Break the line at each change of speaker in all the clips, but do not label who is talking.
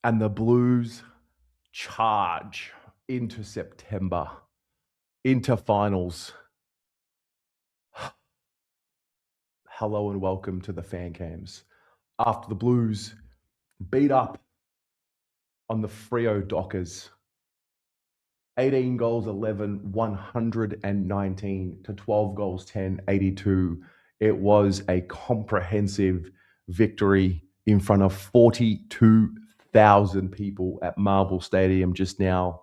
and the Blues charge into September, into finals. Hello and welcome to the fan cams. After the Blues beat up on the Freo Dockers, 18 goals 11, 119 to 12 goals 10, 82. It was a comprehensive victory in front of 42,000 people at Marvel Stadium just now.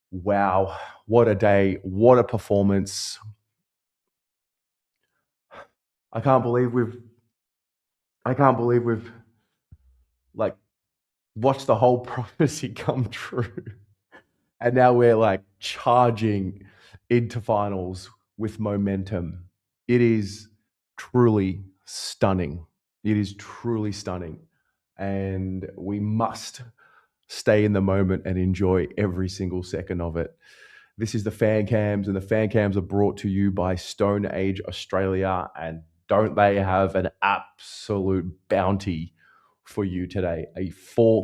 Wow, what a day, what a performance. I can't believe we've like watched the whole prophecy come true. And now we're like charging into finals with momentum. It is truly stunning. It is truly stunning. And we must stay in the moment and enjoy every single second of it. This is the fan cams, and the fan cams are brought to you by Stone Age Australia. And don't they have an absolute bounty for you today?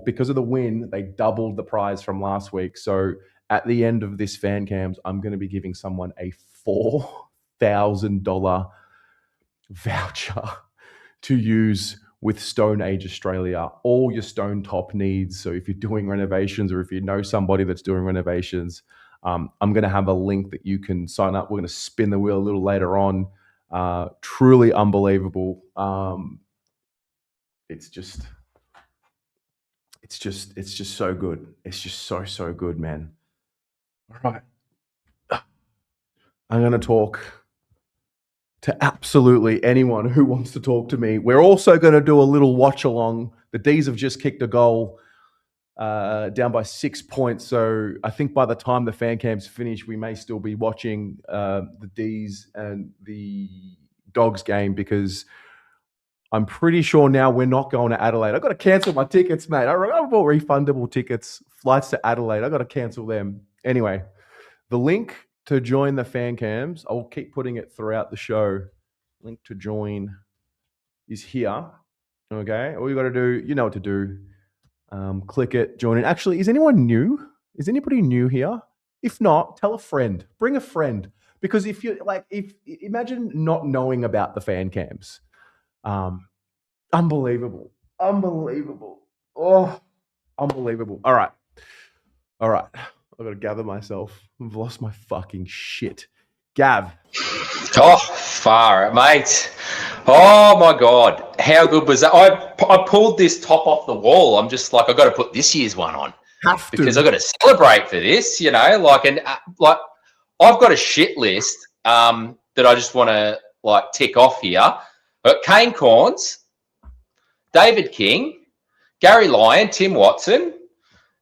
Because of the win, they doubled the prize from last week. So at the end of this fan cams, I'm going to be giving someone a $4,000 voucher to use with Stone Age Australia, all your stone top needs. So if you're doing renovations, or if you know somebody that's doing renovations, I'm going to have a link that you can sign up. We're going to spin the wheel a little later on. Truly unbelievable. It's just so good. It's just so good, man. All right. I'm going to talk to absolutely anyone who wants to talk to me. We're also going to do a little watch along. The D's have just kicked a goal down by 6 points. So I think by the time the fan camps finish, we may still be watching the D's and the Dogs game, because I'm pretty sure now we're not going to Adelaide. I've got to cancel my tickets, mate. I bought refundable tickets, flights to Adelaide. I've got to cancel them. Anyway, the link to join the fan cams, I'll keep putting it throughout the show. Link to join is here. Okay, all you got to do, you know what to do. Click it, join in. Actually, is anyone new? Is anybody new here? If not, tell a friend. Bring a friend. Because if imagine not knowing about the fan cams. Unbelievable. Oh, unbelievable. All right. I've got to gather myself. I've lost my fucking shit. Gav.
Oh, far, mate. Oh, my God. How good was that? I pulled this top off the wall. I'm just like, I've got to put this year's one on. Because I've got to celebrate for this, I've got a shit list that I just want to, tick off here. But Kane Corns, David King, Gary Lyon, Tim Watson,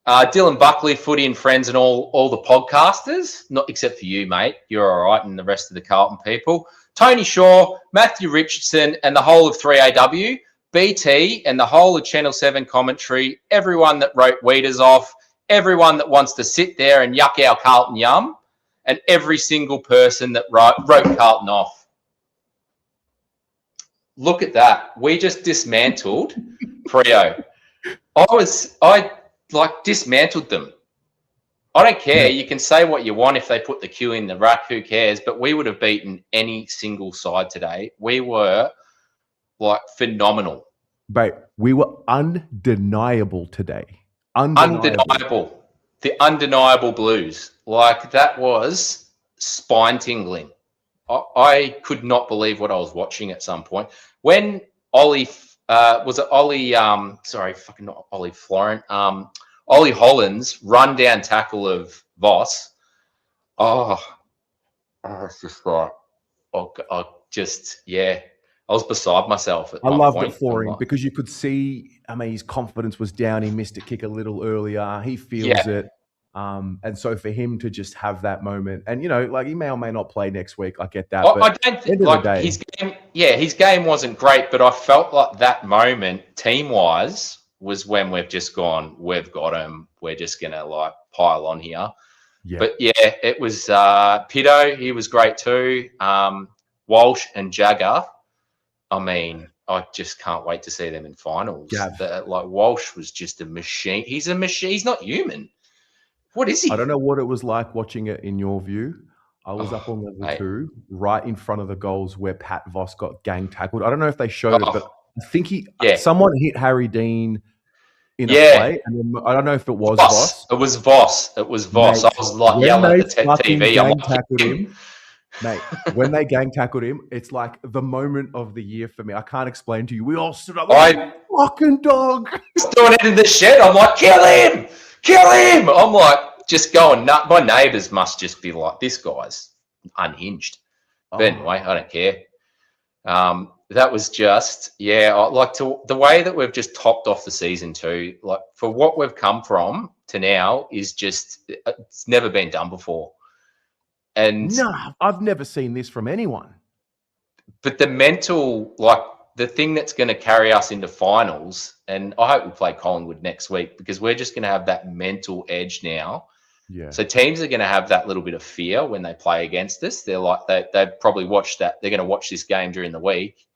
Dylan Buckley, Footy and Friends, and all the podcasters, not except for you, mate. You're all right, and the rest of the Carlton people. Tony Shaw, Matthew Richardson, and the whole of 3AW, BT, and the whole of Channel 7 commentary, everyone that wrote Weeders off, everyone that wants to sit there and yuck our Carlton yum, and every single person that wrote Carlton off. Look at that. We just dismantled Freo. I dismantled them. I don't care. You can say what you want if they put the Q in the ruck. Who cares? But we would have beaten any single side today. We were phenomenal.
But we were undeniable today.
Undeniable. The undeniable Blues. That was spine tingling. I could not believe what I was watching at some point. When Ollie, Ollie Holland's run down tackle of Voss. It's just I was beside myself at one point. I loved
it for him because you could see, his confidence was down. He missed a kick a little earlier. He feels it. And so for him to just have that moment, and he may or may not play next week. I get that.
I don't think his game. Yeah, his game wasn't great, but I felt like that moment, team-wise, was when we've just gone. We've got him. We're just gonna pile on here. Yeah. But it was Pito. He was great too. Walsh and Jagger. I I just can't wait to see them in finals.
Gav.
Like Walsh was just a machine. He's a machine. He's not human. What is he?
I don't know what it was like watching it in your view. I was up on level
mate.
2, right in front of the goals where Pat Voss got gang tackled. I don't know if they showed it, but I think someone hit Harry Dean in a play, and then, I don't know if it was Voss.
It was Voss. It was Voss.
Mate,
I was like yelling at the TV.
Gang tackled him. Mate, when they gang tackled him, it's like the moment of the year for me. I can't explain to you. We all stood up like, fucking dog.
Doing it in the shed. I'm like, kill him! Kill him! I'm like, just going nuts. My neighbours must just be like, this guy's unhinged. But anyway, I don't care. That was just, the way that we've just topped off the season too, like for what we've come from to now is just, it's never been done before. And
no, I've never seen this from anyone.
But the mental, like the thing that's going to carry us into finals, and I hope we play Collingwood next week because we're just going to have that mental edge now.
Yeah.
So teams are going to have that little bit of fear when they play against us. They're like, they probably watch that. They're going to watch this game during the week,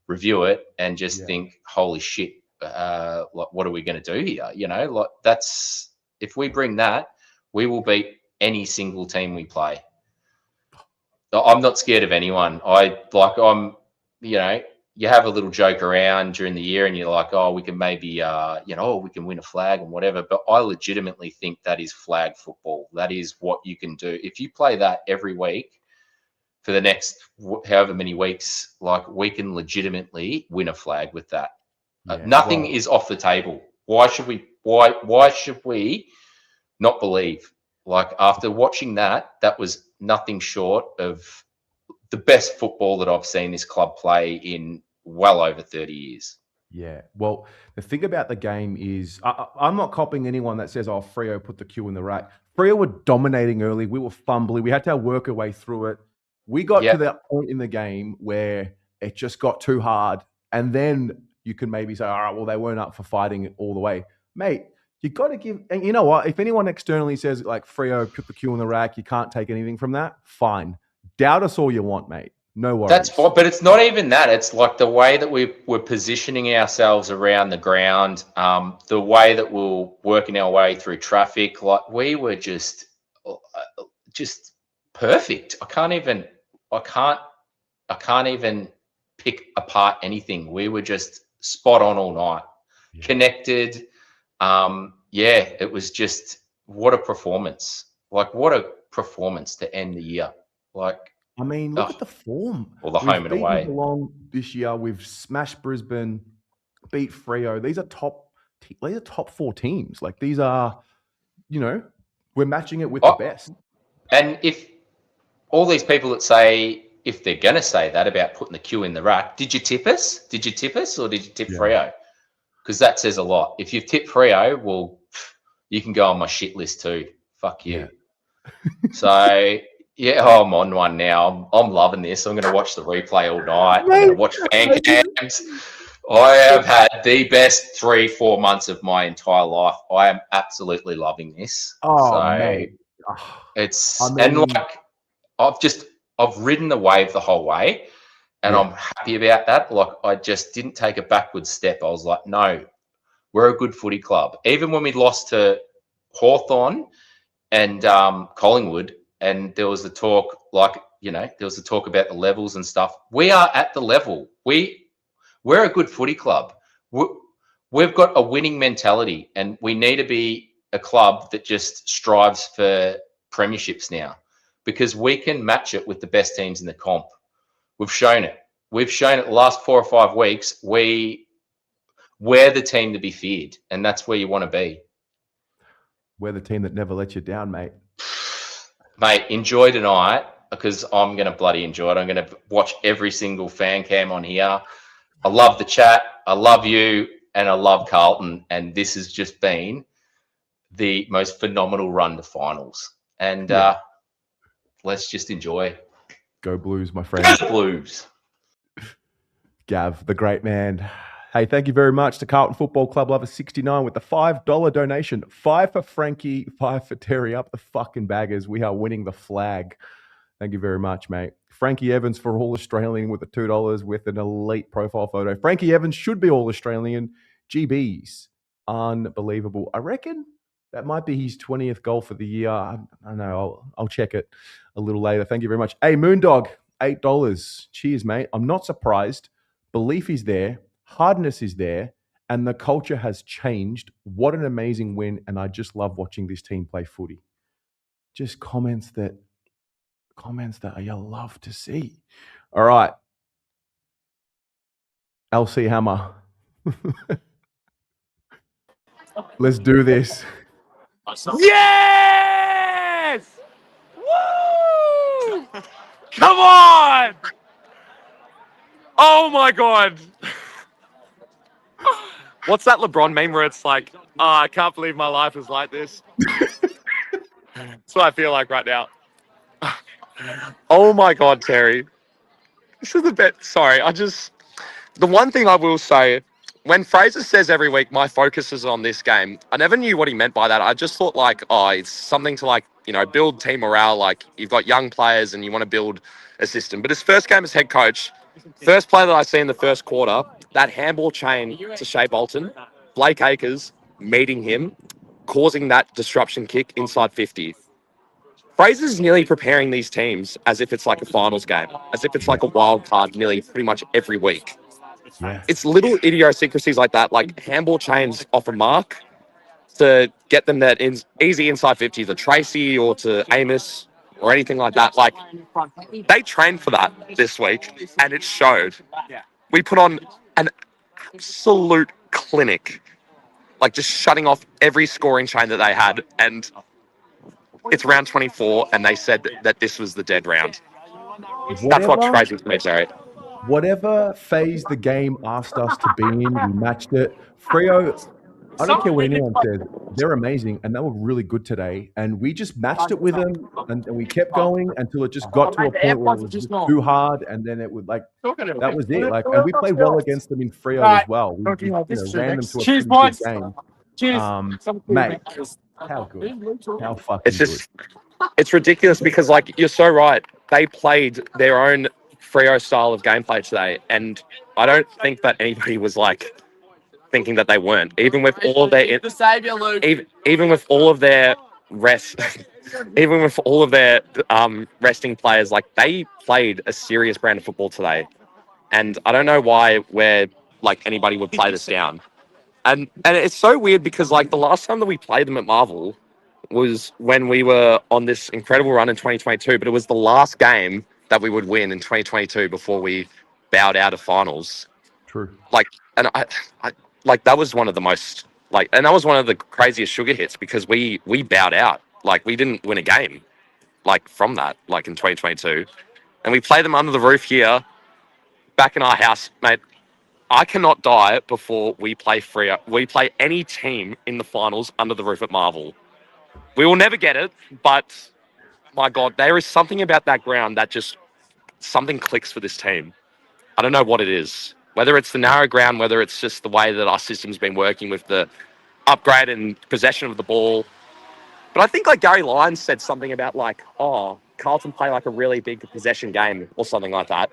review it, and just think, holy shit, like, what are we going to do here? You know, like that's, if we bring that, we will beat any single team we play. I'm not scared of anyone. You have a little joke around during the year and you're like, oh, we can maybe, we can win a flag and whatever. But I legitimately think that is flag football. That is what you can do. If you play that every week for the next however many weeks, like we can legitimately win a flag with that. Nothing is off the table. Why should we not believe? Like after watching that was nothing short of the best football that I've seen this club play in well over 30 years.
Yeah. Well, the thing about the game is I'm not copying anyone that says, oh, Freo put the Q in the rack. Freo were dominating early. We were fumbling. We had to work our way through it. We got to that point in the game where it just got too hard. And then you can maybe say, all right, well, they weren't up for fighting it all the way. Mate, you got to give, and you know what? If anyone externally says like Freo put the Q in the rack, you can't take anything from that, fine. Doubt us all you want, mate. No worries.
That's fine, but it's not even that. It's like the way that we're positioning ourselves around the ground, the way that we're working our way through traffic. Like we were just perfect. I can't even pick apart anything. We were just spot on all night, connected. It was just what a performance! Like what a performance to end the year. Like,
I mean, look at the form.
Well, the home and away.
Along this year, we've smashed Brisbane, beat Freo. These are top 4 teams. Like these are, we're matching it with the best.
And if all these people that say, if they're going to say that about putting the Q in the rack, did you tip us? Did you tip us or did you tip Freo? Because that says a lot. If you've tipped Freo, well, you can go on my shit list too. Fuck you. Yeah. So, I'm on one now. I'm loving this. I'm going to watch the replay all night. I'm going to watch fan cams. I have had the best 3-4 months of my entire life. I am absolutely loving this.
Mate.
I've ridden the wave the whole way. And I'm happy about that. Like, I just didn't take a backward step. I was like, no, we're a good footy club. Even when we lost to Hawthorn and Collingwood, and there was the talk, about the levels and stuff. We are at the level. We're a good footy club. We've got a winning mentality, and we need to be a club that just strives for premierships now because we can match it with the best teams in the comp. We've shown it. The last 4 or 5 weeks. We're the team to be feared, and that's where you want to be.
We're the team that never lets you down, mate.
Mate, enjoy tonight because I'm going to bloody enjoy it. I'm going to watch every single fan cam on here. I love the chat. I love you, and I love Carlton. And this has just been the most phenomenal run to finals. And let's just enjoy.
Go Blues, my friend.
Go Blues.
Gav, the great man. Hey, thank you very much to Carlton Football Club Lover 69 with the $5 donation. 5 for Frankie, 5 for Terry. Up the fucking baggers. We are winning the flag. Thank you very much, mate. Frankie Evans for All Australian with the $2 with an elite profile photo. Frankie Evans should be All Australian. GBs. Unbelievable. I reckon that might be his 20th goal for the year. I don't know. I'll check it a little later. Thank you very much. Hey, Moondog, $8. Cheers, mate. I'm not surprised. Belief is there. Hardness is there. And the culture has changed. What an amazing win. And I just love watching this team play footy. Just comments that you love to see. All right. LC Hammer. Let's do this.
Yes! Woo! Come on! Oh my God. What's that LeBron meme where it's like, I can't believe my life is like this? That's what I feel like right now. Oh my God, Terry. This is a bit, sorry, the one thing I will say, when Fraser says every week, my focus is on this game, I never knew what he meant by that. I just thought like, oh, it's something to like, build team morale. Like you've got young players and you want to build a system. But his first game as head coach, first play that I see in the first quarter, that handball chain to Shea Bolton, Blake Acres meeting him, causing that disruption kick inside 50. Fraser's nearly preparing these teams as if it's like a finals game, as if it's like a wild card nearly pretty much every week.
Yeah.
It's little idiosyncrasies like that, like handball chains off a mark to get them that easy inside 50 to Tracy or to Amos or anything like that. Like, they trained for that this week and it showed. We put on an absolute clinic, like just shutting off every scoring chain that they had. And it's round 24 and they said that this was the dead round. That's what's crazy to me, Jerry.
Whatever phase the game asked us to be in, we matched it. Freo, I don't care what anyone says, they're amazing and they were really good today. And we just matched it with them and we kept going until it just got to a point where it was just too hard. And then it would that was it. And we played well against them in Freo as well. We ran them to a pretty good game. Mate, how good? How fucking good?
It's ridiculous because, like, you're so right. They played their own Freo style of gameplay today, and I don't think that anybody was like thinking that they weren't. Even with all of their even with all of their rest, even with all of their resting players, like they played a serious brand of football today, and I don't know why anybody would play this down. And it's so weird because like the last time that we played them at Marvel was when we were on this incredible run in 2022, but it was the last game that we would win in 2022 before we bowed out of finals.
True.
And I that was one of the most and that was one of the craziest sugar hits because we bowed out. Like we didn't win a game from that in 2022, and we played them under the roof here, back in our house, mate. I cannot die before we play Freo. We play any team in the finals under the roof at Marvel. We will never get it, but my God, there is something about that ground that just something clicks for this team. I don't know what it is. Whether it's the narrow ground, whether it's just the way that our system's been working with the upgrade and possession of the ball. But I think Gary Lyons said something about Carlton play a really big possession game or something like that.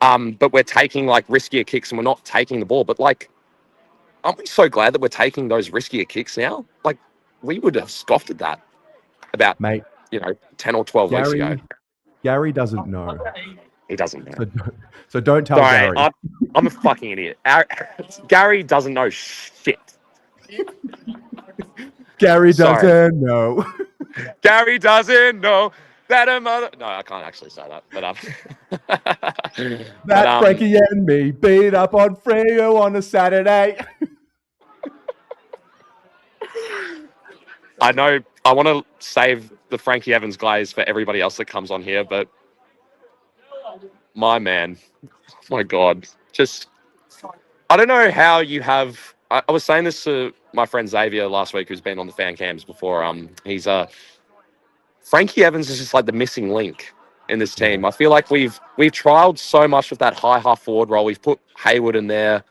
But we're taking riskier kicks and we're not taking the ball. But aren't we so glad that we're taking those riskier kicks now? We would have scoffed at that about 10 or 12 weeks ago.
Gary doesn't know.
He doesn't know.
So don't tell Gary.
I'm a fucking idiot. Gary doesn't know shit.
Gary doesn't know.
Gary doesn't know that a mother... No, I can't actually say that. But
Frankie and me beat up on Freo on a Saturday.
I know I want to save the Frankie Evans glaze for everybody else that comes on here, but my man, my God, I don't know how you have. I was saying this to my friend Xavier last week, who's been on the fan cams before. Frankie Evans is just the missing link in this team. I feel like we've trialed so much with that high half forward role. We've put Hayward in there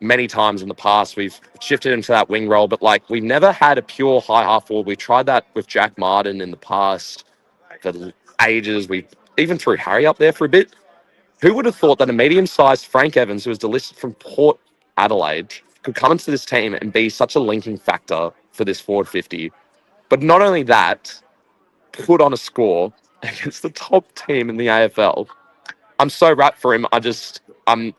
many times in the past. We've shifted into that wing role, but we've never had a pure high half forward. We tried that with Jack Martin in the past for ages. We even threw Harry up there for a bit. Who would have thought that a medium-sized Frank Evans, who was delisted from Port Adelaide, could come into this team and be such a linking factor for this forward 50? But not only that, put on a score against the top team in the AFL. I'm so wrapped for him. I don't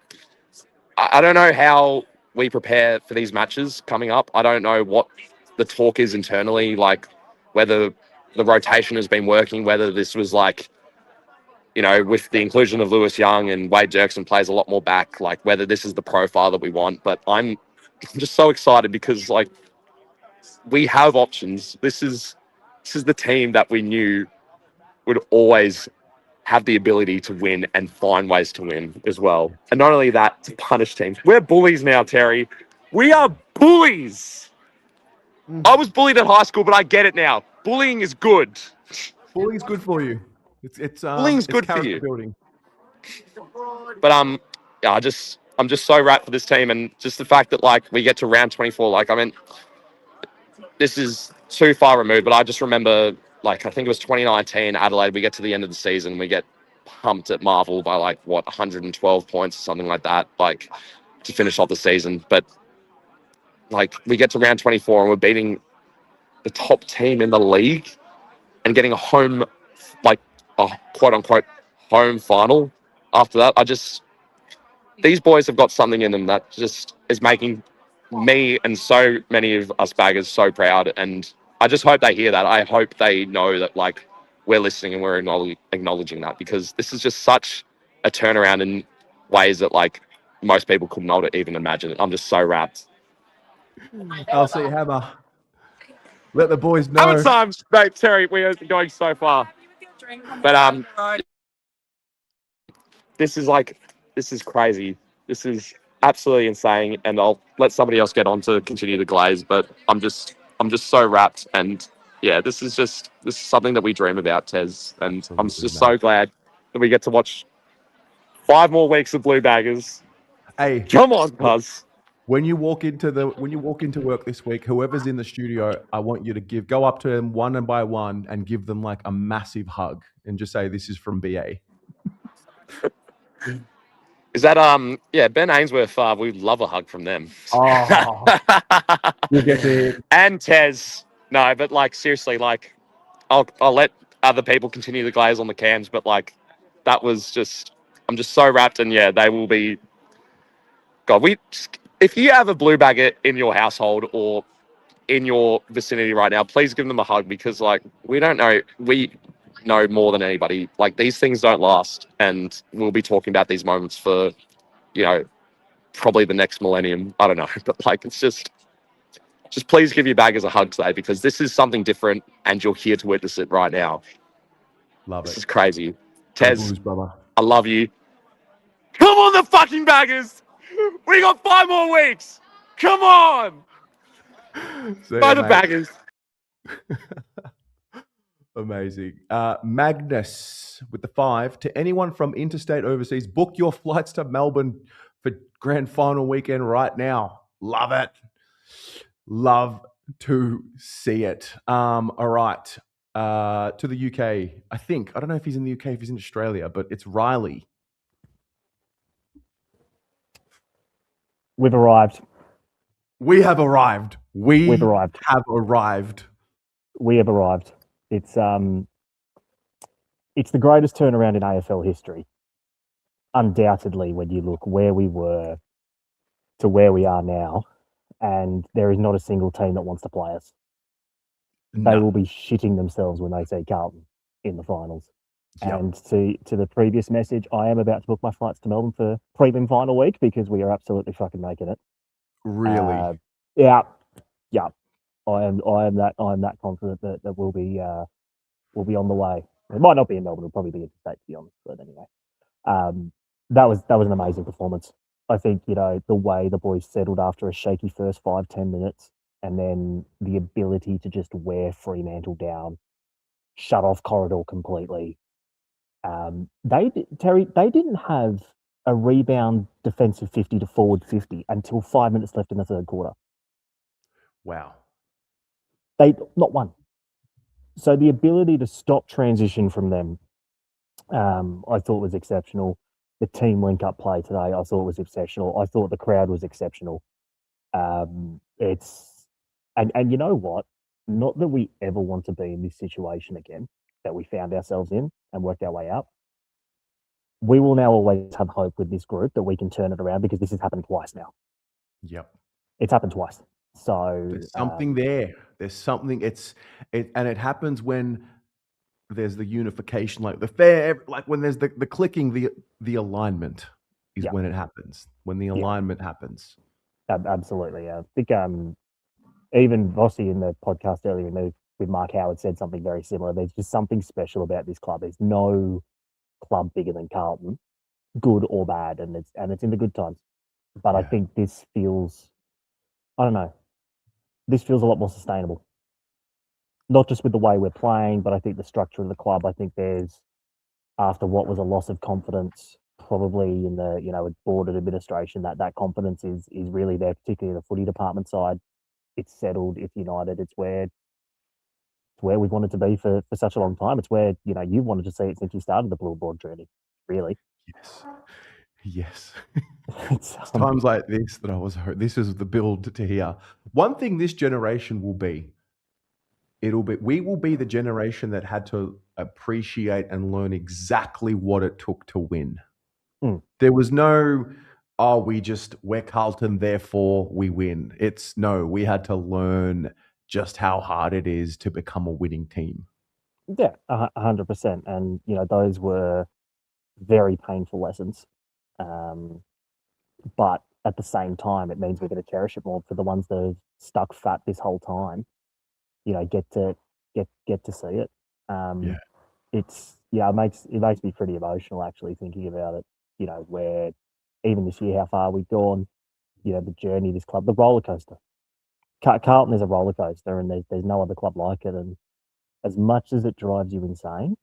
know how we prepare for these matches coming up. I don't know what the talk is internally, like whether the rotation has been working, whether this was like, with the inclusion of Lewis Young and Wade Jerkson plays a lot more back, like whether this is the profile that we want. But I'm just so excited because like we have options. This is the team that we knew would always have the ability to win and find ways to win as well. And not only that, to punish teams. We're bullies now, Terry. We are bullies. I was bullied at high school, but I get it now. Bullying is good.
Bullying's good for you. It's
Bullying's
it's
good for
character
you.
building.
But yeah, I'm just so wrapped for this team, and just the fact that like we get to round 24. Like, I mean, this is too far removed, but I just remember, like, I think it was 2019 Adelaide. We get to the end of the season, we get pumped at Marvel by like 112 points or something like that, like to finish off the season. But like we get to round 24 and we're beating the top team in the league and getting a home, like a quote unquote home final. After that, these boys have got something in them that just is making me and so many of us baggers so proud. And I just hope they hear that. I hope they know that like we're listening and we're acknowledging that, because this is just such a turnaround in ways that like most people could not even imagine. I'm just so wrapped.
I'll see Hammer. Let the boys know.
How many times, mate, Terry, we are going so far. But this is crazy. This is absolutely insane, and I'll let somebody else get on to continue the glaze. But I'm just so wrapped, and yeah, this is something that we dream about, Tez, and I'm just so glad that we get to watch 5 more weeks of Blue Baggers.
Hey,
come on, cuz.
When you walk into work this week, whoever's in the studio, I want you to go up to them one by one and give them like a massive hug and just say, "This is from BA."
Is that Ben Ainsworth? We love a hug from them.
Oh, you get it.
And Tez, no, but like seriously, like I'll let other people continue the glaze on the cams, but like that was just, I'm just so wrapped, and yeah, they will be. God, if you have a blue bagger in your household or in your vicinity right now, please give them a hug, because like we know more than anybody. Like these things don't last, and we'll be talking about these moments for, probably the next millennium. I don't know, but like it's just please give your baggers a hug today, because this is something different, and you're here to witness it right now.
Love
This
it.
is crazy. Tez,
Blues, brother.
I love you. Come on, the fucking baggers! We got 5 more weeks. Come on, by the baggers.
Amazing. Magnus with the 5. To anyone from interstate overseas, book your flights to Melbourne for grand final weekend right now. Love it. Love to see it. All right. To the UK, I think. I don't know if he's in the UK, if he's in Australia, but it's Riley.
We've arrived.
We have arrived.
We've arrived.
Have arrived.
We have arrived. It's the greatest turnaround in AFL history. Undoubtedly, when you look where we were to where we are now, and there is not a single team that wants to play us.
No.
They will be shitting themselves when they see Carlton in the finals. Yep. And to the previous message, I am about to book my flights to Melbourne for prelim final week, because we are absolutely fucking making it.
Really?
Yeah. I am that confident that we'll be on the way. It might not be in Melbourne; it'll probably be in the state, to be honest. But anyway, that was an amazing performance. I think the way the boys settled after a shaky first 5-10 minutes, and then the ability to just wear Fremantle down, shut off Corridor completely. They didn't have a rebound defensive 50 to forward 50 until 5 minutes left in the third quarter.
Wow.
Not one. So the ability to stop transition from them I thought was exceptional. The team link-up play today, I thought was exceptional. I thought the crowd was exceptional. It's and you know what? Not that we ever want to be in this situation again that we found ourselves in and worked our way out. We will now always have hope with this group that we can turn it around because this has happened twice now.
Yep.
It's happened twice. So
There's something there. There's something. And it happens when there's the unification, like like when there's the clicking, the alignment is when it happens. When the alignment happens.
Absolutely. I think even Vossi in the podcast earlier with Mark Howard said something very similar. There's just something special about this club. There's no club bigger than Carlton, good or bad, and it's in the good times. But I think this feels, I don't know, this feels a lot more sustainable. Not just with the way we're playing, but I think the structure of the club. I think there's, after what was a loss of confidence, probably in the board and administration, that confidence is really there, particularly in the footy department side. It's settled. It's united. It's where we've wanted to be for such a long time. It's where you've wanted to see it since you started the Blue Board journey. Really.
Yes.
It's
times like this that I was hurt. This is the build to here. One thing this generation will be, we will be the generation that had to appreciate and learn exactly what it took to win. There was no, we're Carlton, therefore we win. It's no, we had to learn just how hard it is to become a winning team.
Yeah, 100%. And, those were very painful lessons. But at the same time, it means we're going to cherish it more for the ones that have stuck fat this whole time. Get to see it. It makes me pretty emotional actually thinking about it. Where even this year, how far we've gone. The journey of this club, the roller coaster. Carlton is a roller coaster, and there's no other club like it. And as much as it drives you insane,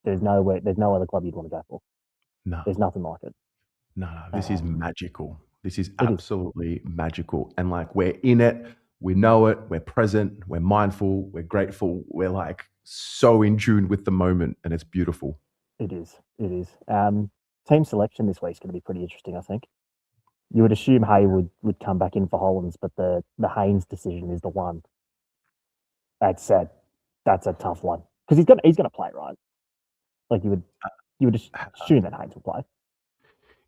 there's no other club you'd want to go for.
No,
there's nothing like it.
No, this is magical. This is absolutely magical. And like, we're in it, we know it, we're present, we're mindful, we're grateful, we're like so in tune with the moment, and it's beautiful.
It is. Team selection this week is going to be pretty interesting, I think. You would assume Hayward would come back in for Hollands, but the Haynes decision is the one. That's a tough one because he's gonna play, right? Like you would assume that Haynes will play.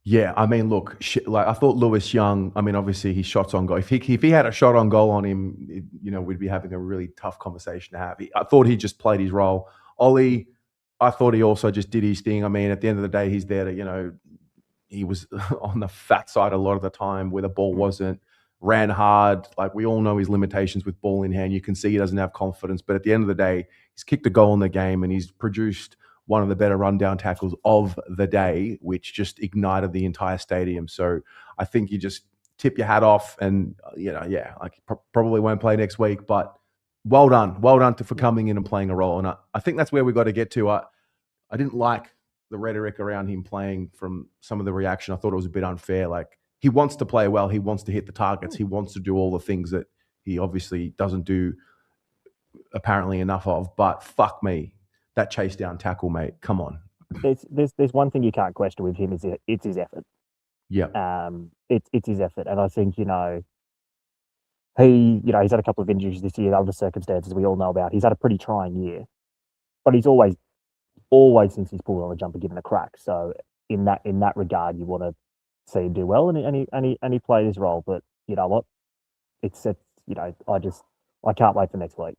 Yeah, I mean, look, like I thought Lewis Young. I mean, obviously his shots on goal. If he had a shot on goal on him, we'd be having a really tough conversation to have. I thought he just played his role. Ollie, I thought he also just did his thing. I mean, at the end of the day, he's there to he was on the fat side a lot of the time where the ball wasn't. Ran hard. Like, we all know his limitations with ball in hand. You can see he doesn't have confidence. But at the end of the day, he's kicked a goal in the game and he's produced one of the better rundown tackles of the day, which just ignited the entire stadium. So I think you just tip your hat off and, probably won't play next week, but well done. Well done for coming in and playing a role. And I think that's where we got to get to. I didn't like the rhetoric around him playing from some of the reaction. I thought it was a bit unfair. Like, he wants to play well. He wants to hit the targets. He wants to do all the things that he obviously doesn't do apparently enough of, but fuck me. That chase down tackle, mate. Come on.
There's one thing you can't question with him is it's his effort.
Yeah.
It's his effort, and I think he's had a couple of injuries this year, other circumstances we all know about. He's had a pretty trying year, but he's always since he's pulled on the jumper given a crack. So in that regard, you want to see him do well, and he played his role. But you know what? I can't wait for next week.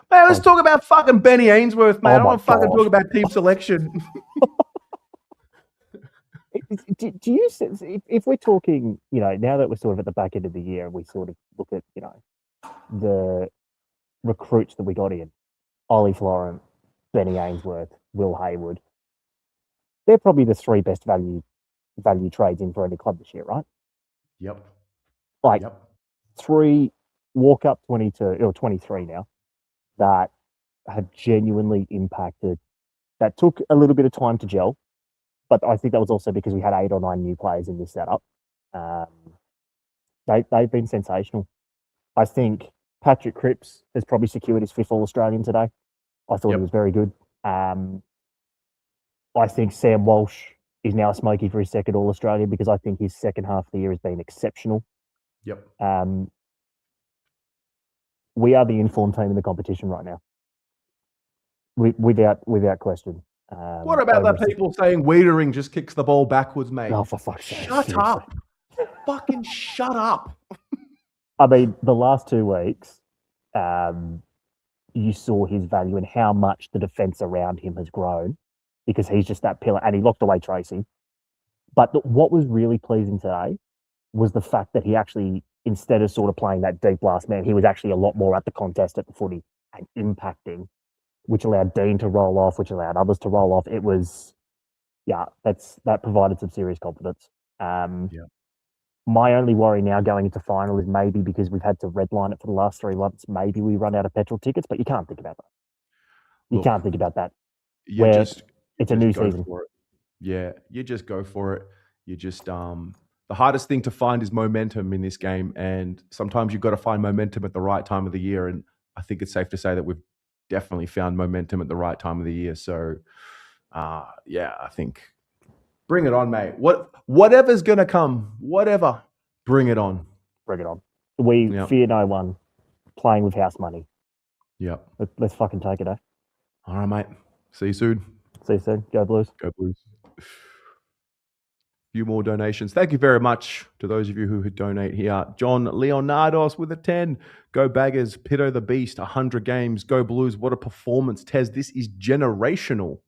Man, let's talk about fucking Benny Ainsworth, mate. I don't want to fucking talk about team selection.
Do you, if we're talking, now that we're sort of at the back end of the year and we sort of look at, the recruits that we got in, Ollie Florent, Benny Ainsworth, Will Hayward, they're probably the three best value trades in for any club this year, right?
Yep.
Three walk-up 22 or 23 now that have genuinely impacted, that took a little bit of time to gel, but I think that was also because we had 8 or 9 new players in this setup. They've been sensational. I think Patrick Cripps has probably secured his 5th All-Australian today. I thought he was very good. I think Sam Walsh is now a smoky for his second All-Australian because I think his second half of the year has been exceptional.
Yep.
We are the informed team in the competition right now, without question.
What about the people saying Wiedering just kicks the ball backwards, mate?
Oh, for fuck's sake!
Shut
Seriously.
up! Fucking shut up!
I mean, the last 2 weeks, you saw his value and how much the defence around him has grown because he's just that pillar, and he locked away Tracy. But what was really pleasing today was the fact that he actually, instead of sort of playing that deep last man, he was actually a lot more at the contest at the footy and impacting, which allowed Dean to roll off, which allowed others to roll off. It was, that provided some serious confidence. My only worry now going into final is maybe because we've had to redline it for the last 3 months, maybe we run out of petrol tickets, but you can't think about that. Can't think about that. It's a new season.
Yeah, you just go for it. You just the hardest thing to find is momentum in this game, and sometimes you've got to find momentum at the right time of the year. And I think it's safe to say that we've definitely found momentum at the right time of the year. So, I think bring it on, mate. Whatever's gonna come, whatever, bring it on.
Bring it on. We fear no one. Playing with house money.
Yep.
Let's fucking take it, eh?
All right, mate. See you soon.
See you soon. Go Blues.
Go Blues. Few more donations. Thank you very much to those of you who donate here. John Leonardos with a 10. Go Baggers. Pitto the Beast. 100 games. Go Blues. What a performance. Tez, this is generational.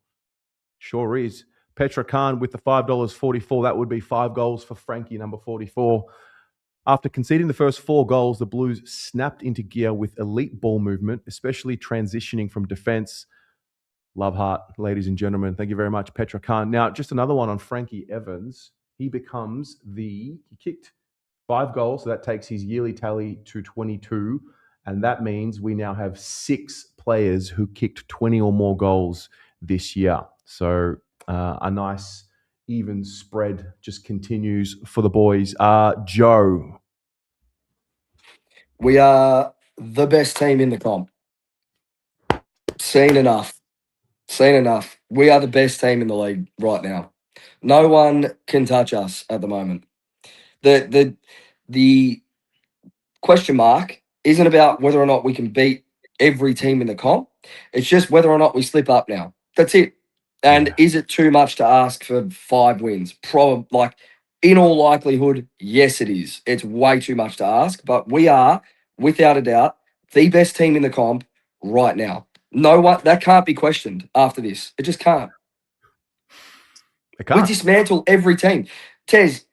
Sure is. Petra Khan with the $5.44. That would be 5 goals for Frankie, number 44. After conceding the first 4 goals, the Blues snapped into gear with elite ball movement, especially transitioning from defense. Love heart, ladies and gentlemen. Thank you very much, Petra Khan. Now, just another one on Frankie Evans. He kicked 5 goals, so that takes his yearly tally to 22. And that means we now have 6 players who kicked 20 or more goals this year. So a nice even spread just continues for the boys. Joe.
We are the best team in the comp. Seen enough. We are the best team in the league right now. No one can touch us at the moment. The question mark isn't about whether or not we can beat every team in the comp. It's just whether or not we slip up now. That's it. And is it too much to ask for 5 wins? Probably, in all likelihood, yes, it is. It's way too much to ask, but we are, without a doubt, the best team in the comp right now. No one that can't be questioned after this. It just can't. We dismantle every team. Tez,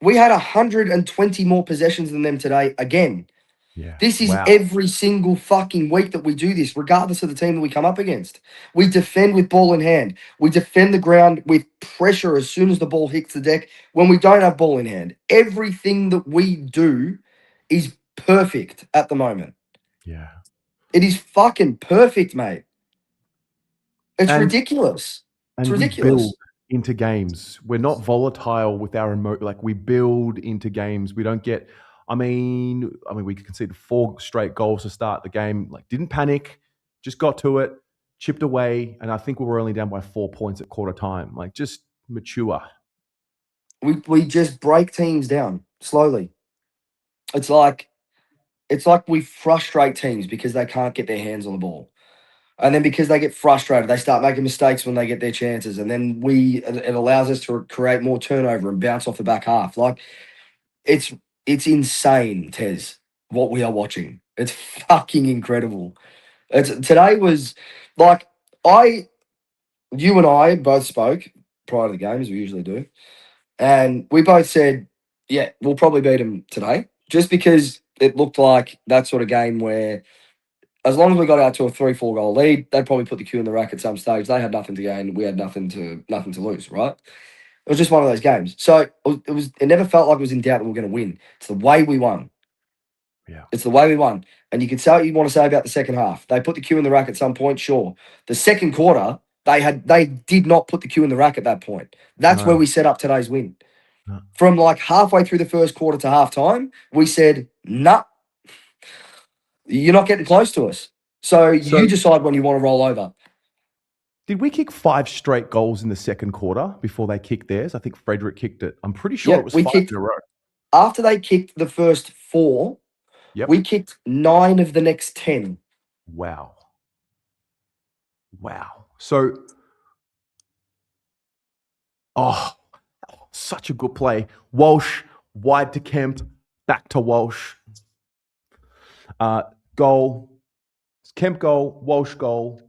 we had 120 more possessions than them today again.
Yeah.
This is every single fucking week that we do this, regardless of the team that we come up against. We defend with ball in hand. We defend the ground with pressure as soon as the ball hits the deck when we don't have ball in hand. Everything that we do is perfect at the moment.
Yeah.
It is fucking perfect, mate. It's ridiculous. It's ridiculous.
We build into games. We're not volatile with our we build into games. We don't get. I mean, we conceded 4 straight goals to start the game. Didn't panic, just got to it, chipped away, and I think we were only down by 4 points at quarter time. Just mature.
We just break teams down slowly. It's like we frustrate teams because they can't get their hands on the ball. And then because they get frustrated, they start making mistakes when they get their chances. And then it allows us to create more turnover and bounce off the back half. It's insane, Tez, what we are watching. It's fucking incredible. Today was you and I both spoke prior to the game, as we usually do. And we both said, yeah, we'll probably beat them today. Just because it looked like that sort of game where as long as we got out to a 3-4 goal lead, they'd probably put the cue in the rack at some stage. They had nothing to gain. We had nothing to lose, right? It was just one of those games. So it never felt like it was in doubt that we were going to win. It's the way we won.
Yeah.
It's the way we won. And you can say what you want to say about the second half. They put the cue in the rack at some point, sure. The second quarter, they did not put the cue in the rack at that point. That's where we set up today's win.
No.
From halfway through the first quarter to halftime, we said, nah, you're not getting close to us. So you decide when you want to roll over.
Did we kick 5 straight goals in the second quarter before they kicked theirs? I think Frederick kicked it. I'm pretty sure
Yeah,
it was
we
5
kicked
in a row.
after they kicked the first 4.
Yep.
We kicked 9 of the next 10.
Wow. So, such a good play. Walsh, wide to Kemp, back to Walsh. Goal. Kemp goal, Walsh goal,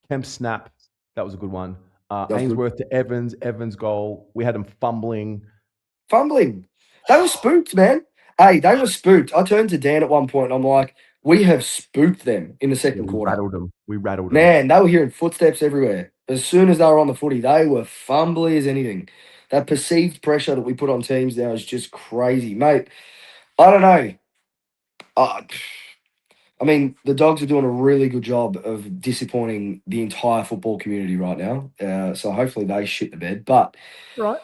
Kemp snap. That was a good one.
was good.
Ainsworth to Evans goal. We had him fumbling.
They were spooked, man. Hey, they were spooked. I turned to Dan at one point and I'm like, we have spooked them in the second
We
quarter.
rattled them.
Man, they were hearing footsteps everywhere. As soon as they were on the footy, they were fumbly as anything. That perceived pressure that we put on teams now is just crazy, mate. I don't know. I mean, the Dogs are doing a really good job of disappointing the entire football community right now. So hopefully they shit the bed. But
Right.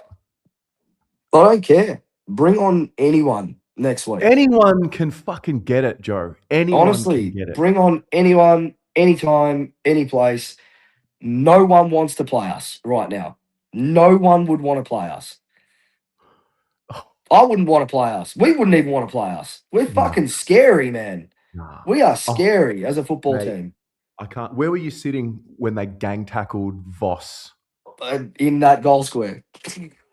I don't care. Bring on anyone next week.
Anyone can fucking get it, Joe. Anyone
Honestly,
can get it.
bring on anyone, anytime, any place. No one wants to play us right now. No one would want to play us. I wouldn't want to play us. We wouldn't even want to play us. We're fucking scary, man.
Nah.
We are scary as a football
mate.
team.
I can't. Where were you sitting when they gang tackled Voss?
In that goal square.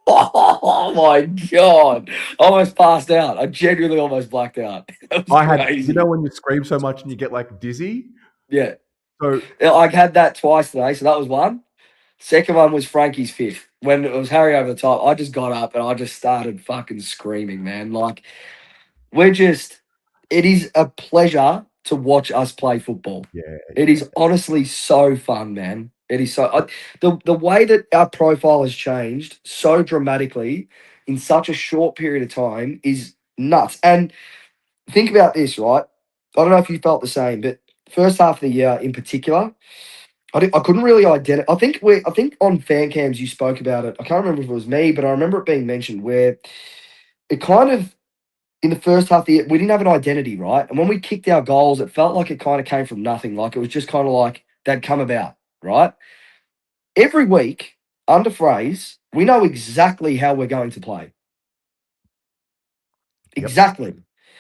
Oh my God. I almost passed out. I genuinely almost blacked out. That was crazy.
You know when you scream so much and you get like dizzy?
Yeah.
So
I had that twice today, so that was one. Second one was Frankie's fifth. When it was Harry over the top, I just got up and I just started fucking screaming, man. Like, it is a pleasure to watch us play football.
yeah,
It is honestly so fun, man. It is so the way that our profile has changed so dramatically in such a short period of time is nuts. And think about this, right? I don't know if you felt the same, but first half of the year in particular, I couldn't really identify. I think on fan cams you spoke about it. I can't remember if it was me, but I remember it being mentioned where it kind of in the first half of the year, we didn't have an identity, right? And when we kicked our goals, it felt like it kind of came from nothing. Like it was just kind of like they'd come about, right? Every week, under phrase, we know exactly how we're going to play.
Yep.
Exactly.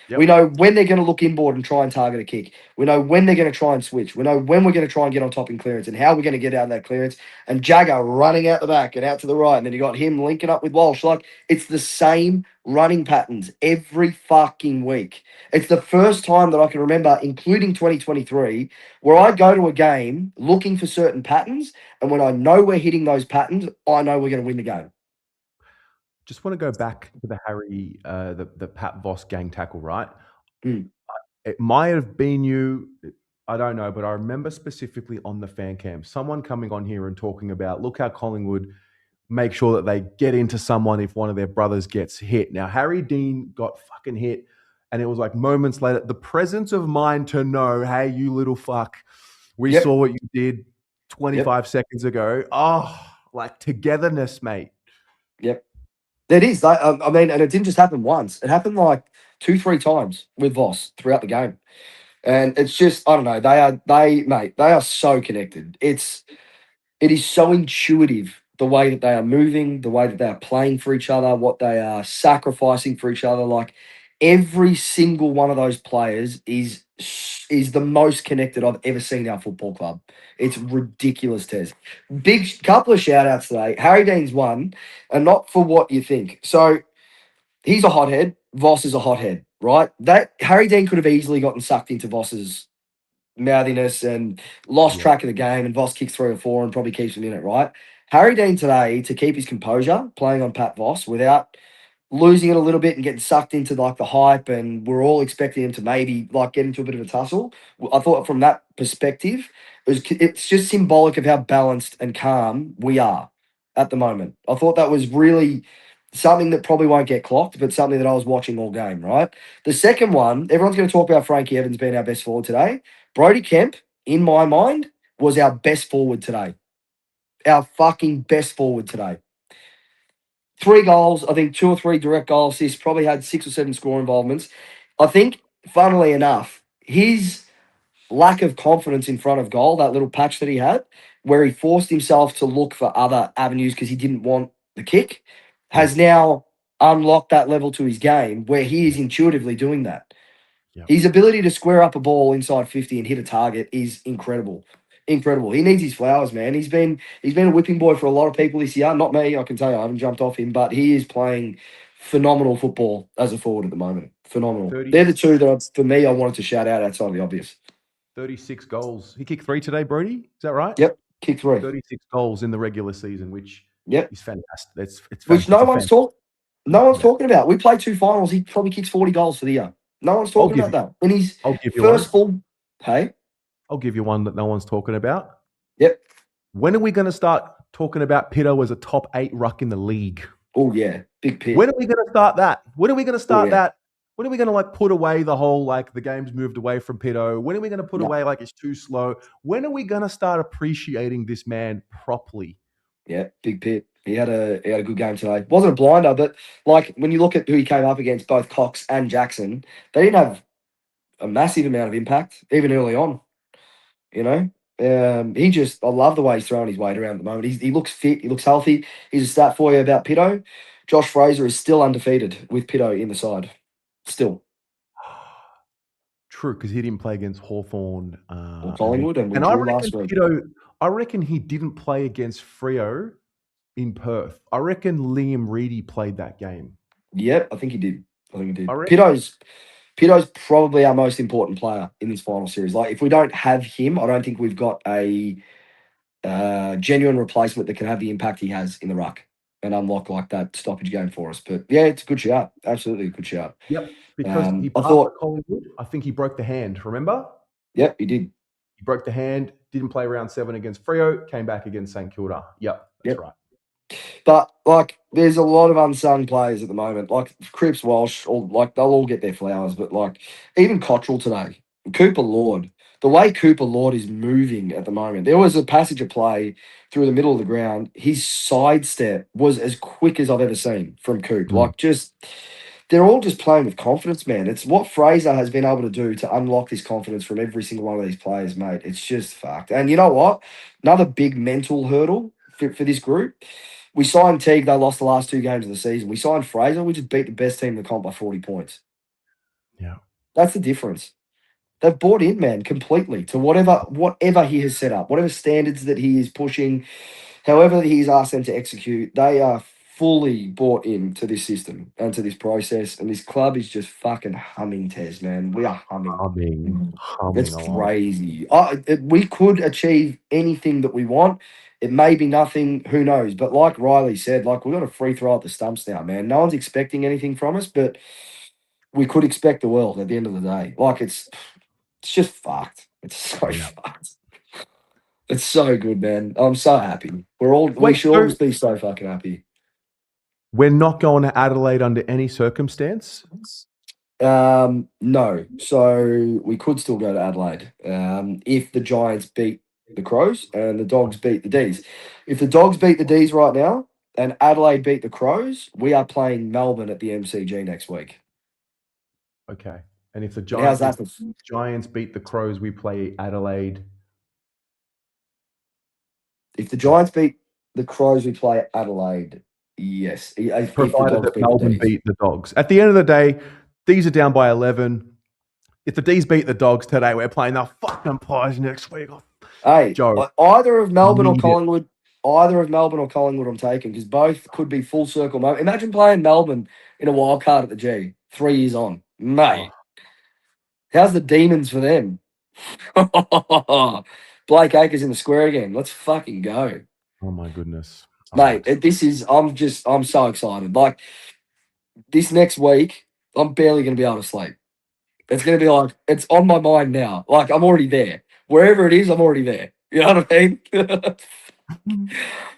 Yep.
We know when they're going to look inboard and try and target a kick. We know when they're going to try and switch. We know when we're going to try and get on top in clearance and how we're going to get out of that clearance. And Jagger running out the back and out to the right. And then you got him linking up with Walsh. Like, it's the same running patterns every fucking week. It's the first time that I can remember, including 2023, where I go to a game looking for certain patterns. And when I know we're hitting those patterns, I know we're going to win the game.
Just want to go back to the Harry, the Pat Voss gang tackle, right? It might have been you. I don't know, but I remember specifically on the fan cam, someone coming on here and talking about, look how Collingwood make sure that they get into someone if one of their brothers gets hit. Now, Harry Dean got fucking hit, and it was like moments later, the presence of mind to know, hey, you little fuck, we saw what you did 25 seconds ago. Oh, like togetherness, mate.
Yep. It is. I mean, and it didn't just happen once. It happened like 2-3 times with Voss throughout the game. And it's just, I don't know. They are so connected. It is so intuitive the way that they are moving, the way that they are playing for each other, what they are sacrificing for each other. Like every single one of those players is the most connected I've ever seen our football club. It's ridiculous, Tez. Big couple of shout outs today. Harry Dean's one, and not for what you think. So he's a hothead. Voss is a hothead, right? That Harry Dean could have easily gotten sucked into Voss's mouthiness and lost track of the game, and Voss kicks 3 or 4 and probably keeps him in it, right? Harry Dean today, to keep his composure, playing on Pat Voss without losing it a little bit and getting sucked into like the hype, and we're all expecting him to maybe like get into a bit of a tussle. I thought from that perspective, it's just symbolic of how balanced and calm we are at the moment. I thought that was really something that probably won't get clocked, but something that I was watching all game, right? The second one, everyone's going to talk about Frankie Evans being our best forward today. Brodie Kemp, in my mind, was our best forward today. Our fucking best forward today. 3 goals, I think 2 or 3 direct goal assists, probably had 6 or 7 score involvements. I think, funnily enough, his lack of confidence in front of goal, that little patch that he had, where he forced himself to look for other avenues because he didn't want the kick, has now unlocked that level to his game where he is intuitively doing that.
Yep.
His ability to square up a ball inside 50 and hit a target is incredible. Incredible. He needs his flowers, man. He's been a whipping boy for a lot of people this year. Not me, I can tell you. I haven't jumped off him, but he is playing phenomenal football as a forward at the moment. Phenomenal.
30
They're the two that, for me, I wanted to shout out outside of the obvious.
36 goals. He kicked 3 today, Brody. Is that right?
Yep, kick 3.
36 goals in the regular season, which is fantastic. It's
Which no one's talking about. We played 2 finals. He probably kicks 40 goals for the year. No one's talking about that. And he's
I'll give you
first
one.
full. Hey,
I'll give you one that no one's talking about.
Yep.
When are we going to start talking about Pitto as a top 8 ruck in the league?
Oh yeah, big pit.
When are we going to start that? When are we going to start that? When are we going to put away the whole the game's moved away from Pitto? When are we going to put away it's too slow? When are we going to start appreciating this man properly?
Yeah, big pit. He had a good game today. Wasn't a blinder, but when you look at who he came up against, both Cox and Jackson, they didn't have a massive amount of impact even early on. You know, I love the way he's throwing his weight around at the moment. He looks fit. He looks healthy. Here's a stat for you about Pitto. Josh Fraser is still undefeated with Pitto in the side. Still.
True, because he didn't play against Hawthorn
or Collingwood, and we drew last week.
I reckon he didn't play against Freo in Perth. I reckon Liam Reedy played that game.
Yep, I think he did. Pitto's probably our most important player in this final series. If we don't have him, I don't think we've got a genuine replacement that can have the impact he has in the ruck and unlock that stoppage game for us. But yeah, it's a good shout. Absolutely a good shout.
Yep, because he passed Collingwood. I think he broke the hand, remember?
Yep, he did.
He broke the hand, didn't play round 7 against Freo, came back against St Kilda. Yep, that's right.
But there's a lot of unsung players at the moment, Cripps, Walsh, they'll all get their flowers. But even Cottrell today, Cooper Lord, the way Cooper Lord is moving at the moment, there was a passage of play through the middle of the ground. His sidestep was as quick as I've ever seen from Coop. They're all just playing with confidence, man. It's what Fraser has been able to do to unlock this confidence from every single one of these players, mate. It's just fucked. And you know what? Another big mental hurdle for this group. We signed Teague. They lost the last 2 games of the season. We signed Fraser. We just beat the best team in the comp by 40 points.
Yeah.
That's the difference. They've bought in, man, completely to whatever he has set up, whatever standards that he is pushing, however he's asked them to execute, they are fully bought into this system and to this process. And this club is just fucking humming, Tez, man. We are humming. It's crazy. We could achieve anything that we want. It may be nothing, who knows? But like Riley said, we've got a free throw at the stumps now, man. No one's expecting anything from us, but we could expect the world at the end of the day. It's just fucked. It's so fucked. It's so good, man. I'm so happy. We should always be so fucking happy.
We're not going to Adelaide under any circumstance?
No. So we could still go to Adelaide if the Giants beat the Crows and the Dogs beat the D's. If the Dogs beat the D's right now and Adelaide beat the Crows, we are playing Melbourne at the MCG next week.
Okay. And if the Giants beat the Crows, we play Adelaide.
If the Giants beat the Crows, we play Adelaide. Yes.
Provided that Melbourne beat the Dogs. At the end of the day, D's are down by 11. If the D's beat the Dogs today, we're playing the fucking Pies next week.
Hey, Joe, either of Melbourne or Collingwood, I'm taking because both could be full circle. Imagine playing Melbourne in a wild card at the G 3 years on. Mate, how's the Demons for them? Blake Acres in the square again. Let's fucking go.
Oh my goodness.
Mate, I'm so excited. This next week, I'm barely going to be able to sleep. It's going to be it's on my mind now. I'm already there. Wherever it is, I'm already there. You know what I mean?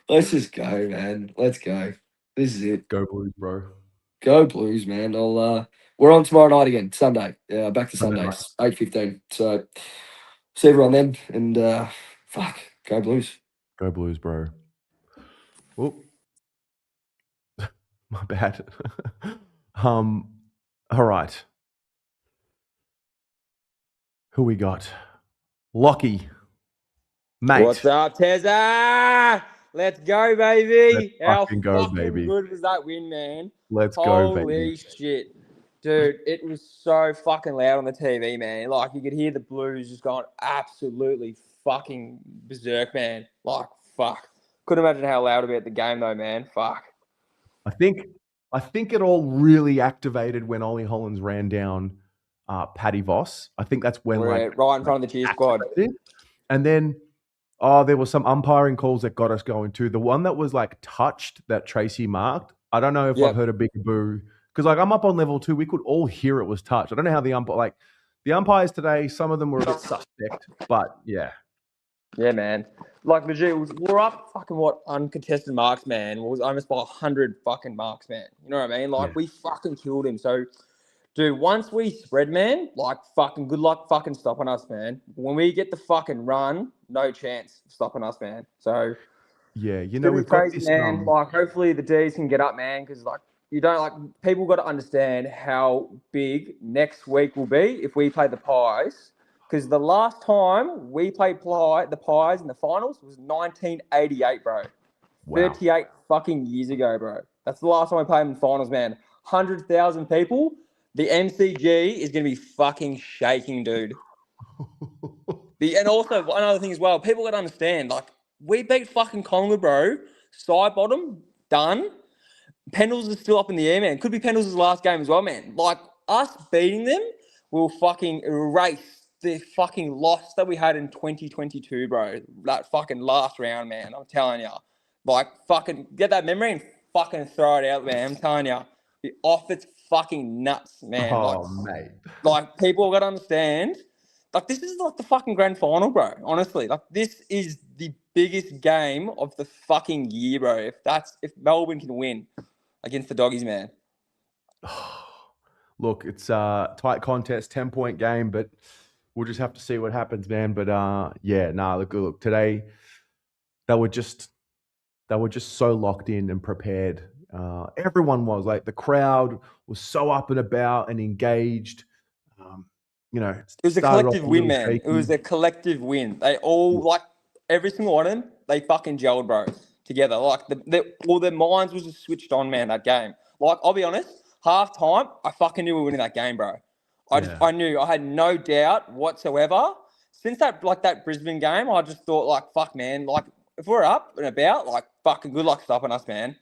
Let's just go, man. Let's go. This is it.
Go Blues, bro.
Go Blues, man. We're on tomorrow night again, Sunday. Back to Sundays, 8:15. So see everyone then, and go Blues.
Go Blues, bro. Oh, my bad. All right. Who we got? Lockie. Mate,
What's up, Tezza? Let's go, baby.
let's
How
fucking go,
fucking
baby.
good was that win, man?
Let's go,
Holy
baby.
shit. Dude, it was so fucking loud on the TV, man. Like, you could hear the Blues just going absolutely fucking berserk, man. Like, fuck. Couldn't imagine how loud about the game, though, man. Fuck.
I think it all really activated when Ollie Hollins ran down Paddy Voss. I think that's when
We're right in front of the cheer squad.
activated. And then there was some umpiring calls that got us going too. The one that was like touched that Tracy marked. I don't know if
Yep.
I've heard a big boo because like I'm up on level 2. We could all hear it was touched. I don't know how the umpires today. Some of them were a bit suspect, but yeah.
Yeah, man. Like, legit, we're up fucking uncontested marks, man. It was almost by 100 fucking marks, man. You know what I mean? Like,
Yeah.
we fucking killed him. So, dude, once we spread, man, like, fucking good luck fucking stopping us, man. When we get the fucking run, no chance of stopping us, man. So,
Yeah,
it's gonna be
we've got
crazy,
this.
man. Like, hopefully the D's can get up, man, because, like, you don't, like, people got to understand how big next week will be if we play the Pies. Because the last time we played the Pies in the finals was 1988, bro.
Wow.
38 fucking years ago, bro. That's the last time I played in the finals, man. 100,000 people. The MCG is going to be fucking shaking, dude. And also, one other thing as well, people got to understand, like, we beat fucking Collingwood, bro. Side bottom, done. Pendles is still up in the air, man. Could be Pendles' last game as well, man. Like, us beating them will fucking erase the fucking loss that we had in 2022, bro. That fucking last round, man. I'm telling you. Like, fucking get that memory and fucking throw it out, man. I'm telling you. The off its fucking nuts, man.
Oh, mate.
Like, people got to understand. Like, this is like the fucking grand final, bro. Honestly. Like, this is the biggest game of the fucking year, bro. If Melbourne can win against the Doggies, man.
Look, it's a tight contest, 10-point game, but we'll just have to see what happens, man. But look, today they were just so locked in and prepared. Everyone was like, the crowd was so up and about and engaged.
It was a collective win, man. Shaky. It was a collective win. They all, like, every single one of them, they fucking gelled, bro, together. Like, all their minds was just switched on, man, that game. Like, I'll be honest, half time, I fucking knew we were winning that game, bro. I knew. I had no doubt whatsoever. Since that Brisbane game, I just thought, like, fuck, man, like, if we're up and about, like, fucking good luck stopping us, man.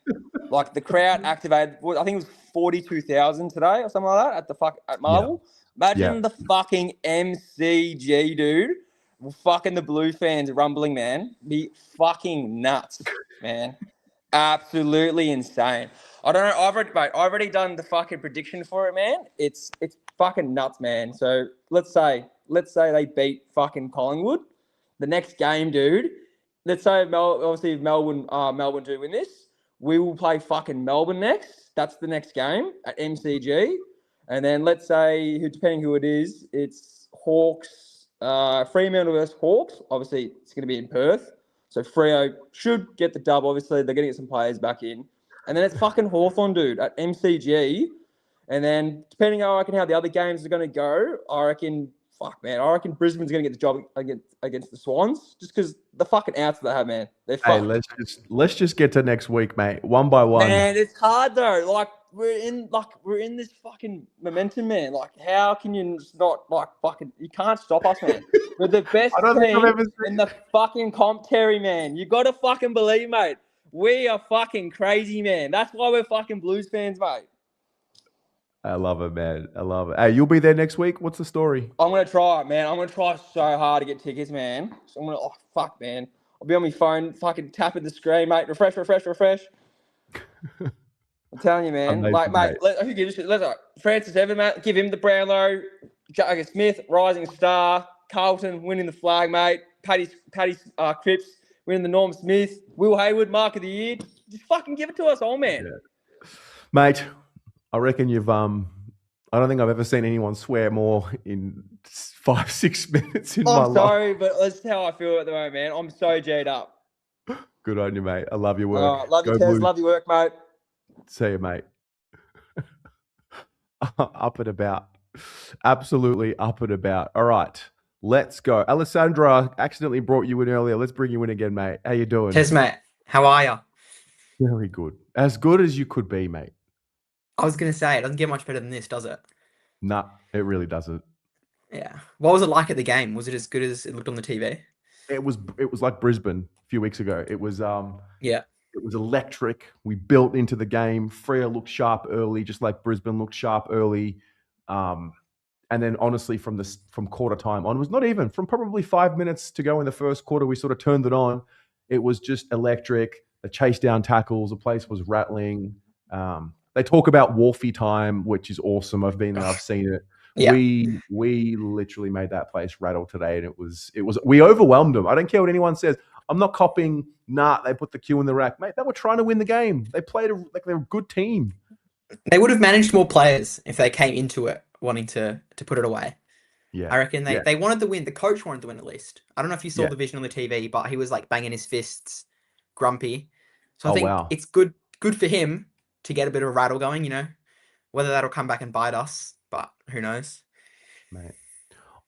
Like, the crowd activated, I think it was 42,000 today or something like that at Marvel. Yeah. Imagine the fucking MCG, dude. Fucking the Blue fans rumbling, man. Be fucking nuts, man. Absolutely insane. I don't know. I've already done the fucking prediction for it, man. It's fucking nuts, man. So let's say they beat fucking Collingwood. The next game, dude. Let's say obviously if Melbourne do win this, we will play fucking Melbourne next. That's the next game at MCG. And then let's say, depending who it is, it's Hawks, Fremantle versus Hawks. Obviously, it's going to be in Perth. So Freo should get the dub. Obviously, they're going to get some players back in. And then it's fucking Hawthorn, dude, at MCG. And then, depending on how the other games are going to go, I reckon Brisbane's going to get the job against the Swans, just because the fucking outs they have, man. They're fucked.
Hey, let's just get to next week, mate. One by one.
Man, it's hard though. Like, we're in this fucking momentum, man. Like, how can you not, like, fucking, you can't stop us, man. We're the best team in the fucking comp, Terry, man. You got to fucking believe, mate. We are fucking crazy, man. That's why we're fucking Blues fans, mate.
I love it, man. I love it. Hey, you'll be there next week? What's the story?
I'm going to try it, man. I'm going to try so hard to get tickets, man. So I'm going to, fuck, man. I'll be on my phone, fucking tapping the screen, mate. Refresh. I'm telling you, man.
Amazing,
like, mate, who gives a shit? Let's Francis Evan, mate. Give him the Brownlow. Jugger Smith, rising star. Carlton winning the flag, mate. Paddy Cripps winning the Norm Smith. Will Hayward, Mark of the Year. Just fucking give it to us all, man.
Yeah. Mate, I reckon you've I don't think I've ever seen anyone swear more in 5-6 minutes in my life.
I'm sorry, but that's how I feel at the moment, man. I'm so J'd up.
Good on you, mate. I love your work.
Love you, Tez. Love your work, mate.
See you, mate. Up and about. Absolutely up and about. All right. Let's go. Alessandra, accidentally brought you in earlier. Let's bring you in again, mate. How you doing?
Tez, mate. How are you?
Very good. As good as you could be, mate.
I was going to say, it doesn't get much better than this, does it?
Nah, it really doesn't.
Yeah. What was it like at the game? Was it as good as it looked on the TV?
It was like Brisbane a few weeks ago. It was
Yeah.
It was electric. We built into the game. Freo looked sharp early, just like Brisbane looked sharp early. And then honestly, from quarter time on, it was not even from probably 5 minutes to go in the first quarter, we sort of turned it on. It was just electric. The chase down tackles, the place was rattling. They talk about Wharfie time, which is awesome. I've been there, I've seen it.
Yeah.
We literally made that place rattle today, and it was we overwhelmed them. I don't care what anyone says. I'm not copying. Nah, they put the cue in the rack, mate. They were trying to win the game. They played like they're a good team.
They would have managed more players if they came into it wanting to put it away.
Yeah,
I reckon they wanted the win. The coach wanted to win at least. I don't know if you saw
Yeah.
the vision on the TV, but he was like banging his fists, grumpy. So I
Oh,
think
wow.
it's good for him to get a bit of a rattle going, you know. Whether that'll come back and bite us, but who knows?
Mate.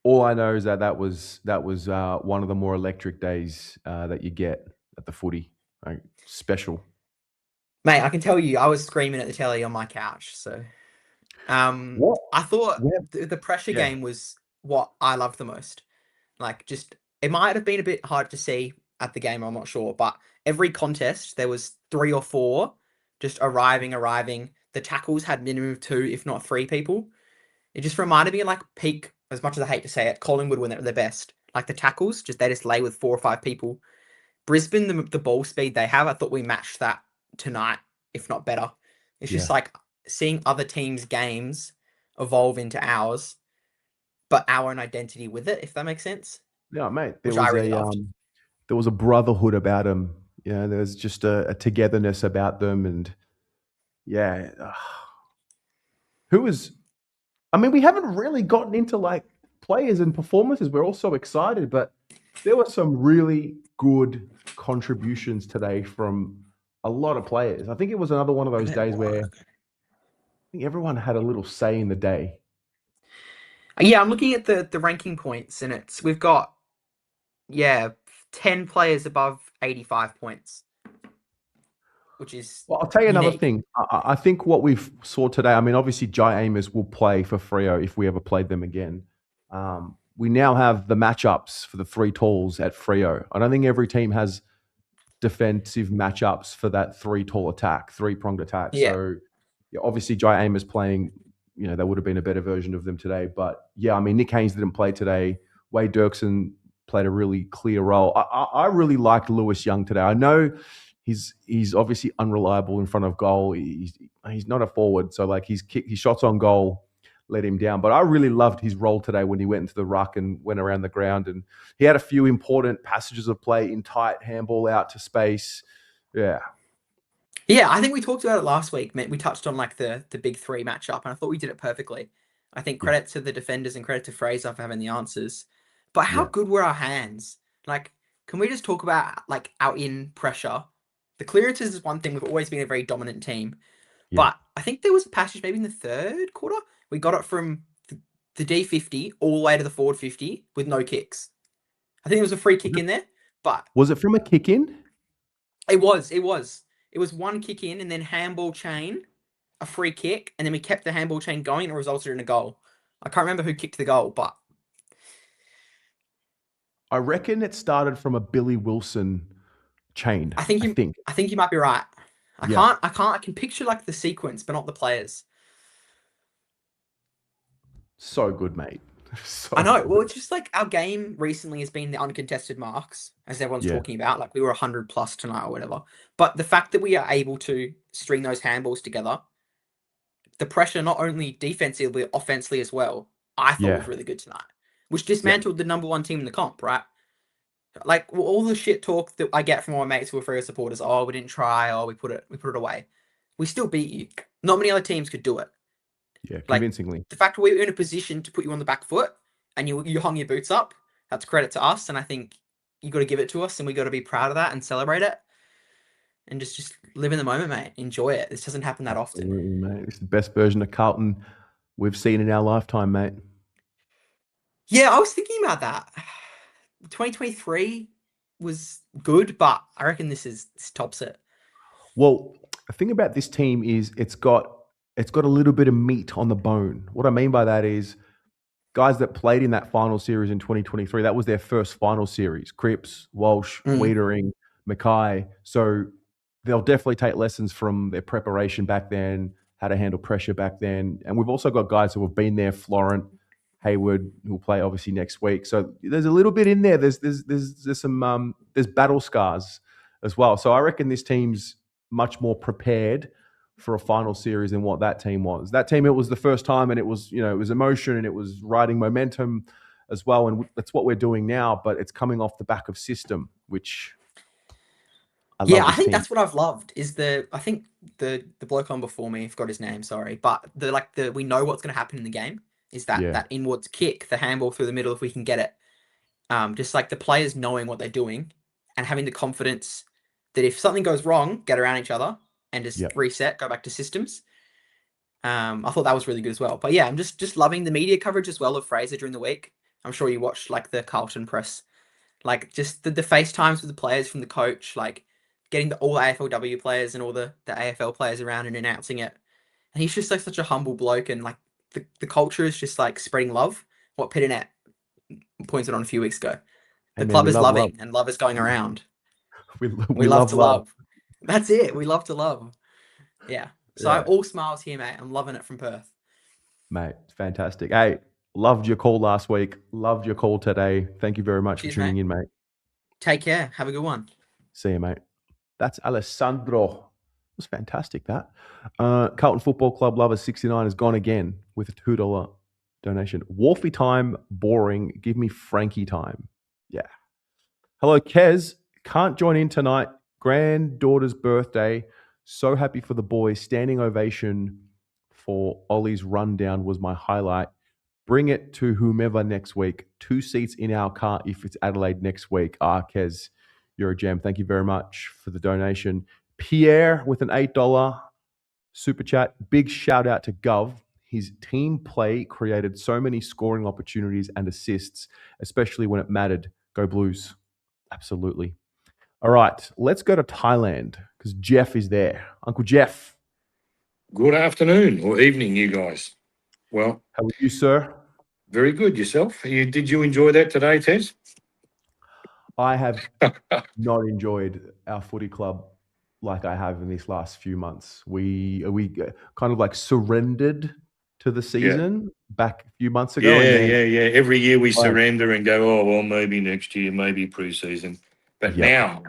All I know is that was one of the more electric days that you get at the footy. Like, special.
Mate, I can tell you, I was screaming at the telly on my couch. So,
What?
I thought
Yeah.
the pressure
Yeah.
game was what I loved the most. Like, just it might have been a bit hard to see at the game. I'm not sure, but every contest there was 3 or 4 just arriving. The tackles had minimum of 2, if not 3 people. It just reminded me of like peak. As much as I hate to say it, Collingwood when they were their best. Like the tackles, they just lay with 4 or 5 people. Brisbane, the ball speed they have, I thought we matched that tonight, if not better. It's just like seeing other teams' games evolve into ours, but our own identity with it, if that makes sense.
Yeah, mate.
Which I really loved.
There was a brotherhood about them. Yeah, there was just a togetherness about them, and yeah. I mean, we haven't really gotten into like players and performances. We're all so excited, but there were some really good contributions today from a lot of players. I think it was another one of those days where I think everyone had a little say in the day.
Yeah, I'm looking at the ranking points, and we've got 10 players above 85 points, which is
Well, I'll tell you another
unique.
thing. I think what we've saw today, I mean, obviously Jai Amos will play for Freo if we ever played them again. We now have the matchups for the 3 talls at Freo. I don't think every team has defensive matchups for that 3 tall attack, 3-pronged attack.
Yeah.
So obviously Jai Amos playing, that would have been a better version of them today. But yeah, I mean, Nick Haynes didn't play today. Wade Dirksen played a really clear role. I really liked Lewis Young today. I know he's obviously unreliable in front of goal. He's not a forward, so like his shots on goal let him down. But I really loved his role today when he went into the ruck and went around the ground, and he had a few important passages of play in tight, handball out to space. Yeah.
Yeah, I think we talked about it last week. We touched on like the big 3 matchup, and I thought we did it perfectly. I think credit to the defenders and credit to Fraser for having the answers. But how good were our hands? Like, can we just talk about like our in pressure? The clearances is one thing. We've always been a very dominant team.
Yeah.
But I think there was a passage maybe in the 3rd quarter. We got it from the D50 all the way to the forward 50 with no kicks. I think there was a free kick in there, but
was it from a kick in?
It was. It was 1 kick in and then handball chain, a free kick, and then we kept the handball chain going and it resulted in a goal. I can't remember who kicked the goal, but
I reckon it started from a Billy Wilson chain.
I think you might be right. I can picture like the sequence, but not the players.
So good, mate.
I know. Well, it's just like our game recently has been the uncontested marks, as everyone's talking about. Like we were 100 plus tonight or whatever. But the fact that we are able to string those handballs together, the pressure not only defensively, offensively as well, I thought was really good tonight. Which dismantled the number 1 team in the comp, right? Like all the shit talk that I get from my mates who are Freo supporters. Oh, we didn't try. Oh, we put it away. We still beat you. Not many other teams could do it.
Yeah, convincingly.
Like, the fact we were in a position to put you on the back foot and you hung your boots up, that's credit to us. And I think you got to give it to us and we got to be proud of that and celebrate it. And just live in the moment, mate. Enjoy it. This doesn't happen that often.
Absolutely, mate. It's the best version of Carlton we've seen in our lifetime, mate.
Yeah, I was thinking about that. 2023 was good, but I reckon this tops it.
Well, the thing about this team is it's got a little bit of meat on the bone. What I mean by that is guys that played in that final series in 2023, that was their first final series. Cripps, Walsh, Wiedering, Mackay. So they'll definitely take lessons from their preparation back then, how to handle pressure back then. And we've also got guys who have been there, Florent, Hayward, who will play obviously next week. So there's a little bit in there. There's some there's battle scars as well. So I reckon this team's much more prepared for a final series than what that team was. That team, it was the first time, and it was it was emotion and it was riding momentum as well, and that's what we're doing now. But it's coming off the back of system, which I love.
I think that's what I've loved. Is I think the bloke on before me, I forgot his name, sorry, but we know what's going to happen in the game. Is that inwards kick, the handball through the middle if we can get it. Just like the players knowing what they're doing and having the confidence that if something goes wrong, get around each other and just reset, go back to systems. I thought that was really good as well. But yeah, I'm just loving the media coverage as well of Fraser during the week. I'm sure you watched like the Carlton press, like just the FaceTimes with the players from the coach, like getting all the AFLW players and all the AFL players around and announcing it. And he's just like such a humble bloke, and like the culture is just like spreading love. What Pitternet pointed on a few weeks ago. The club is loving, and love is going around.
We
love to love. That's it. We love to love. Yeah. So all smiles here, mate. I'm loving it from Perth.
Mate, fantastic. Hey, loved your call last week. Loved your call today. Thank you very much for tuning in, mate.
Take care. Have a good one.
See you, mate. That's Alessandro. It was fantastic, that. Carlton Football Club Lovers 69 has gone again with a $2 donation. Wharfy time, boring. Give me Frankie time. Yeah. Hello, Kez. Can't join in tonight. Granddaughter's birthday. So happy for the boys. Standing ovation for Ollie's rundown was my highlight. Bring it to whomever next week. 2 seats in our car if it's Adelaide next week. Kez, you're a gem. Thank you very much for the donation. Pierre with an $8 super chat. Big shout out to Gov. His team play created so many scoring opportunities and assists, especially when it mattered. Go Blues. Absolutely. All right, let's go to Thailand because Jeff is there. Uncle Jeff.
Good afternoon or evening, you guys. Well,
how are you, sir?
Very good. Yourself? Did you enjoy that today, Tez?
I have not enjoyed our footy club like I have in these last few months. We kind of like surrendered to the season back a few months ago.
Yeah. Every year we surrender and go, oh, well, maybe next year, maybe pre-season. But now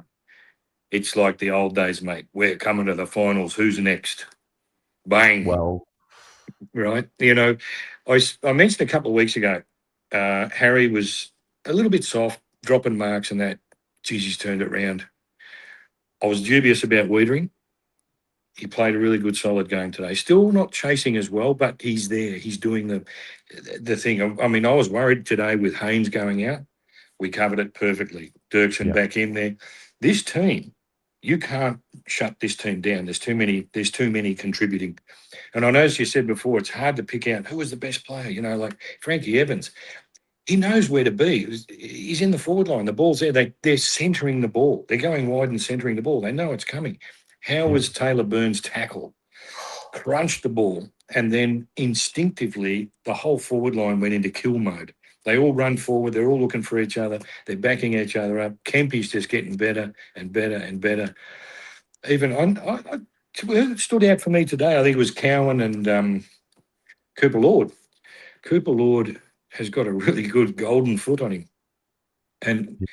it's like the old days, mate. We're coming to the finals. Who's next? Bang.
Well,
right. I mentioned a couple of weeks ago, Harry was a little bit soft, dropping marks and that. Geez, he's turned it around. I was dubious about Wiedering. He played a really good, solid game today. Still not chasing as well, but he's there. He's doing the thing. I mean, I was worried today with Haynes going out. We covered it perfectly. Dirksen back in there. This team, you can't shut this team down. There's too many contributing. And I know, as you said before, it's hard to pick out who was the best player. Like Frankie Evans. He knows where to be. He's in the forward line. The ball's there. They're centering the ball. They're going wide and centering the ball. They know it's coming. How was Taylor Burns' tackle? Crunched the ball, and then instinctively the whole forward line went into kill mode. They all run forward. They're all looking for each other. They're backing each other up. Kempy's just getting better and better and better. Even it stood out for me today. I think it was Cowan and Cooper Lord. Cooper Lord has got a really good golden foot on him. And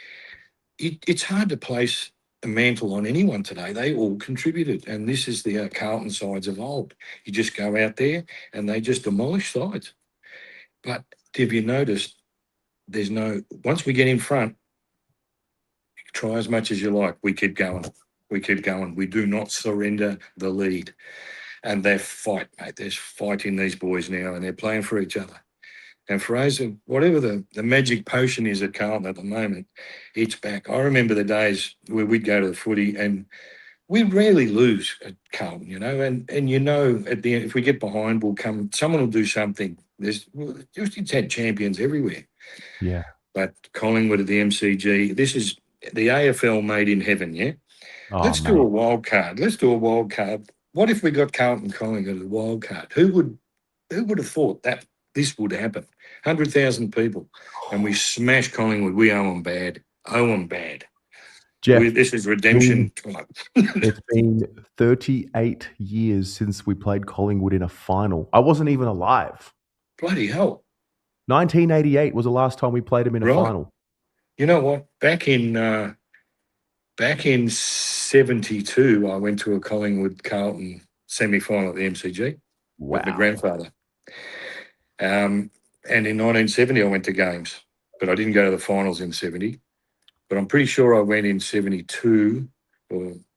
it's hard to place a mantle on anyone today. They all contributed. And this is the Carlton sides of old. You just go out there and they just demolish sides. But have you noticed once we get in front, try as much as you like. We keep going. We do not surrender the lead. And they fight, mate. There's fight in these boys now, and they're playing for each other. And Fraser, whatever the magic potion is at Carlton at the moment, it's back. I remember the days where we'd go to the footy and we rarely lose at Carlton, and at the end, if we get behind, someone will do something It's had champions everywhere.
Yeah.
But Collingwood at the MCG, this is the AFL made in heaven, yeah?
Oh,
Let's do a wild card. Let's do a wild card. What if we got Carlton Collingwood as a wild card? Who would have thought that this would happen? 100,000 people, and we smash Collingwood. We owe them bad. Owe them bad.
Jeff,
This is redemption.
it's been 38 years since we played Collingwood in a final. I wasn't even alive.
Bloody hell.
1988 was the last time we played them in a final.
You know what? Back in 72, I went to a Collingwood Carlton semi-final at the MCG with my grandfather. And in 1970, I went to games, but I didn't go to the finals in 70. But I'm pretty sure I went in 72,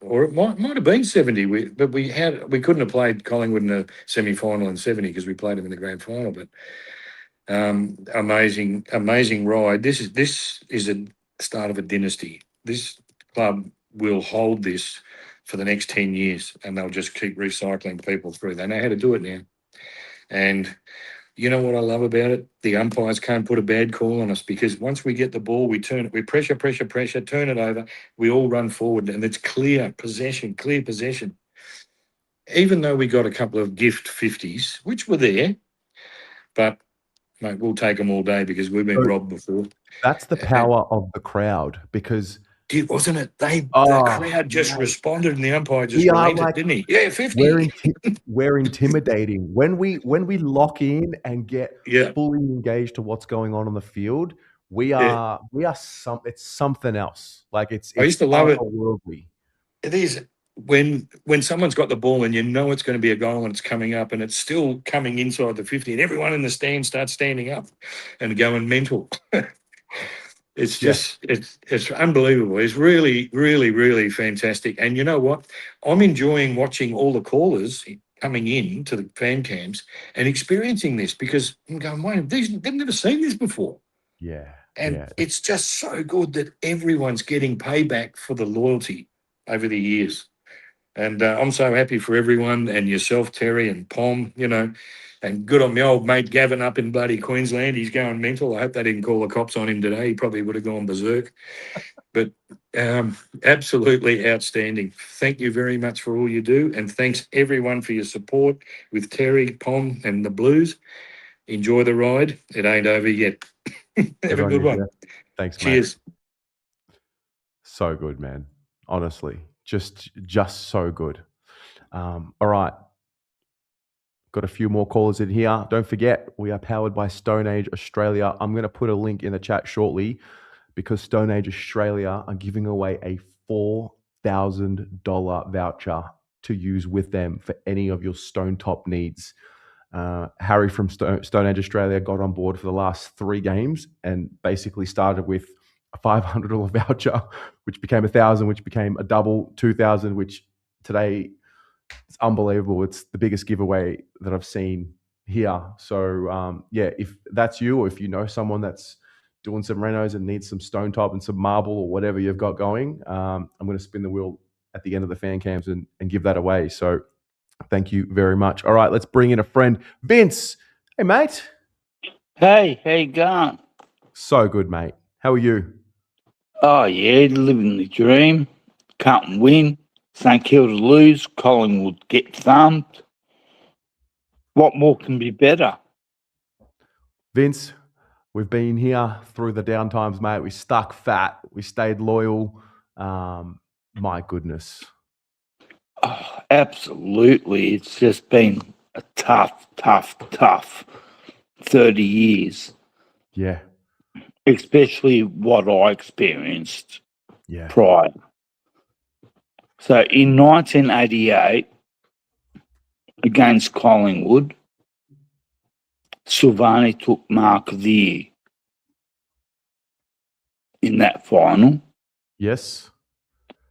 or it might have been 70. But we couldn't have played Collingwood in a semi-final in 70 because we played them in the grand final. But amazing ride. This is a start of a dynasty. This club will hold this for the next 10 years, and they'll just keep recycling people through. They know how to do it now. And you know what I love about it? The umpires can't put a bad call on us, because once we get the ball, we turn it, we pressure, turn it over, we all run forward, and it's clear possession. Even though we got a couple of gift 50s, which were there, but mate, we'll take them all day because we've been robbed before.
That's the power of the crowd, because
wasn't it? The crowd just responded, and the umpire just relented, didn't he? Yeah, 50.
We're intimidating when we lock in and get fully engaged to what's going on the field. It's something else. Like it's
I used to love it.
Otherworldly.
It is when someone's got the ball and you know it's going to be a goal and it's coming up and it's still coming inside the 50, and everyone in the stand starts standing up and going mental. It's just, it's unbelievable. It's really, really, really fantastic. And you know what? I'm enjoying watching all the callers coming in to the fan cams and experiencing this, because I'm going, wait, they've never seen this before.
Yeah.
And it's just so good that everyone's getting payback for the loyalty over the years. And I'm so happy for everyone, and yourself, Terry, and Pom, and good on my old mate Gavin up in bloody Queensland. He's going mental. I hope they didn't call the cops on him today. He probably would have gone berserk. But absolutely outstanding. Thank you very much for all you do. And thanks everyone for your support with Terry, Pom, and the Blues. Enjoy the ride. It ain't over yet. Have a good one.
Jeff. Thanks, mate.
Cheers.
So good, man. Honestly, just so good. All right. Got a few more callers in here. Don't forget, we are powered by Stone Age Australia. I'm going to put a link in the chat shortly, because Stone Age Australia are giving away a $4,000 voucher to use with them for any of your stone top needs. Harry from Stone Age Australia got on board for the last 3 games and basically started with a $500 voucher, which became $1,000, which became a double $2,000, which today it's unbelievable. It's the biggest giveaway that I've seen here. So if that's you, or if you know someone that's doing some renos and needs some stone top and some marble or whatever you've got going, I'm going to spin the wheel at the end of the fan cams and give that away. So thank you very much. All right, let's bring in a friend. Vince. Hey, mate.
Hey, how you going?
So good, mate. How are you?
Oh, yeah, living the dream. Can't win. St Kilda lose. Collingwood get thumped. What more can be better?
Vince, we've been here through the down times, mate. We stuck fat. We stayed loyal. My goodness.
Oh, absolutely. It's just been a tough 30 years.
Yeah.
Especially what I experienced
Yeah.
prior. So in 1988, against Collingwood, Silvani took Mark of the Year in that final.
Yes.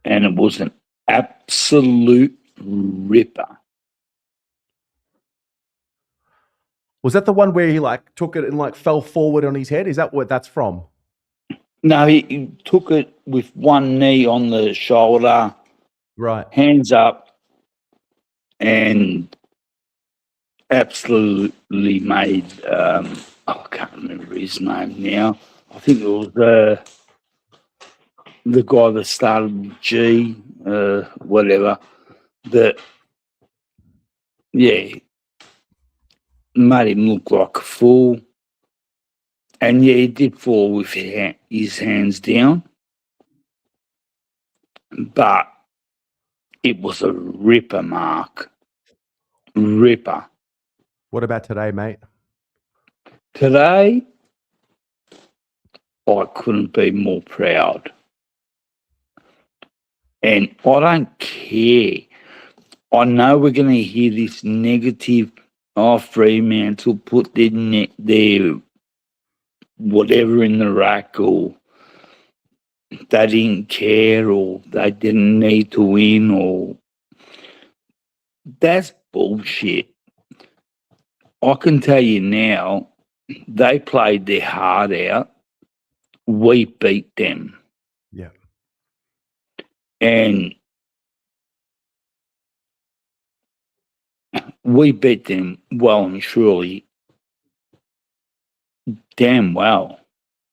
And it was an absolute ripper.
Was that the one where he took it and fell forward on his head? Is that what that's from?
No, he took it with one knee on the shoulder,
right,
hands up, and absolutely made. I can't remember his name now. I think it was the guy that started with G, whatever. That, yeah, made him look like a fool. And yeah, he did fall with his hands down, but it was a ripper, Mark. Ripper.
What about today, mate?
Today, I couldn't be more proud. And I don't care. I know we're going to hear this negative, Fremantle put their whatever in the rack, or they didn't care, or they didn't need to win, or that's bullshit. I can tell you now, they played their heart out. We beat them.
Yeah.
And we beat them well and truly, damn well.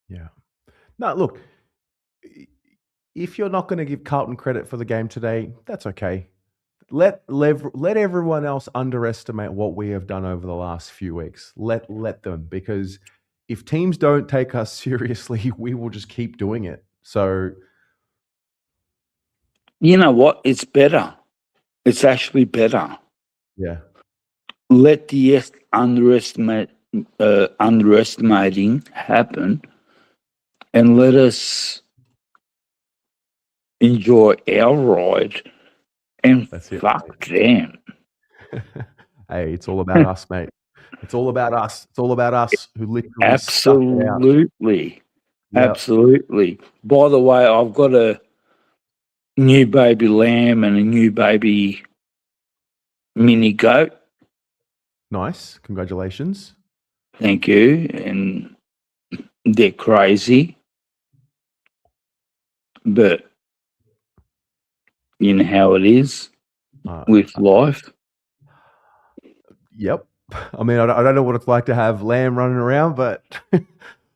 Yeah. No, look, if you're not going to give Carlton credit for the game today, that's okay. Let everyone else underestimate what we have done over the last few weeks. Let them, because if teams don't take us seriously, we will just keep doing it. So,
you know what? It's better. It's actually better.
Yeah.
Let the underestimating happen, and let us enjoy our ride. And fuck them.
Hey, it's all about us, mate. It's all about us. It's all about us who literally
absolutely,
yep.
Absolutely. By the way, I've got a new baby lamb and a new baby mini goat.
Nice. Congratulations.
Thank you. And they're crazy, but you know how it is with life.
Yep. I mean, I don't know what it's like to have lamb running around, but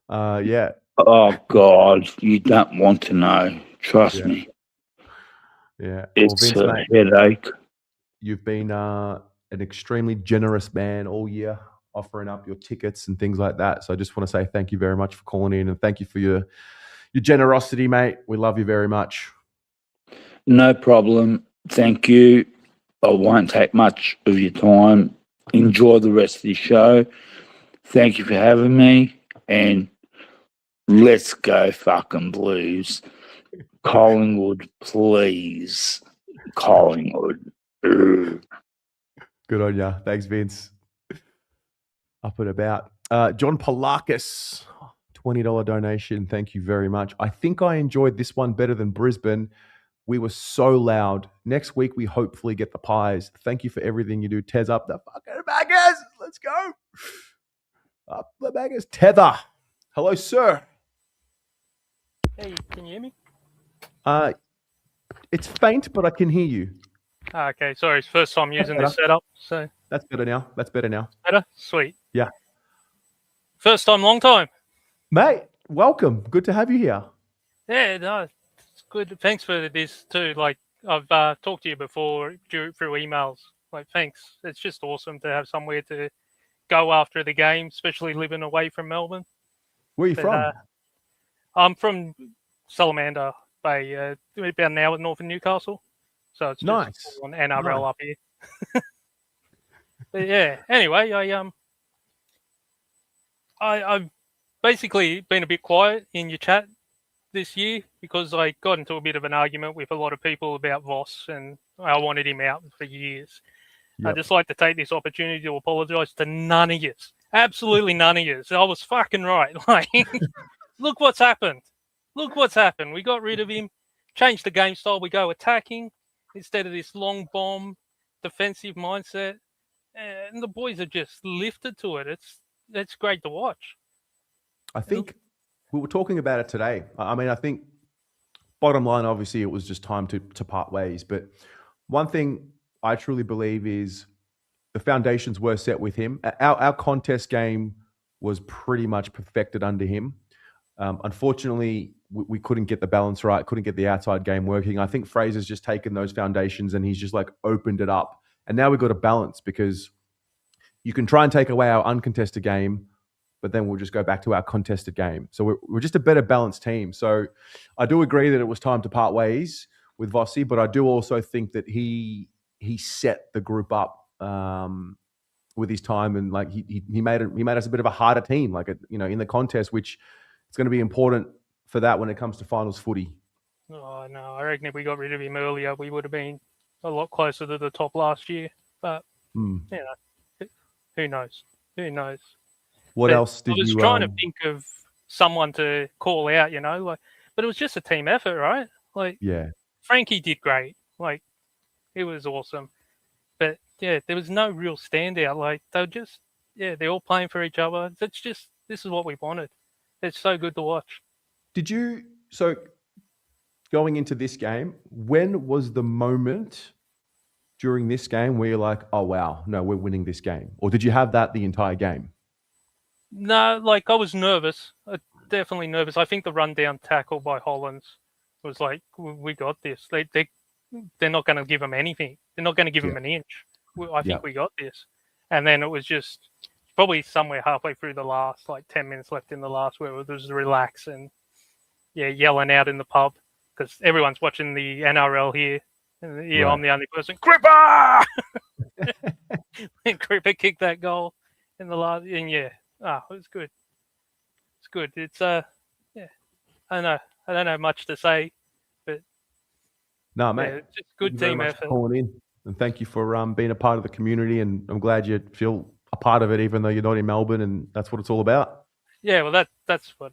yeah.
Oh God, you don't want to know. Trust me.
Yeah.
It's
Vince,
a
mate,
headache.
you've been an extremely generous man all year, offering up your tickets and things like that. So I just want to say thank you very much for calling in, and thank you for your generosity, mate. We love you very much.
No problem. Thank you. I won't take much of your time. Enjoy the rest of the show. Thank you for having me, and let's go fucking Blues. Collingwood, please. Collingwood.
Good on ya. Thanks, Vince. Up and about. John Polakis, $20 donation. Thank you very much. I think I enjoyed this one better than Brisbane. We were so loud. Next week, we hopefully get the Pies. Thank you for everything you do. Tez up the fucking baggers. Let's go. Up the baggers. Tether. Hello, sir.
Hey, can you hear me?
It's faint, but I can hear you.
Okay, sorry. It's first time using this setup. So
That's better now.
Better? Sweet.
Yeah.
First time, long time.
Mate, welcome. Good to have you here.
Yeah, no, it's good. Thanks for this too. Like, I've talked to you before through emails. Like, thanks. It's just awesome to have somewhere to go after the game, especially living away from Melbourne.
Where are you from?
I'm from Salamander Bay, about an hour north of Newcastle. So it's just on NRL up here. But yeah, anyway, I've basically been a bit quiet in your chat this year because I got into a bit of an argument with a lot of people about Voss, and I wanted him out for years. Yep. I'd just like to take this opportunity to apologise to none of you. Absolutely none of you. I was fucking right. Like, look what's happened. Look what's happened. We got rid of him, changed the game style. We go attacking instead of this long bomb defensive mindset. And the boys have just lifted to it. It's great to watch.
I think we were talking about it today. I mean, I think bottom line, obviously, it was just time to part ways. But one thing I truly believe is the foundations were set with him. Our contest game was pretty much perfected under him. Unfortunately, we couldn't get the balance right, couldn't get the outside game working. I think Fraser's just taken those foundations and he's just like opened it up. And now we've got a balance because you can try and take away our uncontested game, but then we'll just go back to our contested game. So we're just a better balanced team. So I do agree that it was time to part ways with Vossi, but I do also think that he set the group up with his time, and like he made us a bit of a harder team, like in the contest, which it's going to be important for that when it comes to finals footy.
Oh no, I reckon if we got rid of him earlier, we would have been a lot closer to the top last year. But who knows? Who knows?
What else did you?
I was trying to think of someone to call out, but it was just a team effort, right? Like,
yeah,
Frankie did great. Like, it was awesome. But yeah, there was no real standout. Like, they were just, they're all playing for each other. This is what we wanted. It's so good to watch.
So going into this game, when was the moment during this game where you're like, oh wow, no, we're winning this game? Or did you have that the entire game?
No, like I was nervous. Definitely nervous. I think the rundown tackle by Hollins was like, we got this. They're not going to give him anything. They're not going to give him an inch. I think we got this. And then it was just probably somewhere halfway through the last, like 10 minutes left in the last, where it was relax and yelling out in the pub because everyone's watching the NRL here. And I'm the only person. Cripper! And Cripper kicked that goal in the last, and it was good. It's good. It's I don't know much to say, but
no, mate,
it's just good team effort.
Calling in, and thank you for being a part of the community, and I'm glad you feel a part of it, even though you're not in Melbourne, and that's what it's all about.
Yeah, well, that's what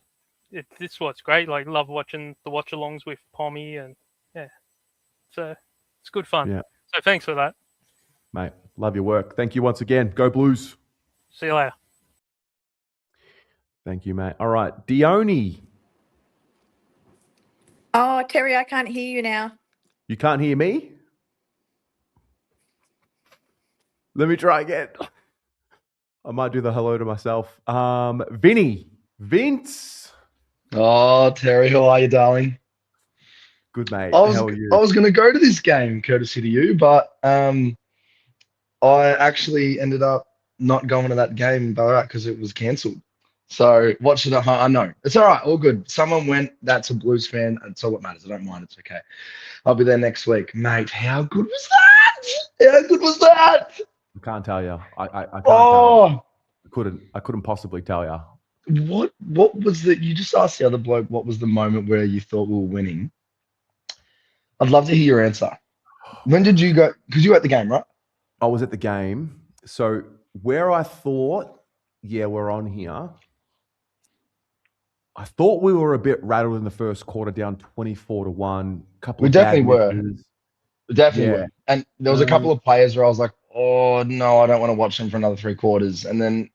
it's what's great. Like, love watching the watch-alongs with Pommy, and it's good fun.
Yeah.
So thanks for that,
mate. Love your work. Thank you once again. Go Blues.
See you later.
Thank you, mate. All right, Dione.
Oh, Terry, I can't hear you now.
You can't hear me? Let me try again. I might do the hello to myself. Vince.
Oh, Terry, how are you, darling?
Good, mate.
How are you? I was going to go to this game, courtesy to you, but I actually ended up not going to that game in Ballarat because it was cancelled. So watch it at home. I know. It's all right. All good. Someone went. That's a Blues fan. That's all that matters. I don't mind. It's okay. I'll be there next week. Mate, how good was that? How good was that?
I can't tell you. I can't tell you. I couldn't possibly tell you.
What was the, you just asked the other bloke, what was the moment where you thought we were winning? I'd love to hear your answer. When did you go? Because you were at the game, right?
I was at the game. So where I thought, we're on here. I thought we were a bit rattled in the first quarter, down 24-1.
We definitely were. And there was a couple of players where I was like, oh no, I don't want to watch them for another 3 quarters. And then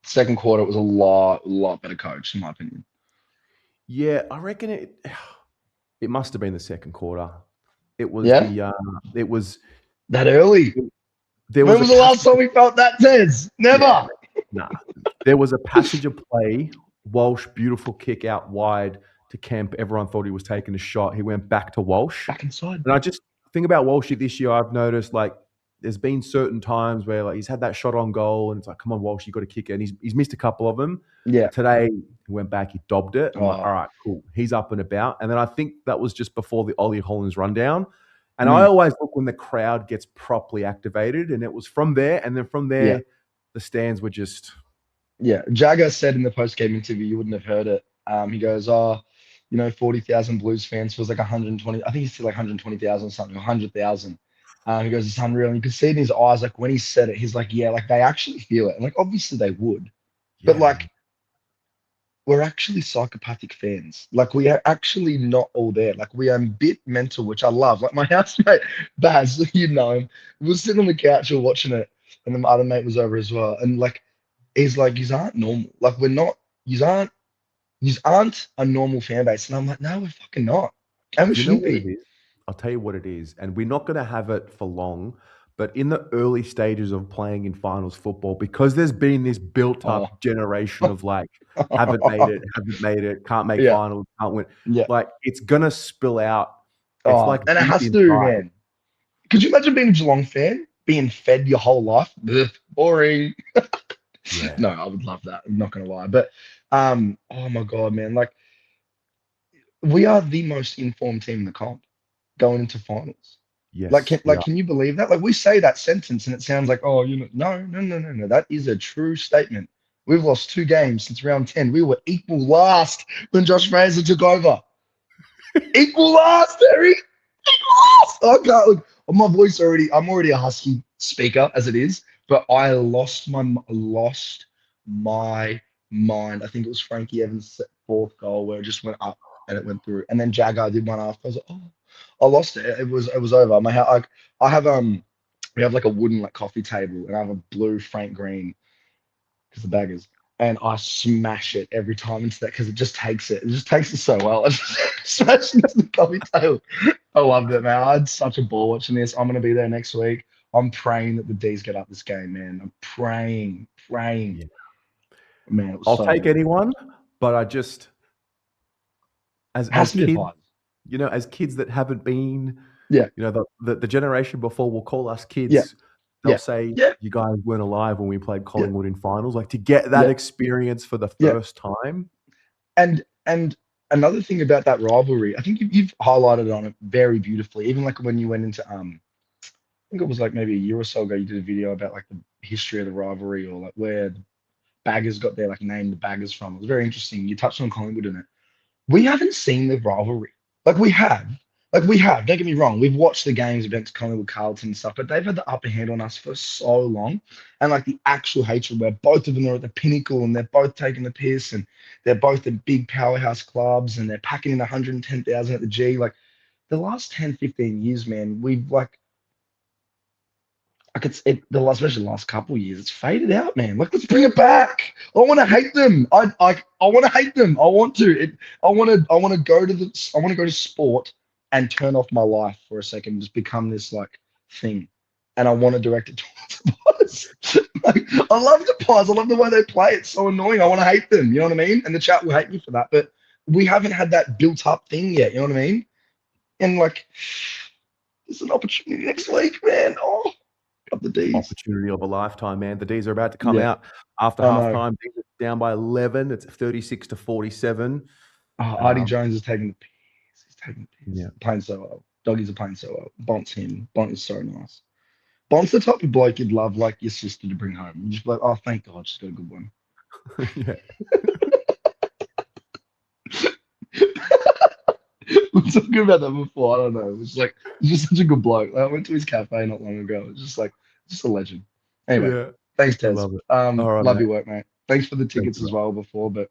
second quarter, it was a lot better coach, in my opinion.
Yeah, I reckon it must have been the second quarter. It was it was
that early. When was the last time we felt that tense? Never.
Nah. There was a passage of play. Walsh, beautiful kick out wide to Kemp. Everyone thought he was taking a shot. He went back to Walsh.
Back inside.
And I just think about Walshy this year. I've noticed there's been certain times where he's had that shot on goal and it's like, come on, Walsh, you got to kick it. And he's missed a couple of them.
Yeah.
Today he went back, he dobbed it. I'm like, all right, cool. He's up and about. And then I think that was just before the Ollie Hollins rundown. And I always look when the crowd gets properly activated, and it was from there. And then from there, the stands were just.
Yeah. Jagger said in the post-game interview, you wouldn't have heard it. He goes, 40,000 Blues fans feels like 120. I think he said like 120,000 or something, 100,000. He goes, it's unreal. And you could see in his eyes, like when he said it, he's like, yeah, like they actually feel it. And like, obviously they would, but like, we're actually psychopathic fans. Like we are actually not all there. Like we are a bit mental, which I love. Like my housemate, Baz, you know him, we were sitting on the couch or watching it. And then my other mate was over as well. And like, he's like, you aren't normal. Like we're not, you aren't a normal fan base. And I'm like, no, we're fucking not. And we shouldn't be.
I'll tell you what it is. And we're not going to have it for long. but in the early stages of playing in finals football, because there's been this built-up generation of like haven't made it, can't make
Yeah.
finals, can't win.
Yeah.
Like it's gonna spill out. It's like
and it
deep
has to,
inside.
man. Could you imagine being a Geelong fan, being fed your whole life? Ugh, boring.
Yeah.
No, I would love that. I'm not gonna lie. But oh my god, man, like we are the most informed team in the comp going into finals. Like,
Yes, we are.
can you believe that? Like, we say that sentence and it sounds like, oh, no. That is a true statement. We've lost 2 games since round 10. We were equal last when Josh Fraser took over. Equal last, Terry. Equal last. I can't look. My voice already. I'm already a husky speaker as it is, but I lost my mind. I think it was Frankie Evans' 4th goal where it just went up and it went through, and then Jagger did one after. I was like, oh, I lost it. It was over. I have we have like a wooden like coffee table, and I have a blue Frank Green because the baggers, and I smash it every time into that because it just takes it. It just takes it so well. I just smash it into the coffee table. I loved it, man. I had such a ball watching this. I'm gonna be there next week. I'm praying that the D's get up this game, man. I'm praying.
Yeah.
Man, it was
I'll
so
take
good.
anyone, but I just
It has
as
to be a
kids,
Pies.
as kids that haven't been,
Yeah.
The generation before will call us
Yeah.
kids. They'll
Yeah.
say,
Yeah.
"You guys weren't alive when we played
Yeah.
Collingwood in finals." Like to get that
Yeah.
experience for the
Yeah.
first time.
And another thing about that rivalry, I think you've highlighted on it very beautifully. Even like when you went into I think it was like maybe a year or so ago, you did a video about like the history of the rivalry or like where the Baggers got their like name, the Baggers from. It was very interesting. You touched on Collingwood in it. We haven't seen the rivalry. Like we have. Don't get me wrong. We've watched the games against Collingwood, Carlton and stuff, but they've had the upper hand on us for so long. And like the actual hatred where both of them are at the pinnacle and they're both taking the piss and they're both in big powerhouse clubs and they're packing in 110,000 at the G. Like the last 10, 15 years, man, we've especially the last couple of years, it's faded out, man. Like, let's bring it back. I want to hate them. I want to hate them. I want to. I want to go to sport and turn off my life for a second, and just become this like thing. And I want to direct it towards the Pies. Like, I love the Pies. I love the way they play. It's so annoying. I want to hate them. You know what I mean? And the chat will hate me for that. But we haven't had that built up thing yet. You know what I mean? And like, there's an opportunity next week, man. Oh. Up the D's.
Opportunity of a lifetime, man. The D's are about to come
Yeah.
out after
I know.
halftime. D's are down by 11. It's 36-47.
Oh, Artie Jones is taking the piss. He's taking the piss.
Yeah.
Playing so well. Doggies are playing so well. Bont's him. Bont is so nice. Bont's the type of bloke you'd love like your sister to bring home. You just be like, oh, thank God, she's got a good one.
Yeah.
We were talking about that before. I don't know. It was like he's just such a good bloke. Like, I went to his cafe not long ago. It's just a legend. Anyway,
Yeah.
thanks,
I
Tez.
love it.
Love
mate.
your work, mate. Thanks for the
Thank
tickets
you,
as
mate.
well before, but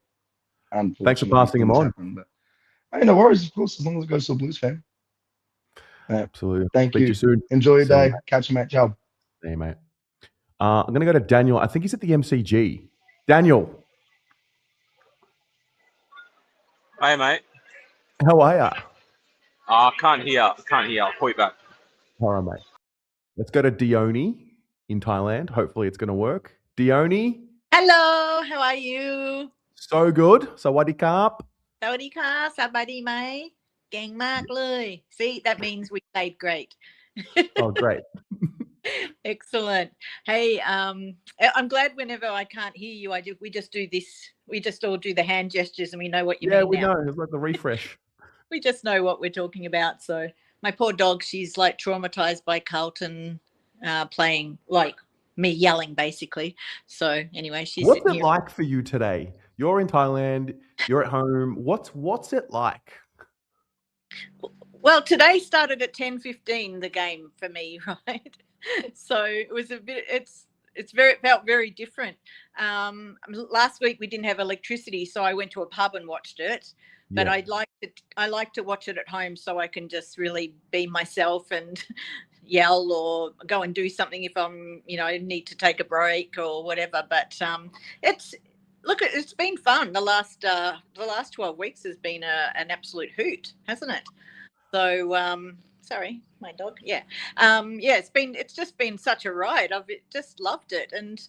Thanks for
unfortunately,
passing them
things
on.
happen. But hey, no worries, of course, as long as it goes to a Blues fan.
Absolutely.
Thank
Speak to
you.
you soon.
Enjoy your
See you,
day.
mate.
Catch you, mate. Ciao.
See you, mate. I'm going to go to Daniel. I think he's at the MCG. Daniel,
Hey, mate.
how are you?
I can't hear. I'll call you back.
All right, mate. Let's go to Dione in Thailand. Hopefully it's going to work. Dione,
Hello, how are you?
so good. Sawadee Krap.
สวัสดีค่ะสบายดีไหมเก่งมากเลย See, that means we played great.
Oh, great.
Excellent. Hey, I'm glad whenever I can't hear you, we just do this. We just all do the hand gestures and we know what you
Yeah,
mean
we
now.
know. It's like the refresh.
We just know what we're talking about. So my poor dog, she's like traumatized by Carlton playing, like me yelling basically. So anyway, she's
What's
sitting
it
here.
like for you today? You're in Thailand. You're at home. What's it like?
Well, today started at 10:15, the game for me, right? So it was a bit. It felt very different. Last week we didn't have electricity, so I went to a pub and watched it. But
Yeah.
I like to watch it at home so I can just really be myself and yell or go and do something if I'm need to take a break or whatever. But it's been fun. The last 12 weeks has been an absolute hoot, hasn't it? So Sorry, my dog. Yeah. It's just been such a ride. I've just loved it. And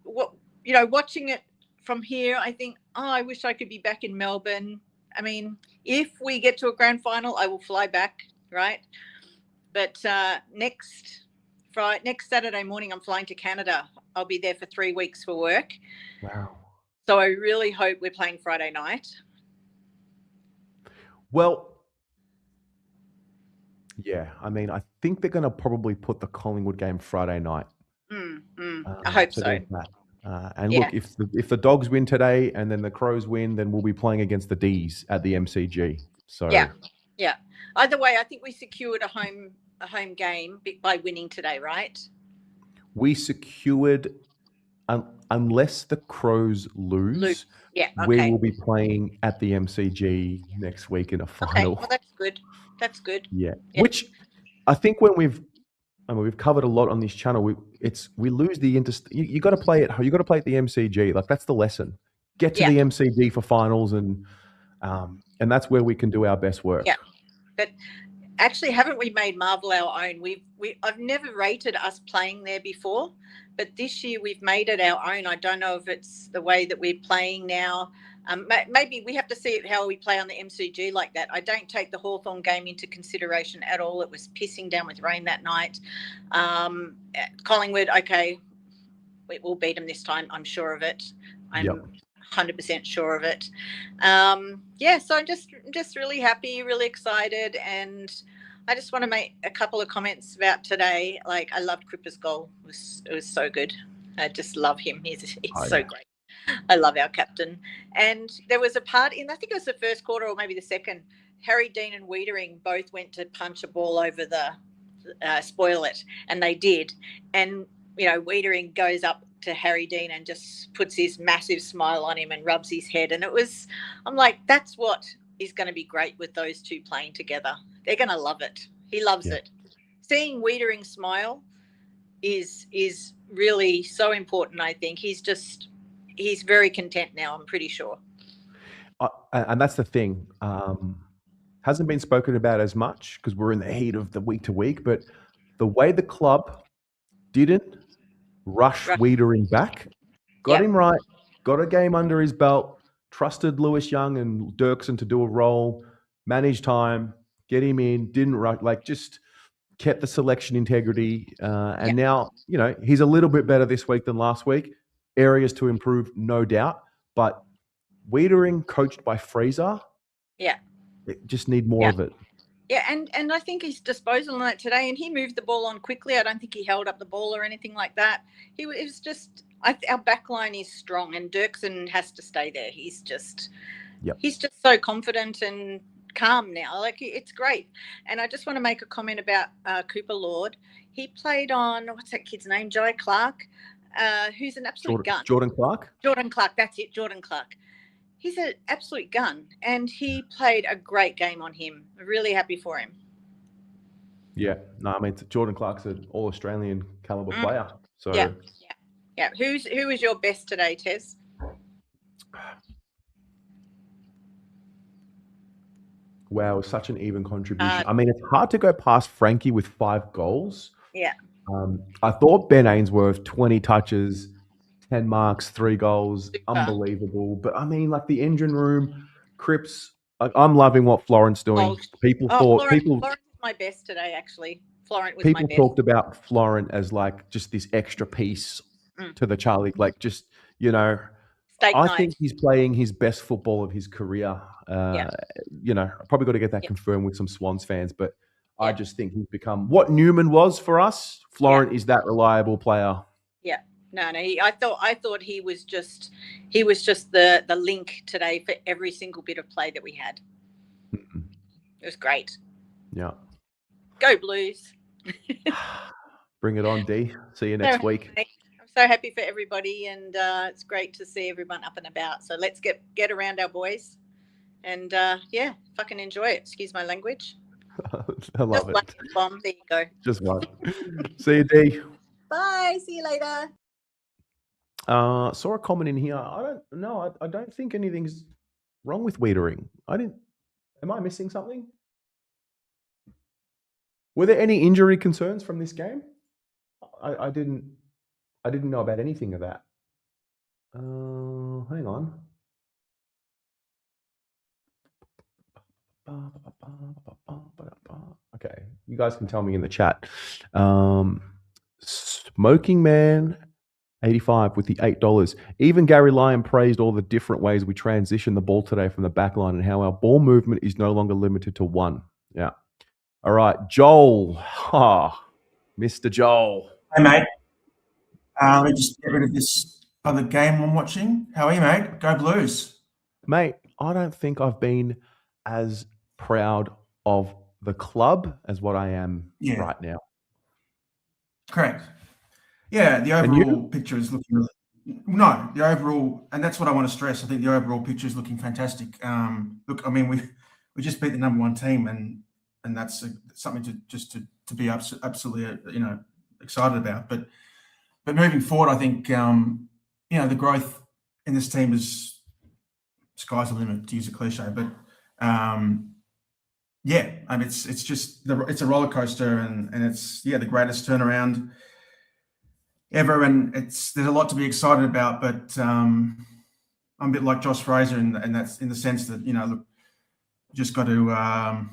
watching it from here, I think, I wish I could be back in Melbourne. I mean, if we get to a grand final, I will fly back, right? But next Saturday morning, I'm flying to Canada. I'll be there for 3 weeks for work.
Wow.
So I really hope we're playing Friday night.
Well, yeah, I mean, I think they're going to probably put the Collingwood game Friday night.
I hope so.
There's that. And look, if the Dogs win today and then the Crows win, then we'll be playing against the D's at the MCG. So
yeah. Either way, I think we secured a home game by winning today, right?
we secured, unless the Crows lose,
Yeah.
we
Okay.
will be playing at the MCG next week in a final.
Okay. Well, that's good. That's good.
Yeah. Which I think when we've covered a lot on this channel, we lose the you got to play it. You got to play at the MCG. Like, that's the lesson. Get to the MCG for finals, and that's where we can do our best work.
Yeah. But actually, haven't we made Marvel our own? I've never rated us playing there before, but this year we've made it our own. I don't know if it's the way that we're playing now. Maybe we have to see how we play on the MCG like that. I don't take the Hawthorn game into consideration at all. It was pissing down with rain that night. Collingwood, okay, we'll beat them this time. I'm sure of it. I'm 100% sure of it. So I'm just really happy, really excited, and I just want to make a couple of comments about today. Like, I loved Cripper's goal. It was so good. I just love him. He's so great. I love our captain. And there was a part I think it was the first quarter or maybe the second, Harry Dean and Wiedering both went to punch a ball over the spoil it, and they did. And, Wiedering goes up to Harry Dean and just puts his massive smile on him and rubs his head. And I'm like, that's what is going to be great with those two playing together. They're going to love it. He loves it. Seeing Wiedering smile is really so important, I think. He's very content now, I'm pretty sure.
And that's the thing. Hasn't been spoken about as much because we're in the heat of the week to week, but the way the club didn't rush Wiedering back, got him right, got a game under his belt, trusted Lewis Young and Dirksen to do a role, managed time, get him in, didn't rush, just kept the selection integrity. And now, he's a little bit better this week than last week. Areas to improve, no doubt. But Wiedering, coached by Fraser, just need more of it.
Yeah, and I think his disposal on that today, and he moved the ball on quickly. I don't think he held up the ball or anything like that. It was just, our back line is strong, and Dirksen has to stay there. He's just so confident and calm now. Like, it's great. And I just want to make a comment about Cooper Lord. He played on, what's that kid's name? Jai Clark, who's an absolute gun.
Jordan Clark?
Jordan Clark, that's it, Jordan Clark. He's an absolute gun, and he played a great game on him. I'm really happy for him.
Yeah. No, I mean, Jordan Clark's an all-Australian caliber player. So
yeah. Who was your best today, Tez?
Wow, it was such an even contribution. I mean, it's hard to go past Frankie with 5 goals.
Yeah.
I thought Ben Ainsworth, 20 touches, 10 marks, 3 goals, unbelievable. But I mean, the engine room, Cripps. I'm loving what Florent's doing.
Florent was my best today, actually. Florent was my best.
People talked about Florent as just this extra piece to the Charlie. I think he's playing his best football of his career. Probably got to get that confirmed with some Swans fans, but I just think he's become what Newman was for us. Florent is that reliable player.
Yeah. No. I thought he was just the link today for every single bit of play that we had. It was great.
Yeah.
Go Blues.
Bring it on, D. See you next week.
I'm so happy for everybody, and it's great to see everyone up and about. So let's get around our boys, and fucking enjoy it. Excuse my language.
I love it.
Bomb. There you go.
Just one. See you, D.
Bye. See you later.
Saw a comment in here. I don't think anything's wrong with Wiedering. Am I missing something? Were there any injury concerns from this game? I didn't know about anything of that. Hang on. Okay, you guys can tell me in the chat. Smoking Man 85 with the $8. Even Gary Lyon praised all the different ways we transition the ball today from the back line and how our ball movement is no longer limited to one. Yeah. All right, Joel. Mr. Joel.
Hey, mate. Let me just get rid of this other game I'm watching. How are you, mate? Go Blues.
Mate, I don't think I've been as proud of the club as what I am right now.
Correct. Yeah, the overall picture is looking really... No, the overall, and that's what I want to stress. I think the overall picture is looking fantastic. Look, I mean, we just beat the number one team, and that's something to be absolutely excited about. But moving forward, I think the growth in this team is sky's the limit, to use a cliche. But yeah, I mean, it's just it's a roller coaster, and it's the greatest turnaround ever, and there's a lot to be excited about. But I'm a bit like Josh Fraser, and that's in the sense that look, just got to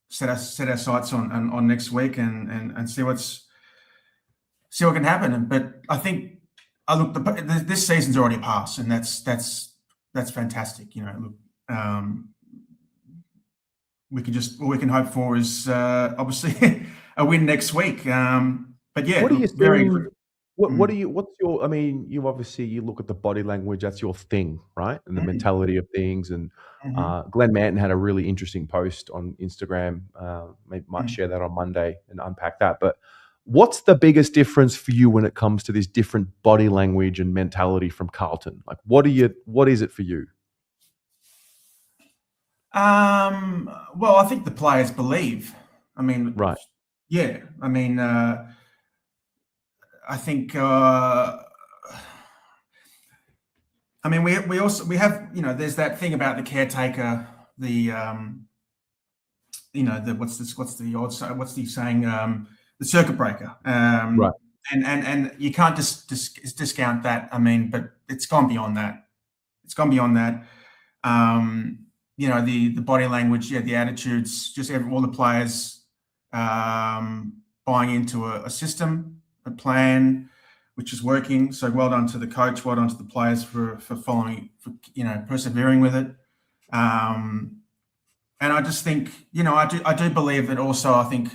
set our sights on next week and see what can happen. But I think this season's already passed, and that's fantastic. Look, all we can hope for is obviously a win next week. But yeah,
what are you
very.
What's your? I mean, you look at the body language. That's your thing, right? And the mentality of things. And Glenn Manton had a really interesting post on Instagram. Maybe might share that on Monday and unpack that. But what's the biggest difference for you when it comes to this different body language and mentality from Carlton? Like, what is it for you?
Well, I think the players believe. I mean,
right.
Yeah. I mean, I think. I mean, we have there's that thing about the caretaker, the what's the saying, the circuit breaker,
right.
And you can't just discount that. I mean, but it's gone beyond that. The body language, the attitudes, just all the players buying into a system, a plan, which is working. So well done to the coach, well done to the players for following, persevering with it. And I just think, I do believe that also. I think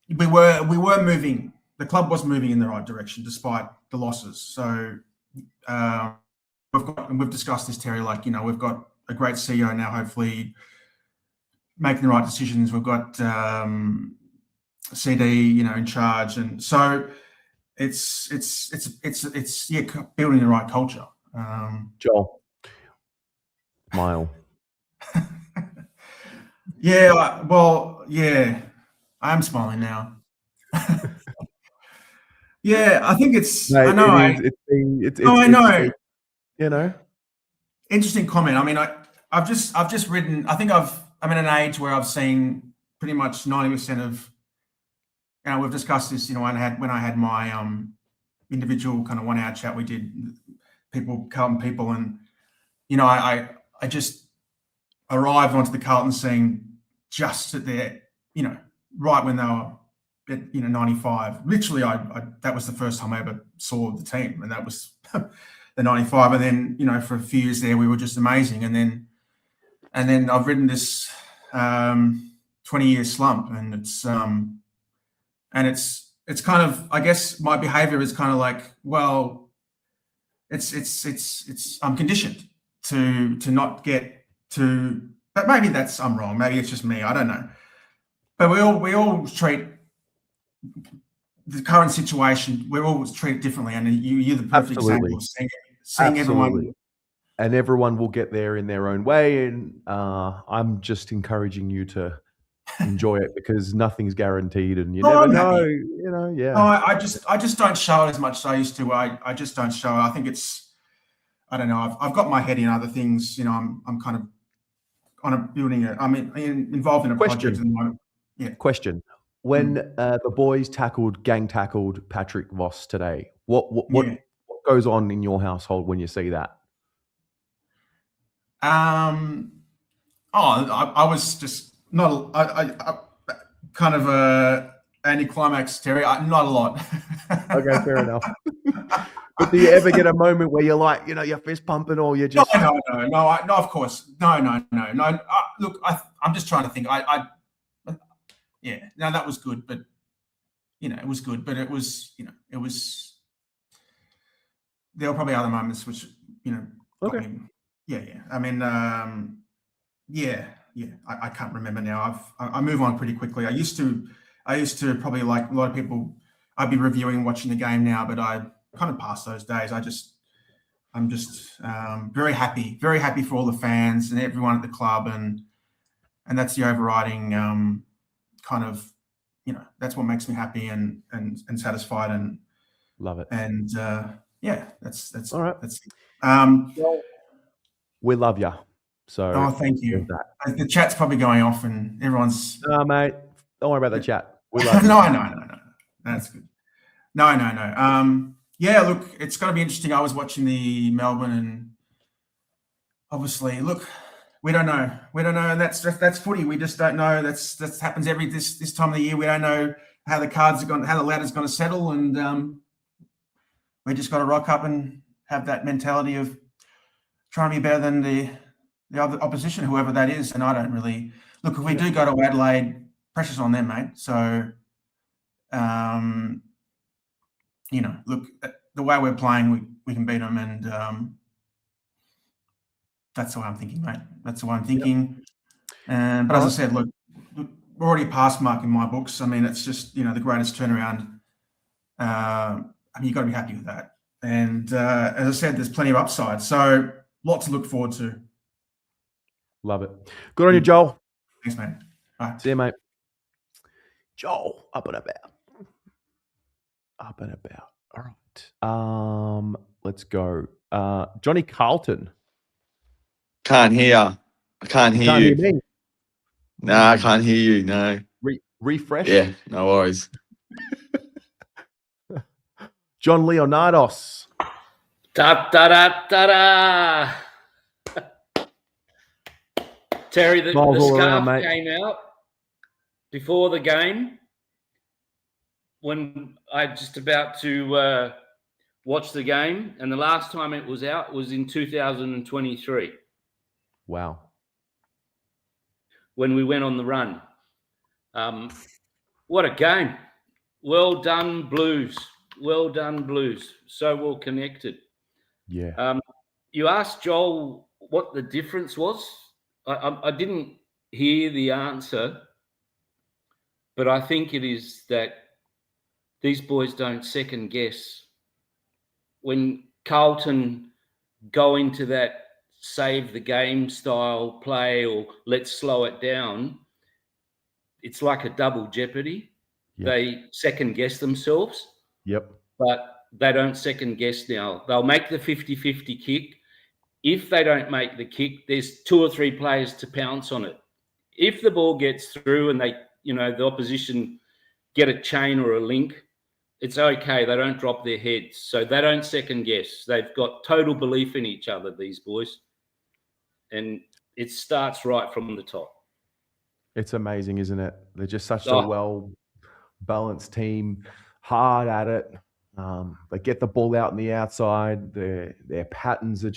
we were moving. The club was moving in the right direction despite the losses. So we've discussed this, Terry. Like, we've got a great CEO now. Hopefully, making the right decisions. We've got CD, in charge, and so it's building the right culture.
Joel, smile.
I am smiling now. Yeah, I think it's.
Mate,
I know.
I know.
Interesting comment. I mean, I've just written. I think I'm in an age where I've seen pretty much 90% of. We've discussed this. When I had my individual kind of 1 hour chat we did, Carlton people, and I just arrived onto the Carlton scene just at their, right when they were at 95. Literally, that was the first time I ever saw the team, and that was the 95. And then for a few years there, we were just amazing. And then I've ridden this 20-year slump, and it's kind of, I guess my behavior is kind of like, well, it's I'm conditioned to not get to, but maybe I'm wrong. Maybe it's just me. I don't know. But we all treat the current situation. We all treat it differently, and you're the perfect example of seeing everyone.
And everyone will get there in their own way. And I'm just encouraging you to enjoy it, because nothing's guaranteed, and you never know. Yeah.
No, I just don't show it as much as I used to. I just don't show it. I think it's, I don't know. I've got my head in other things. I'm kind of involved in a project at the moment. Yeah.
Question: When the boys gang tackled Patrick Voss today, what goes on in your household when you see that?
I was just not. I kind of a anticlimax, Terry. Not a lot.
Okay, fair enough. But do you ever get a moment where you're like, you're fist pumping, or you're just
no, of course, no. Look, I'm just trying to think. No, that was good, but it was good, but it was, it was. There were probably other moments which,
okay.
I mean, I can't remember now. I move on pretty quickly. I used to probably, like a lot of people, I'd be reviewing, watching the game now, but I kind of passed those days. I'm just very happy for all the fans and everyone at the club, and that's the overriding kind of, that's what makes me happy and satisfied, and
love it.
And that's
all right.
That's it.
Well, we love you. So
thank you. The chat's probably going off, and everyone's.
No, mate. Don't worry about the chat. We love you.
No. That's good. No. Yeah, look, it's going to be interesting. I was watching the Melbourne, and obviously, look, we don't know, and that's footy. We just don't know. That happens every this time of the year. We don't know how the cards are going, how the ladder's going to settle, and we just got to rock up and have that mentality of trying to be better than the other opposition, whoever that is. And I don't really look. If we do go to Adelaide, pressure's on them, mate. So, look, the way we're playing, we can beat them, and that's the way I'm thinking, mate. That's the way I'm thinking. But as I said, look, we're already past mark in my books. I mean, it's just the greatest turnaround. You've got to be happy with that. And as I said, there's plenty of upside. So, lot to look forward to.
Love it. Good on you, Joel.
Thanks, mate. Bye.
See you, mate. Joel, up and about. All right. Let's go. Johnny Carlton.
Can't hear. I can't hear you.
Hear me?
No, I can't hear you. No.
Refresh.
Yeah, no worries.
John Leonardos.
Da da da da da. Terry, the scarf came out before the game when I just about to watch the game, and the last time it was out was in 2023.
Wow.
When we went on the run. What a game. Well done, Blues. Well done, Blues. So well connected.
Yeah.
You asked Joel what the difference was. I didn't hear the answer, but I think it is that these boys don't second guess. When Carlton go into that save the game style play or let's slow it down, it's like a double jeopardy. Yep. They second guess themselves.
Yep.
But they don't second guess now. They'll make the 50-50 kick. If they don't make the kick, there's 2 or 3 players to pounce on it. If the ball gets through and they, the opposition get a chain or a link, it's okay. They don't drop their heads. So they don't second guess. They've got total belief in each other, these boys. And it starts right from the top.
It's amazing, isn't it? They're just such a well-balanced team, hard at it. They get the ball out on the outside. Their patterns are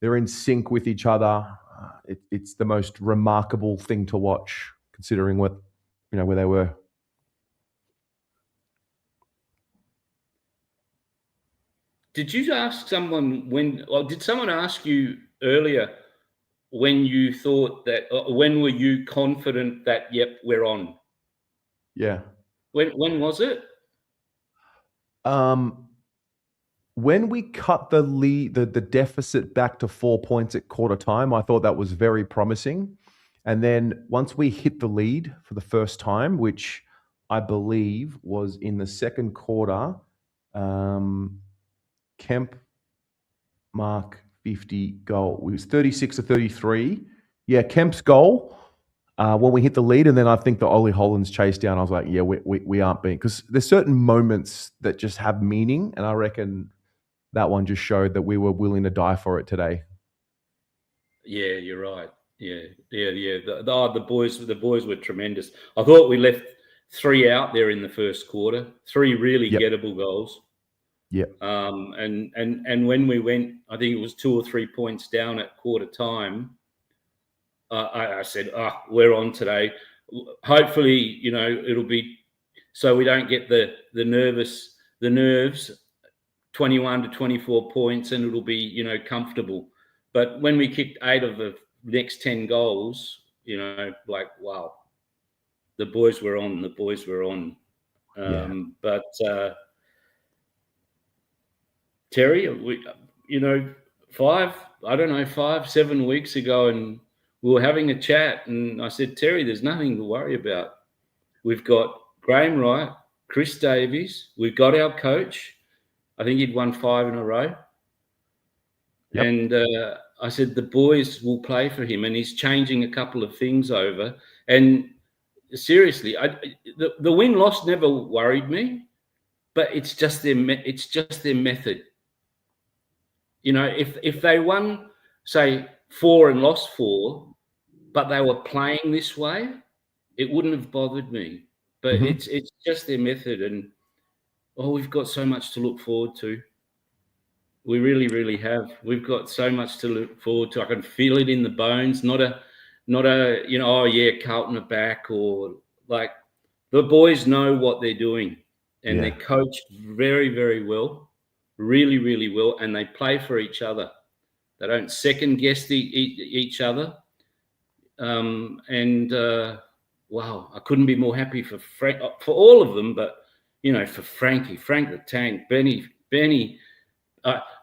they're in sync with each other. It's the most remarkable thing to watch, considering where they were.
Did you ask someone did someone ask you earlier when you thought that, when were you confident that, yep, we're on?
Yeah.
When was it?
When we cut the lead, the deficit back to 4 points at quarter time, I thought that was very promising. And then once we hit the lead for the first time, which I believe was in the second quarter, Kemp mark 50 goal. It was 36-33. Yeah, Kemp's goal when we hit the lead, and then I think the Ollie Hollands chase down. I was like, yeah, we aren't being, because there's certain moments that just have meaning, and I reckon that one just showed that we were willing to die for it today.
Yeah, you're right. Yeah. The boys were tremendous. I thought we left 3 out there in the first quarter. 3 really gettable goals.
Yeah.
And when we went, I think it was 2 or 3 points down at quarter time. I said, we're on today. Hopefully, it'll be so we don't get the nerves 21 to 24 points, and it'll be, comfortable. But when we kicked 8 of the next 10 goals, like, wow, the boys were on. But Terry, we, 5-7 weeks ago, and we were having a chat, and I said, Terry, there's nothing to worry about. We've got Graham Wright, Chris Davies. We've got our coach. I think he'd won 5 in a row. Yep. And I said, the boys will play for him, and he's changing a couple of things over. And seriously, the win-loss never worried me, but it's just their method. If they won, say, 4 and lost 4, but they were playing this way, it wouldn't have bothered me. But it's just their method, and we've got so much to look forward to. We really, really have. We've got so much to look forward to. I can feel it in the bones. Not a Carlton are back, or like, the boys know what they're doing, and they're coached very, very well, really, really well, and they play for each other. They don't second guess each other. Wow, I couldn't be more happy for all of them, but for Frank the Tank, Benny.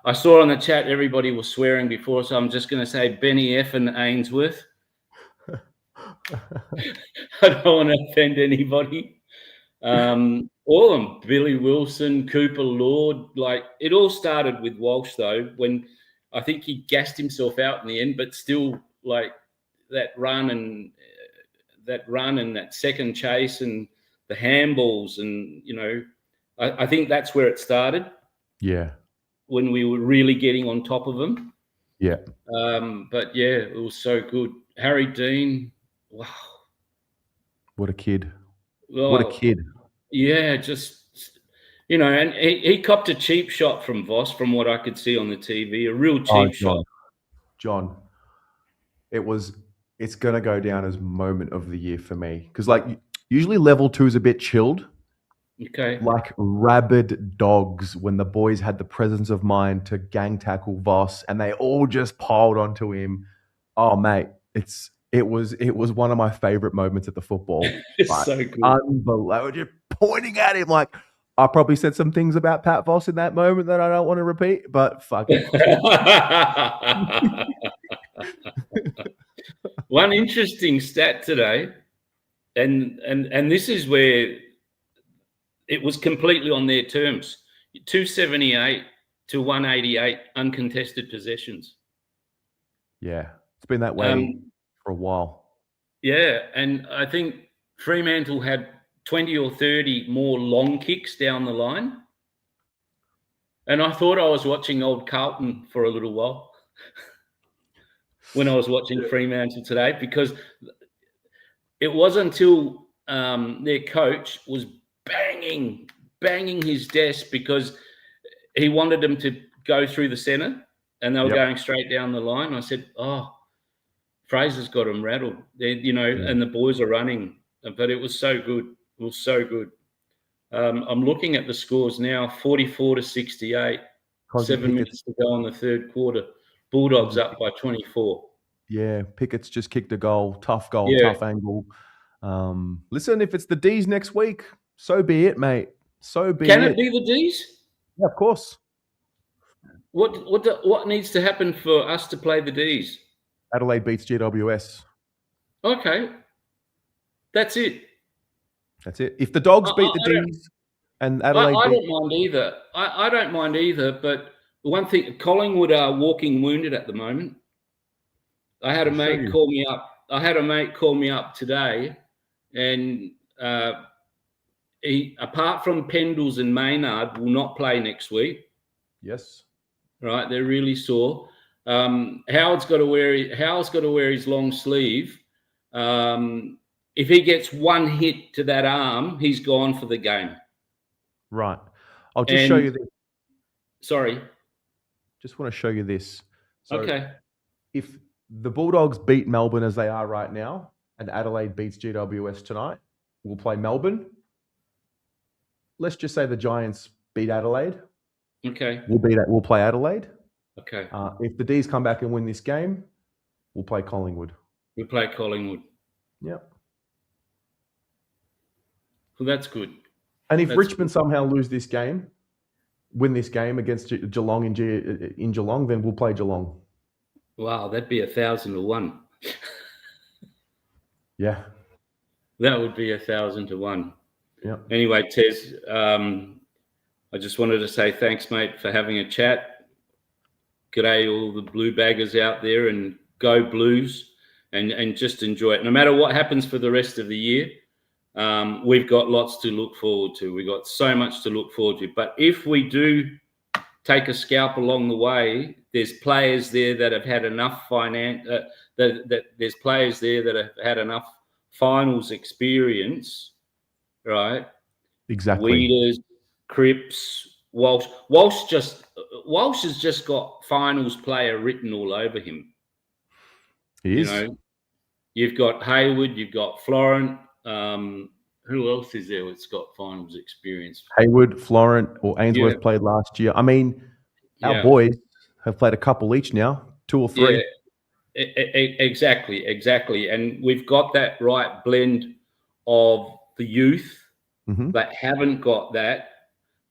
I saw on the chat everybody was swearing before, so I'm just going to say Benny F and Ainsworth. I don't want to offend anybody. All of them, Billy Wilson, Cooper Lord, like, it all started with Walsh, though, when I think he gassed himself out in the end, but still, like, that run and that second chase and the handballs, and I think that's where it started.
Yeah.
When we were really getting on top of them.
Yeah.
But yeah, it was so good. Harry Dean, wow.
What a kid.
Well,
what a kid.
Yeah, just, and he copped a cheap shot from Voss, from what I could see on the TV, a real cheap shot.
John, it's going to go down as moment of the year for me. Because, like, usually level 2 is a bit chilled.
Okay.
Like rabid dogs when the boys had the presence of mind to gang tackle Voss, and they all just piled onto him. Oh, mate, it was one of my favorite moments at the football.
It's so good.
Unbelievable. Just pointing at him. Like, I probably said some things about Pat Voss in that moment that I don't want to repeat, but fuck it.
One interesting stat today, and this is where it was completely on their terms. 278 to 188 uncontested possessions.
Yeah, it's been that way for a while.
Yeah, and I think Fremantle had 20 or 30 more long kicks down the line. And I thought I was watching old Carlton for a little while when I was watching Fremantle today, because it wasn't until their coach was banging his desk because he wanted them to go through the centre, and they were going straight down the line. I said, Fraser's got them rattled. And the boys are running. But it was so good. It was so good. I'm looking at the scores now, 44 to 68. 7 minutes to go in the third quarter. Bulldogs up by 24.
Yeah, Pickett's just kicked a goal. Tough goal, tough angle. Listen, if it's the D's next week, so be it, mate. So be it.
Can it be the D's?
Yeah, of course.
What needs to happen for us to play the D's?
Adelaide beats GWS.
Okay. That's it.
That's it. If the Dogs beat the D's and Adelaide
I don't mind either. I don't mind either, but the one thing, Collingwood are walking wounded at the moment. I had a mate call me up. I had a mate call me up today, and he, apart from Pendles and Maynard, will not play next week.
Yes.
Right, they're really sore. Howard's got to wear his long sleeve. If he gets one hit to that arm, he's gone for the game.
Right. I'll just show you this.
Sorry.
Just want to show you this. So
okay.
If the Bulldogs beat Melbourne as they are right now, and Adelaide beats GWS tonight, we'll play Melbourne. Let's just say the Giants beat Adelaide.
Okay.
We'll play Adelaide.
Okay.
If the D's come back and win this game, we'll play Collingwood.
We play Collingwood.
Yep.
Well, that's good.
And if Richmond somehow lose this game, win this game against Geelong in Geelong, then we'll play Geelong.
Wow, that'd be 1,000 to 1.
Yeah.
That would be 1,000 to 1.
Yeah.
Anyway, Tez, I just wanted to say thanks, mate, for having a chat. G'day all the blue baggers out there, and go Blues, and just enjoy it. No matter what happens for the rest of the year, we've got lots to look forward to. We've got so much to look forward to. But if we do take a scalp along the way, there's players there that have had enough there's players there that have had enough finals experience, right?
Exactly.
Weeders, Cripps, Walsh. Walsh has just got finals player written all over him.
He is.
You know, you've got Hayward, you've got Florent. Who else is there that's got finals experience?
Hayward, Florent, or Ainsworth played last year. I mean, our boys have played a couple each now, 2 or 3.
Yeah, exactly. And we've got that right blend of the youth that haven't got that,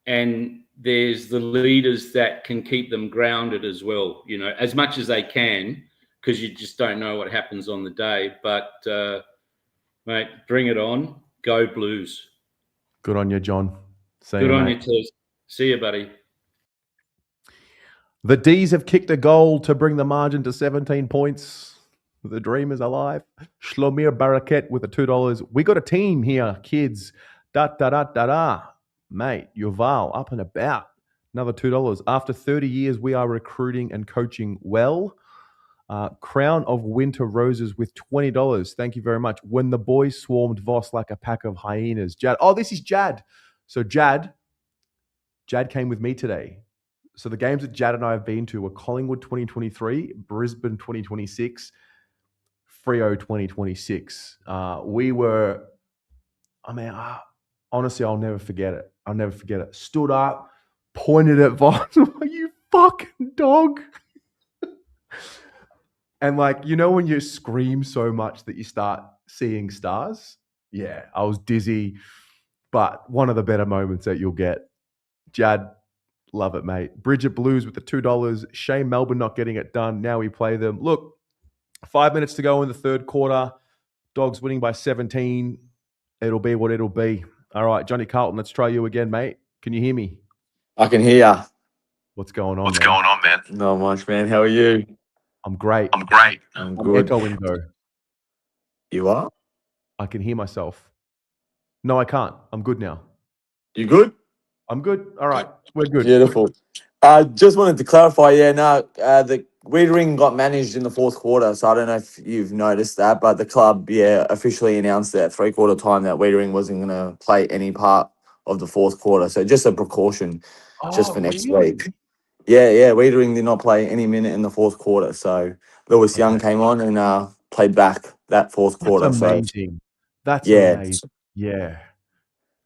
and there's the leaders that can keep them grounded as well, you know, as much as they can, because you just don't know what happens on the day. But, mate, bring it on. Go Blues.
Good on you, John.
Good on you, Tez. See you, buddy.
The D's have kicked a goal to bring the margin to 17 points. The dream is alive. Shlomir Baraket with the $2. We got a team here, kids. Mate, Yuval, up and about. Another $2. After 30 years, we are recruiting and coaching well. Crown of Winter Roses with $20. Thank you very much. When the boys swarmed Voss like a pack of hyenas. Jad. Oh, this is Jad. So Jad came with me today. So the games that Jad and I have been to were Collingwood 2023, Brisbane 2026, Freo 2026. Honestly, I'll never forget it. Stood up, pointed at Voss, you fucking dog. And like, you know when you scream so much that you start seeing stars? Yeah, I was dizzy, but one of the better moments that you'll get. Jad, love it, mate. Bridget Blues with the $2. Shame Melbourne not getting it done. Now we play them. Look, 5 minutes to go in the third quarter. Dogs winning by 17. It'll be what it'll be. All right, Johnny Carlton, let's try you again, mate. Can you hear me?
I can hear ya.
What's going on,
man? Not much, man. How are you?
I'm great.
I'm good.
Echoing though.
You are?
I can hear myself. No, I can't. I'm good now.
You good?
I'm good. All right. We're good.
Beautiful. Just wanted to clarify, the Wiedering got managed in the fourth quarter, so I don't know if you've noticed that, but the club, officially announced at 3/4 time that Wiedering wasn't going to play any part of the fourth quarter. So just a precaution just for next week. Yeah, Wiedering did not play any minute in the fourth quarter. So Lewis Young came on and played back that fourth quarter.
That's amazing. That's
amazing.
Yeah.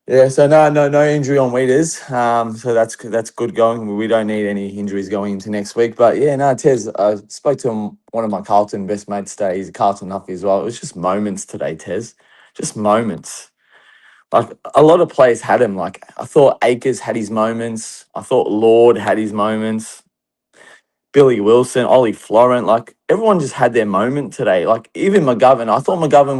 Yeah, so no injury on Weeders. So that's good going. We don't need any injuries going into next week. But Tez, I spoke to one of my Carlton best mates today. He's a Carlton Nuffy as well. It was just moments today, Tez. Just moments. Like a lot of players had him. Like I thought Akers had his moments. I thought Lord had his moments. Billy Wilson, Ollie Florent, like everyone just had their moment today. Like even McGovern. I thought McGovern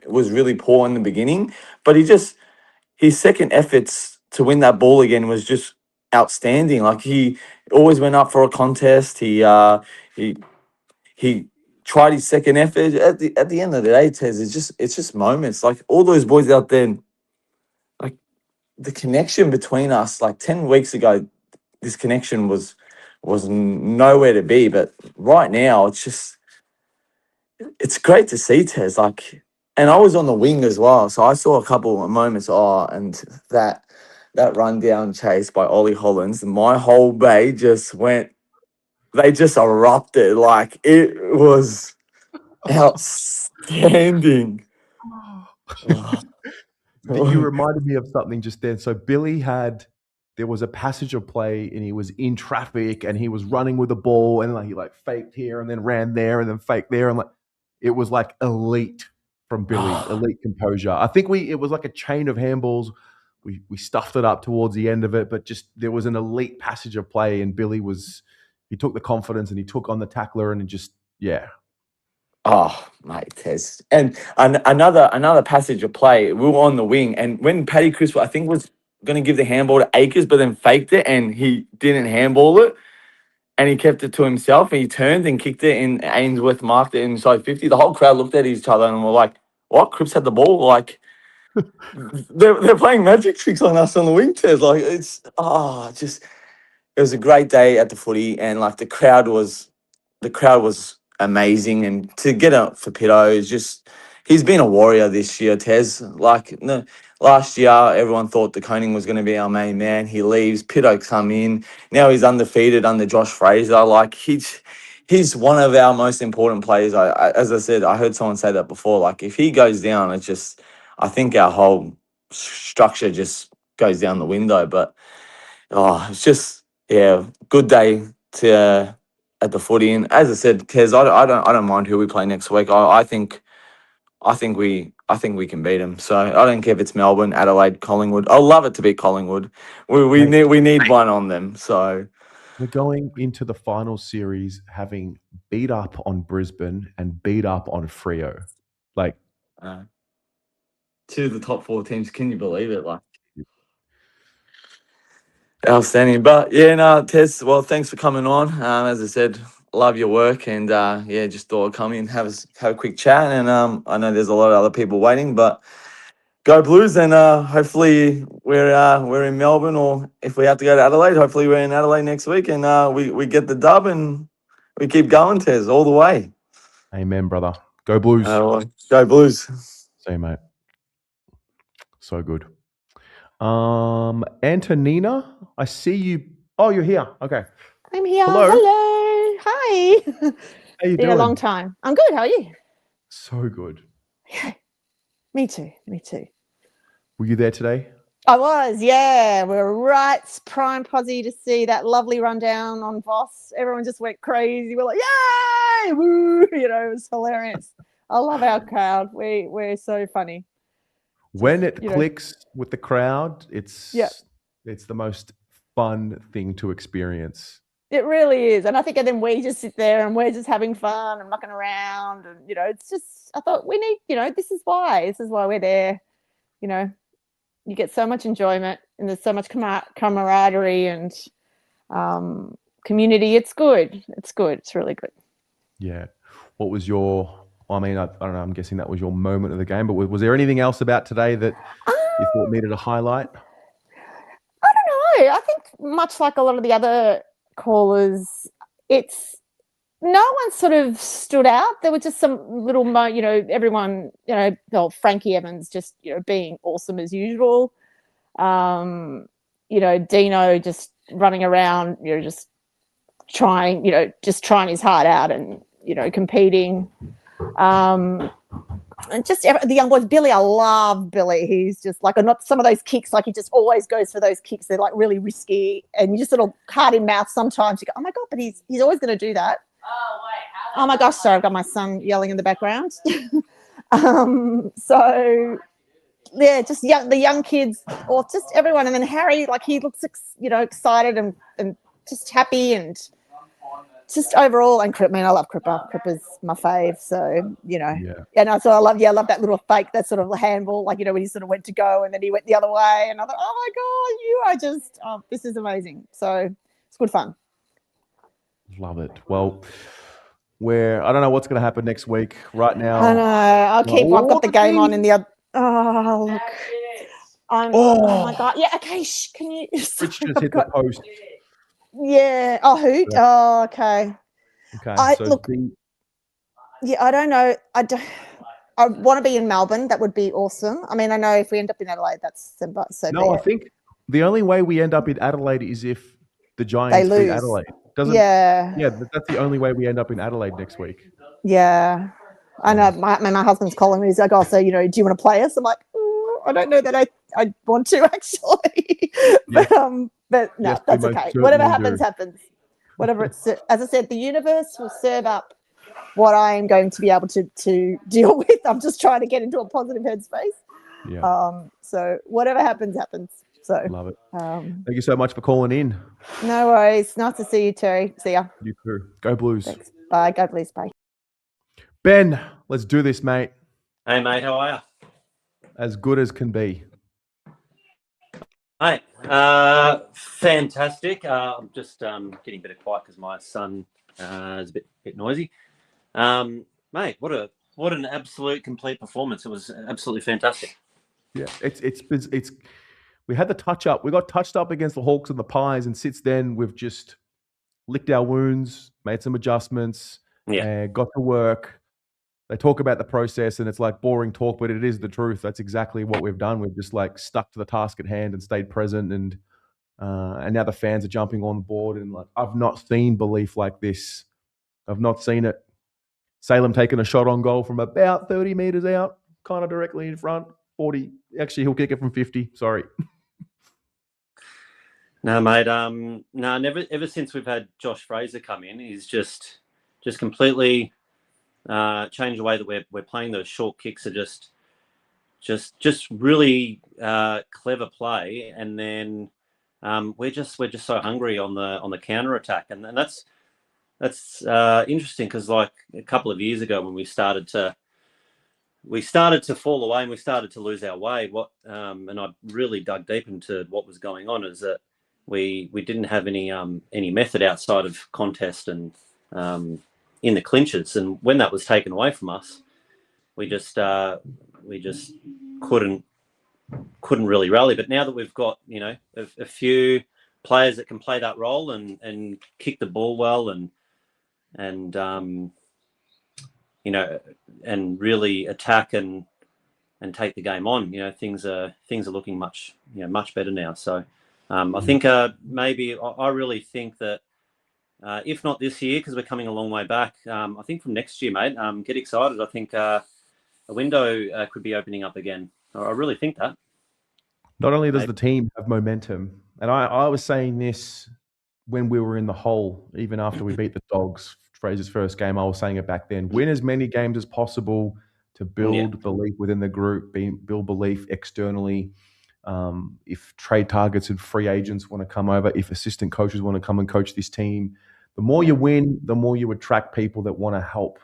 was really poor in the beginning, but his second efforts to win that ball again was just outstanding. Like he always went up for a contest. He tried his second effort. At the end of the day, Tez, it's just moments. Like all those boys out there, like the connection between us, like 10 weeks ago, this connection was nowhere to be. But right now, it's great to see, Tez. Like, and I was on the wing as well, so I saw a couple of moments. Oh, and that rundown chase by Ollie Hollins, my whole bay just went. They just erupted. Like it was outstanding.
You reminded me of something just then. So there was a passage of play and he was in traffic and he was running with the ball and like he like faked here and then ran there and then faked there and like it was like elite from Billy, elite composure. I think it was like a chain of handballs. We stuffed it up towards the end of it, but just there was an elite passage of play and he took the confidence and he took on the tackler and yeah.
Oh, mate, Tez. And another passage of play. We were on the wing, and when Paddy Crisp, I think, was going to give the handball to Akers, but then faked it, and he didn't handball it, and he kept it to himself, and he turned and kicked it, and Ainsworth marked it inside 50. The whole crowd looked at each other and were like, "What? Cripps had the ball? Like they're playing magic tricks on us on the wing, Tez. Like it was a great day at the footy, and like the crowd was amazing, and to get up for Pitto is just he's been a warrior this year, Tez. Like no, last year everyone thought De Koning was going to be our main man. He leaves, Pitto come in. Now he's undefeated under Josh Fraser. Like he's one of our most important players. As I said, I heard someone say that before. Like if he goes down, I think our whole structure just goes down the window. But it's just good day to at the footy. And as I said, Kez, I don't mind who we play next week. I think we can beat them. So I don't care if it's Melbourne, Adelaide, Collingwood. I love it to beat Collingwood. We need one on them. So
we're going into the final series having beat up on Brisbane and beat up on Freo. Like
two of the top 4 teams. Can you believe it? Like outstanding. But Tess, well, thanks for coming on. As I said, love your work, and just thought I'd come in, have a quick chat. And I know there's a lot of other people waiting, but go Blues, and hopefully we're in Melbourne, or if we have to go to Adelaide, hopefully we're in Adelaide next week, and we get the dub and we keep going, Tez, all the way.
Amen, brother. Go Blues.
Go Blues.
See you, mate. So good. Antonina, I see you. Oh, you're here. Okay.
I'm here.
Hello.
Hi.
How you
Been
doing?
a long time. I'm good. How are you?
So good.
Me too.
Were you there today?
I was, yeah. We were right prime posy to see that lovely rundown on Voss. Everyone just went crazy. We're like, yay! Woo! It was hilarious. I love our crowd. We're so funny.
When it clicks with the crowd, it's the most fun thing to experience.
It really is. And I think then we just sit there and we're just having fun and mucking around. And, it's just, I thought we need, this is why we're there. You get so much enjoyment and there's so much camaraderie and community. It's good. It's really good.
Yeah. What was I don't know, I'm guessing that was your moment of the game, but was there anything else about today that you thought needed a highlight?
I don't know. I think much like a lot of the other callers, no one sort of stood out. There were just some little, everyone, Frankie Evans just, being awesome as usual. Dino just running around, just trying his heart out and, competing. And just the young boys, Billy, I love Billy. He's just like, not some of those kicks, like he just always goes for those kicks. They're like really risky. And you just sort of heart in mouth sometimes. You go, oh my God, but he's always going to do that. Oh my gosh, sorry, I've got my son yelling in the background. So yeah, just the young kids, or just everyone. And then Harry, like he looks, excited and just happy and just overall. And I love Cripper. Cripper's my fave. So, and so I love that little fake, that sort of handball, like, when he sort of went to go and then he went the other way. And I thought, oh my God, you are just, this is amazing. So it's good fun.
Love it. Well, where I don't know what's going to happen next week. Right now,
I know. I've got the game on in the other. Oh, look. Oh my God. Yeah. Okay. Can you?
Rich just hit the post.
Yeah. Oh, who?
Yeah.
Oh, okay.
Okay.
Yeah, I don't know. I want to be in Melbourne. That would be awesome. I mean, I know if we end up in Adelaide, that's so
No, I
be it.
think the only way we end up in Adelaide is if the Giants
They
beat
lose.
Adelaide.
Yeah.
Yeah, that's the only way we end up in Adelaide next week.
Yeah. I know. My husband's calling me. He's like, "Oh, so do you want to play us?" I'm like, I don't know that I want to actually.
Yes.
But no,
Yes, we
that's
most
okay. Whatever
certainly
happens,
do.
happens. Whatever it's as I said, the universe will serve up what I am going to be able to deal with. I'm just trying to get into a positive headspace.
Yeah.
So whatever happens, happens. So
Love it. Thank you so much for calling in.
No worries. Nice to see you, Terry. See ya.
You too. Go Blues.
Thanks. Bye. Go Blues. Bye.
Ben, let's do this, mate.
Hey, mate. How are you?
As good as can be.
Hey, fantastic. I'm just getting a bit quiet because my son is a bit noisy. Mate, what an absolute complete performance. It was absolutely fantastic.
Yeah, it's we had the touch up. We got touched up against the Hawks and the Pies, and since then we've just licked our wounds, made some adjustments, and got to work. They talk about the process, and it's like boring talk, but it is the truth. That's exactly what we've done. We've just like stuck to the task at hand and stayed present, and now the fans are jumping on board. And like I've not seen belief like this. I've not seen it. Salem taking a shot on goal from about 30 meters out, kind of directly in front. 40. Actually, he'll kick it from 50. Sorry.
No, mate. No, never. Ever since we've had Josh Fraser come in, he's just completely changed the way that we're playing. Those short kicks are just really clever play, and then we're just so hungry on the counter attack, and that's interesting because like a couple of years ago when we started to fall away and we started to lose our way. And I really dug deep into what was going on is that we didn't have any method outside of contest and in the clinches, and when that was taken away from us, we just couldn't really rally. But now that we've got a few players that can play that role and kick the ball well and and really attack and take the game on, things are looking much better now. So I think maybe I really think that if not this year, because we're coming a long way back, I think from next year, mate, get excited. I think a window could be opening up again. I really think that.
Not only does the team have momentum, and I was saying this when we were in the hole, even after we beat the Dogs, Fraser's first game, I was saying it back then. Win as many games as possible to build belief within the group, build belief externally. If trade targets and free agents want to come over, if assistant coaches want to come and coach this team, the more you win, the more you attract people that want to help.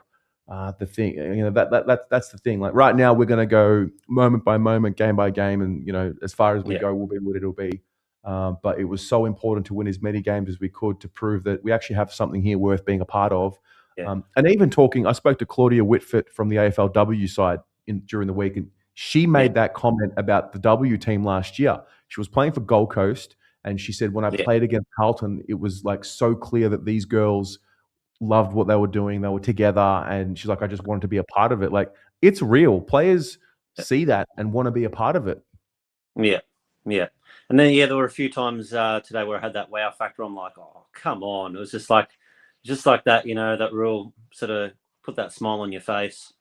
The thing, that's the thing. Like right now, we're going to go moment by moment, game by game, and as far as we go, will be what it'll be. But it was so important to win as many games as we could to prove that we actually have something here worth being a part of. And even I spoke to Claudia Whitford from the AFLW side during the week, and she made that comment about the W team last year. She was playing for Gold Coast, and she said, when I played against Carlton, it was like so clear that these girls loved what they were doing. They were together, and she's like, I just wanted to be a part of it. Like, it's real. Players see that and want to be a part of it.
Yeah. And then there were a few times today where I had that wow factor. I'm like, oh, come on. It was just like that, that real sort of put that smile on your face,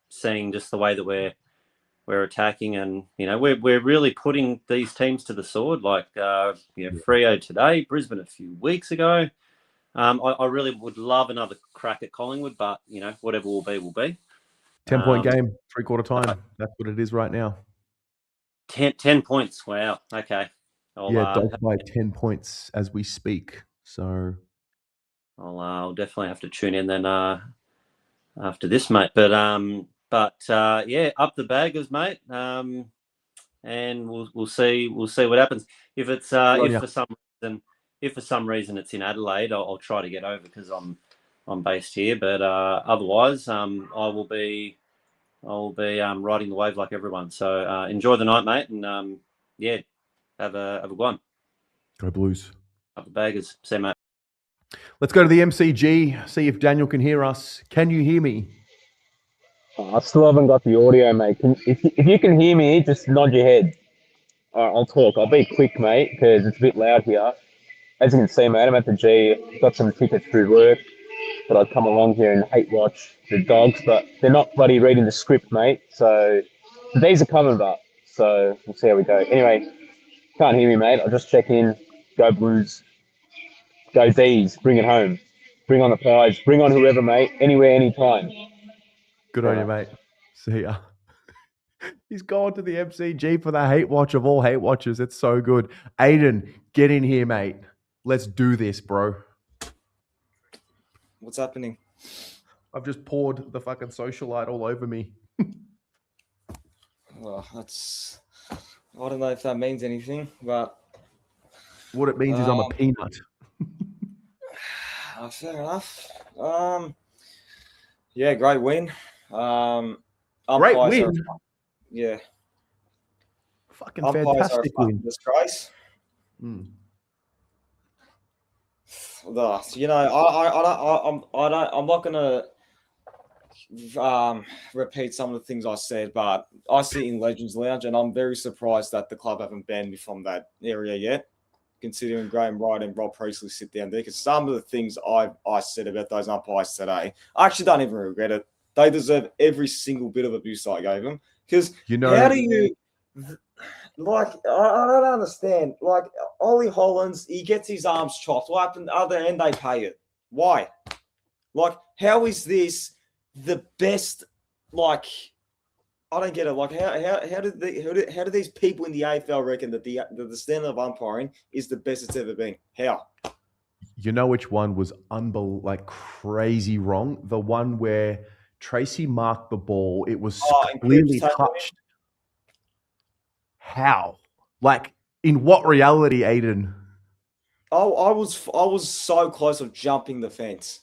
seeing just the way that we're attacking, and we're really putting these teams to the sword. Like Freo today, Brisbane a few weeks ago. I really would love another crack at Collingwood, but whatever will be, will be.
10-point game, 3/4 time. That's what it is right now.
10 points. Wow. Okay.
Dogs by 10 points as we speak. So
I'll definitely have to tune in then after this, mate. But up the baggers, mate. And we'll see what happens. If it's if for some reason it's in Adelaide, I'll try to get over because I'm I'm based here, but otherwise, I will be riding the wave like everyone. So enjoy the night, mate, and yeah, have a good one.
Go Blues.
Up the baggers. See you, mate.
Let's go to the MCG, see if Daniel can hear us. Can you hear me?
I still haven't got the audio, mate. If you can hear me, just nod your head. All right, I'll talk. I'll be quick, mate, because it's a bit loud here. As you can see, mate, I'm at the G. Got some tickets through work, but I'd come along here and hate watch the Dogs, but they're not bloody reading the script, mate. So the days are coming, but so we'll see how we go. Anyway, can't hear me, mate. I'll just check in. Go Blues. Go D's. Bring it home. Bring on the Pies. Bring on whoever, mate. Anywhere, anytime.
Good on you, mate. See ya. He's gone to the MCG for the hate watch of all hate watchers. It's so good. Aiden, get in here, mate. Let's do this, bro.
What's happening?
I've just poured the fucking socialite all over me.
Well, that's... I don't know if that means anything, but...
What it means is I'm a peanut.
Fair enough. Yeah, great win.
Great win?
Yeah.
Fucking
umpires
fantastic
are a
win.
disgrace.
Mm.
You know, I'm not gonna repeat some of the things I said, but I sit in Legends Lounge, and I'm very surprised that the club haven't banned me from that area yet. Considering Graham Wright and Rob Priestley sit down there, because some of the things I said about those umpires today, I actually don't even regret it. They deserve every single bit of abuse I gave them. Because how do you, like, I don't understand. Like, Ollie Hollands, he gets his arms chopped. What happened? Other end, they pay it. Why? Like, how is this the best? Like, I don't get it. Like, how do these people in the AFL reckon that the standard of umpiring is the best it's ever been? How?
You know which one was crazy wrong? The one where Tracy marked the ball. It was clearly touched. How? Like, in what reality, Aiden?
I was so close of jumping the fence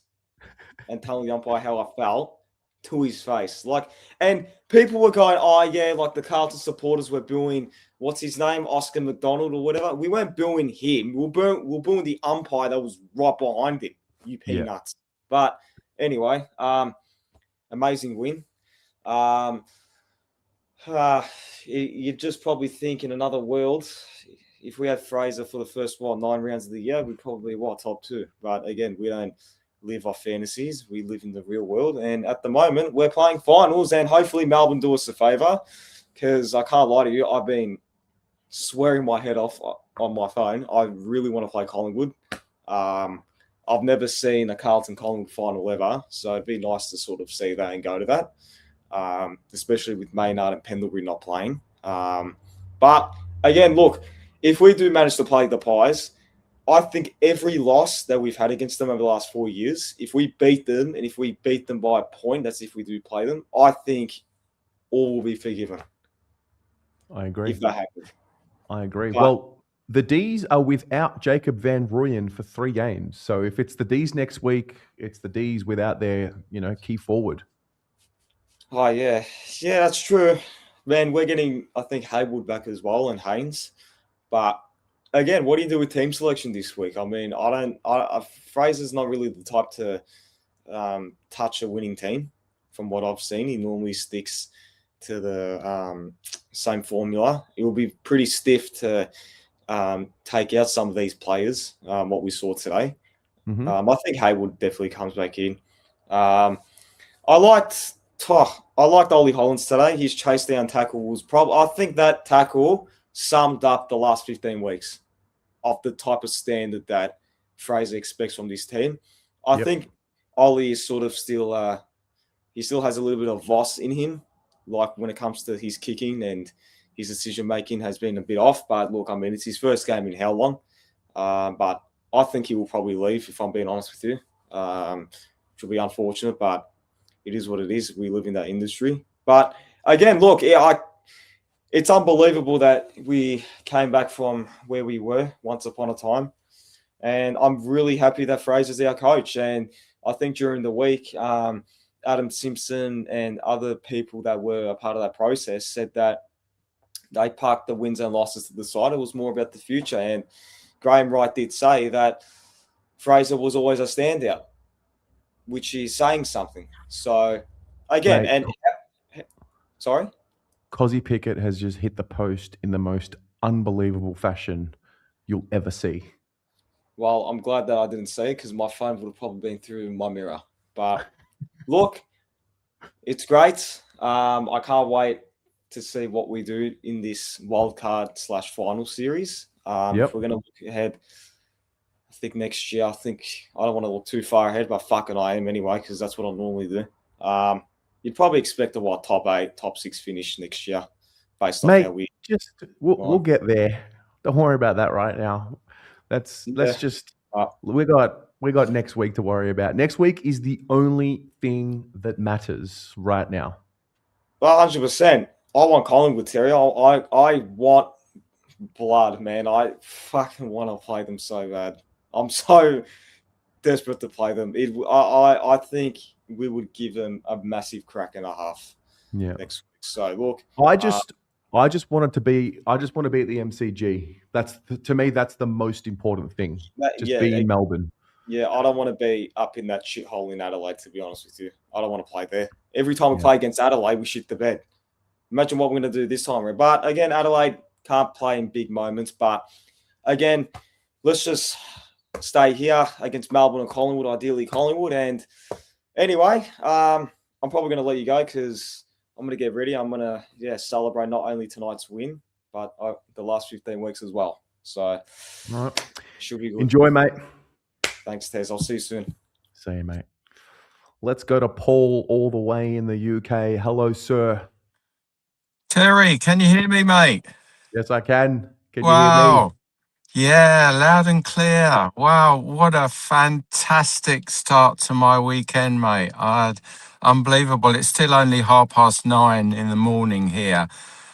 and telling the umpire how I felt to his face. Like, and people were going, oh yeah, like the Carlton supporters were booing, what's his name, Oscar McDonald or whatever. We weren't booing him. We were booing the umpire that was right behind him. You peanuts. Yeah. But anyway, amazing win. You'd just probably think in another world, if we had Fraser for the first 9 rounds of the year, we'd probably top 2. But again, we don't live off fantasies. We live in the real world. And at the moment, we're playing finals, and hopefully Melbourne do us a favour, because I can't lie to you, I've been swearing my head off on my phone. I really want to play Collingwood. I've never seen a Carlton-Collingwood final ever, so it'd be nice to sort of see that and go to that, especially with Maynard and Pendlebury not playing. But again, look, if we do manage to play the Pies, I think every loss that we've had against them over the last 4 years, if we beat them, and if we beat them by a point, that's if we do play them, I think all will be forgiven.
I agree.
If that happens.
I agree. Well, the Ds are without Jacob Van Rooyen for 3 games. So if it's the Ds next week, it's the Ds without their, key forward.
Oh, yeah. Yeah, that's true. Man, we're getting, I think, Haywood back as well, and Haynes. But again, what do you do with team selection this week? I mean, Fraser's not really the type to touch a winning team from what I've seen. He normally sticks to the same formula. It will be pretty stiff to take out some of these players, what we saw today.
Mm-hmm.
I think Haywood definitely comes back in. I liked Ollie Hollands today. His chase down tackle was I think that tackle summed up the last 15 weeks of the type of standard that Fraser expects from this team. I think Ollie is sort of still, he still has a little bit of Voss in him, like when it comes to his kicking, and his decision-making has been a bit off. But look, I mean, it's his first game in how long? But I think he will probably leave, if I'm being honest with you, which will be unfortunate, but it is what it is. We live in that industry. But again, look, it's unbelievable that we came back from where we were once upon a time. And I'm really happy that Fraser's our coach. And I think during the week, Adam Simpson and other people that were a part of that process said that they parked the wins and losses to the side. It was more about the future. And Graham Wright did say that Fraser was always a standout, which is saying something. So, again,
Mate,
sorry?
Cozzy Pickett has just hit the post in the most unbelievable fashion you'll ever see.
Well, I'm glad that I didn't see it because my phone would have probably been through my mirror. But look, it's great. I can't wait to see what we do in this wildcard / final series. If we're going to look ahead, I think next year, I don't want to look too far ahead, but fucking I am anyway, because that's what I normally do. You'd probably expect a top 8, top 6 finish next year, based off how we.
We'll get there. Don't worry about that right now. Let's just. We got next week to worry about. Next week is the only thing that matters right now.
Well, 100%. I want Collingwood, Terry. I want blood, man. I fucking want to play them so bad. I'm so desperate to play them. I think we would give them a massive crack and a half next week. So look,
I just want to be at the MCG. To me, that's the most important thing. Be in Melbourne.
Yeah, I don't want to be up in that shithole in Adelaide, to be honest with you. I don't want to play there. Every time we play against Adelaide, we shit the bed. Imagine what we're going to do this time. But again, Adelaide can't play in big moments. But again, let's just stay here against Melbourne and Collingwood, ideally Collingwood. And anyway, I'm probably going to let you go because I'm going to get ready. I'm going to celebrate not only tonight's win, but the last 15 weeks as well. So
all right.
Should be good.
Enjoy, mate.
Thanks, Tez. I'll see you soon.
See you, mate. Let's go to Paul all the way in the UK. Hello, sir.
Terry, can you hear me, mate?
Yes, I can. Can you hear me?
Yeah, loud and clear. Wow, what a fantastic start to my weekend, mate. Unbelievable. It's still only 9:30 in the morning here,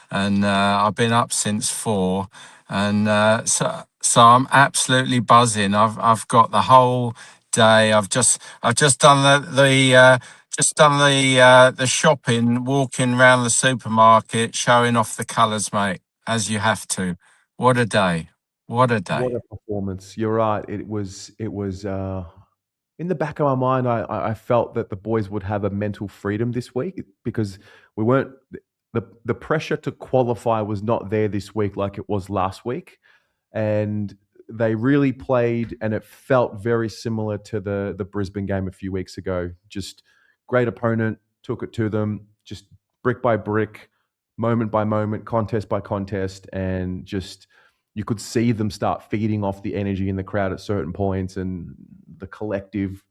and I've been up since 4, and so I'm absolutely buzzing. I've got the whole day. I've just done the shopping, walking around the supermarket, showing off the colours, mate, as you have to. What a day. What a day.
What a performance. You're right. It was in the back of my mind, I felt that the boys would have a mental freedom this week because we weren't the pressure to qualify was not there this week like it was last week. And they really played, and it felt very similar to the Brisbane game a few weeks ago. Just great opponent, took it to them, just brick by brick, moment by moment, contest by contest, and just you could see them start feeding off the energy in the crowd at certain points, and the collective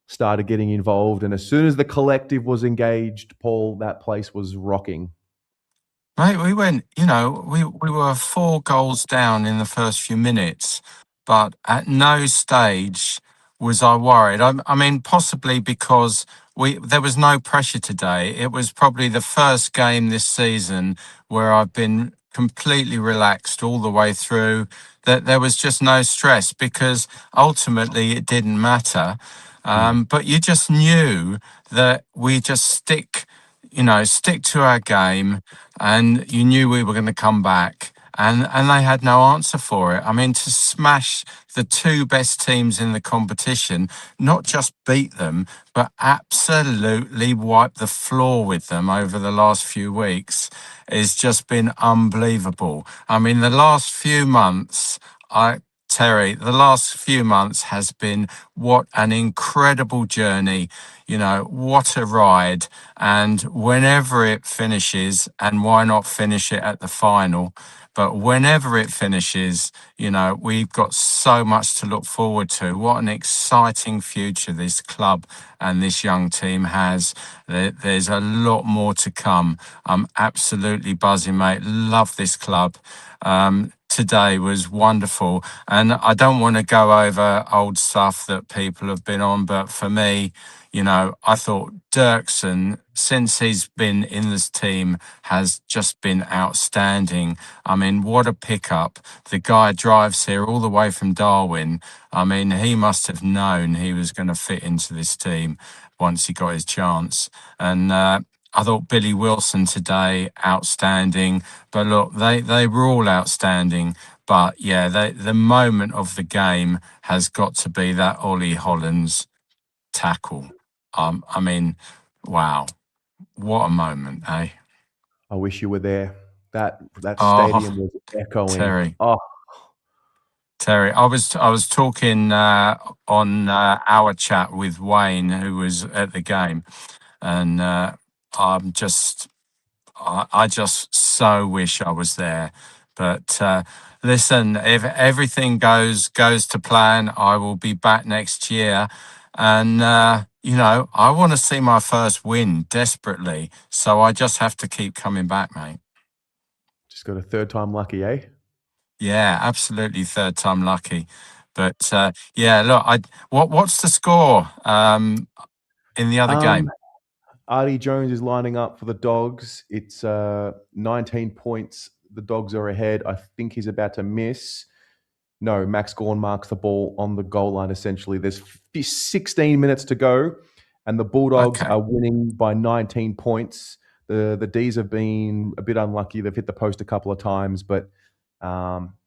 started getting involved. And as soon as the collective was engaged, Paul, that place was rocking.
Mate, we went, we were 4 goals down in the first few minutes, but at no stage was I worried. I mean, possibly because there was no pressure today. It was probably the first game this season where I've been completely relaxed all the way through, that there was just no stress because ultimately it didn't matter. But you just knew that we just stick to our game, and you knew we were going to come back, and they had no answer for it. I mean, to smash the 2 best teams in the competition, not just beat them, but absolutely wipe the floor with them over the last few weeks, has just been unbelievable. I mean, the last few months, Terry, the last few months has been what an incredible journey, what a ride. And whenever it finishes, and why not finish it at the final? But whenever it finishes, we've got so much to look forward to. What an exciting future this club and this young team has. There's a lot more to come. I'm absolutely buzzing, mate. Love this club. today was wonderful. And I don't want to go over old stuff that people have been on, but for me, you know, I thought Dirksen, since he's been in this team, has just been outstanding. I mean, what a pickup. The guy drives here all the way from Darwin. I mean, he must have known he was going to fit into this team once he got his chance. And I thought Billy Wilson today, outstanding. But look, they were all outstanding. But yeah, the moment of the game has got to be that Ollie Hollands tackle. I mean, wow, what a moment, eh?
I wish you were there. That
Oh,
stadium was echoing.
Terry,
Oh,
Terry, I was talking on our chat with Wayne, who was at the game, and I'm just, I just so wish I was there. But listen, if everything goes to plan, I will be back next year, and you know, I want to see my first win desperately. So I just have to keep coming back, mate.
just got a third time lucky, eh?
Yeah, absolutely, third time lucky. But yeah, look, what's the score in the other game?
Artie Jones is lining up for the Dogs. It's 19 points. The Dogs are ahead. I think he's about to miss. No, Max Gawn marks the ball on the goal line, essentially. There's 16 minutes to go, and the Bulldogs
Okay.
are winning by 19 points. The D's have been a bit unlucky. They've hit the post a couple of times, but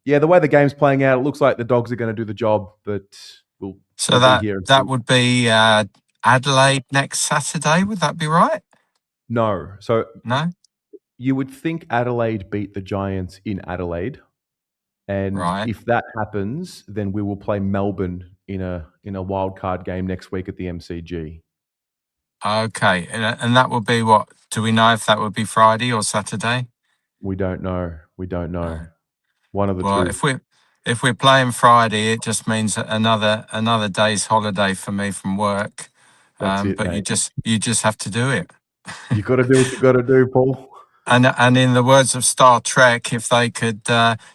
yeah, the way the game's playing out, it looks like the Dogs are going to do the job, but we'll
So
be here and
that
see.
would be Adelaide next Saturday. Would that be right?
No. So
No?
you would think Adelaide beat the Giants in Adelaide. And
Right.
if that happens, then we will play Melbourne in a wild card game next week at the MCG.
Okay. And that would be what? Do we know if that would be Friday or Saturday?
We don't know. We don't know. One of the
Well,
two.
if we're playing Friday, it just means another day's holiday for me from work.
That's it,
But
mate.
you just have to do it.
You got to do what you got to do, Paul.
And in the words of Star Trek, if they could